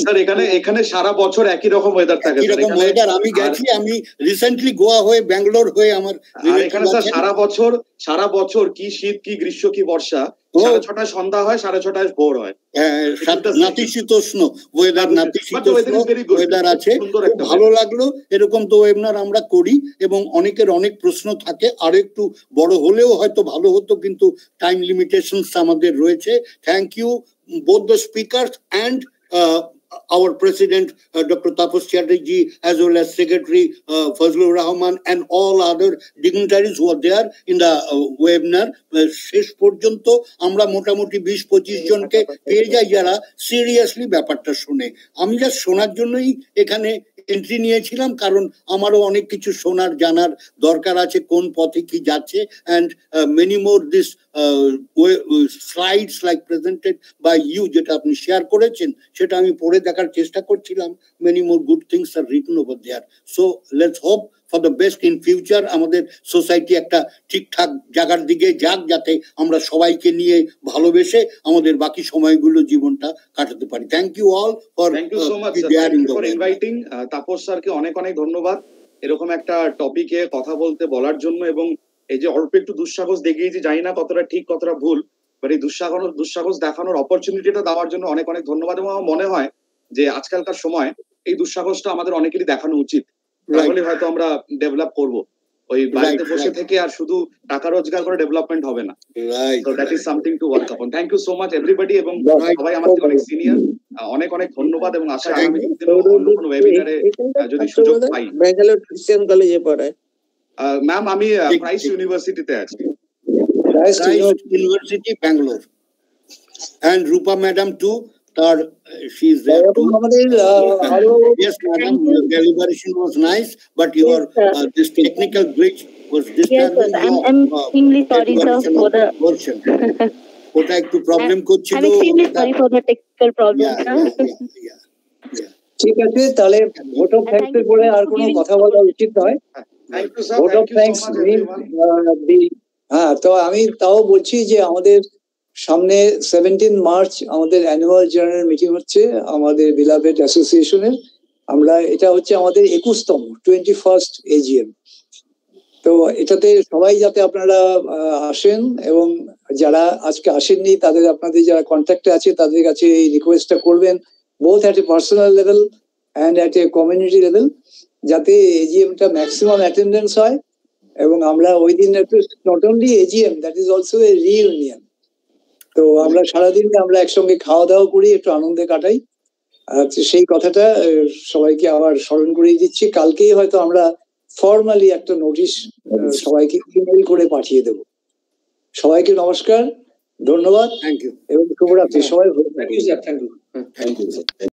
Sir এখানে সারা বছর একই রকম ওয়েদার থাকে। এরকম ওয়েদার আমি গেছি, আমি রিসেন্টলি গোয়া হয়ে ব্যাঙ্গালোর হয়ে আমার এখানে স্যার সারা বছর কি শীত কি গ্রীষ্ম কি বর্ষা, 6:30 সন্ধ্যা হয়, 6:30 ভোর হয়। নাতিশীতোষ্ণ ওয়েদার, নাতিশীতোষ্ণ ওয়েদার আছে। ভালো লাগলো। এরকম তো ওয়েবিনার আমরা করি এবং অনেকের অনেক প্রশ্ন থাকে, আরো একটু বড় হলেও হয়তো ভালো হতো, কিন্তু টাইম লিমিটেশনস আমাদের রয়েছে। Thank you both the speakers and our President Dr. Tapas Chatterjee, as well as Secretary Fazlur Rahman and all other dignitaries who are there in the webinar. শেষ পর্যন্ত আমরা মোটামুটি 20-25 জনকে পেয়ে যাই যারা সিরিয়াসলি ব্যাপারটা শুনে। আমি যা শোনার জন্যই এখানে এন্ট্রি নিয়েছিলাম, কারণ আমারও অনেক কিছু শোনার জানার দরকার আছে কোন পথে কি যাচ্ছে। And many more this slides like presented by you, যেটা আপনি শেয়ার করেছেন সেটা আমি পড়ে দেখার চেষ্টা করছিলাম। Many more good things are written over there. So let's hope for the best in future. আমাদের সোসাইটি একটা ঠিকঠাক জায়গার দিকে যাক, যাতে আমরা সবাইকে নিয়ে ভালোবেসে আমাদের বাকি সময়গুলো জীবনটা কাটাতে পারি। Thank you all for thank you so much for inviting. Tapas স্যারকে অনেক অনেক ধন্যবাদ এরকম একটা টপিকে কথা বলতে বলার জন্য, এবং এই যে অল্প একটু দুঃসাহস দেখিয়েছি, জানি না কতটা ঠিক কতটা ভুল, বাট এই দুঃসাহস দেখানোর অপরচুনিটিটা দেওয়ার জন্য অনেক অনেক ধন্যবাদ। এবং আমার মনে হয় যে আজকালকার সময় এই দুঃসাহসটা আমাদের অনেকেরই দেখানো উচিত, তাহলে হয়তো আমরা ডেভেলপ করব। ওই বাড়িতে বসে থেকে আর শুধু টাকা রোজগার করে ডেভেলপমেন্ট হবে না। So that is something to work upon. Thank you so much everybody, এবং সবাই আমার থেকে অনেক সিনিয়র, অনেক অনেক ধন্যবাদ, এবং আশা আগামী দিনে অন্য কোনো ওয়েবিনারে যদি সুযোগ পাই। ব্যাঙ্গালোর ক্রিশ্চিয়ান কলেজে পড়ায় ম্যাম, আমি প্রাইস ইউনিভার্সিটিতে আছি, price university Bangalore. And Rupa madam too, তার she is there too. Yes madam, your deliberation was nice, but your this technical glitch was disturbing. Yes, I'm extremely sorry sir for the version. ওটা একটু problem করছিল। I'm extremely sorry for the technical problem. ঠিক আছে, তাহলে vote of thanks এর পরে আর কোনো কথা বলা উচিত নয়। Thank you sir, vote of thanks. হ্যাঁ, তো আমি তাও বলছি যে আমাদের সামনে 17 মার্চ আমাদের অ্যানুয়াল জেনারেল মিটিং হচ্ছে আমাদের বিলাভেড অ্যাসোসিয়েশনের। আমরা এটা হচ্ছে আমাদের 21তম 21st AGM। তো এটাতে সবাই যাতে আপনারা আসেন, এবং যারা আজকে আসেননি তাদের আপনাদের যারা কন্ট্যাক্টে আছে তাদের কাছে এই রিকোয়েস্টটা করবেন, both at a personal level and at a community level, যাতে AGM-টা ম্যাক্সিমাম অ্যাটেন্ডেন্স হয়। এবং আমরা ওই দিন একটু not only AGM, that is also a reunion. তো আমরা সারাদিন আমরা একসঙ্গে খাওয়া দাওয়া করি, একটু আনন্দে কাটাই। সেই কথাটা সবাইকে আবার স্মরণ করিয়ে দিচ্ছি। কালকেই হয়তো আমরা ফর্মালি একটা নোটিশ সবাইকে ইমেল করে পাঠিয়ে দেব। সবাইকে নমস্কার, ধন্যবাদ, থ্যাংক ইউ এবং শুভরাত্রি। সবাই ভালো থাকুন। Thank you.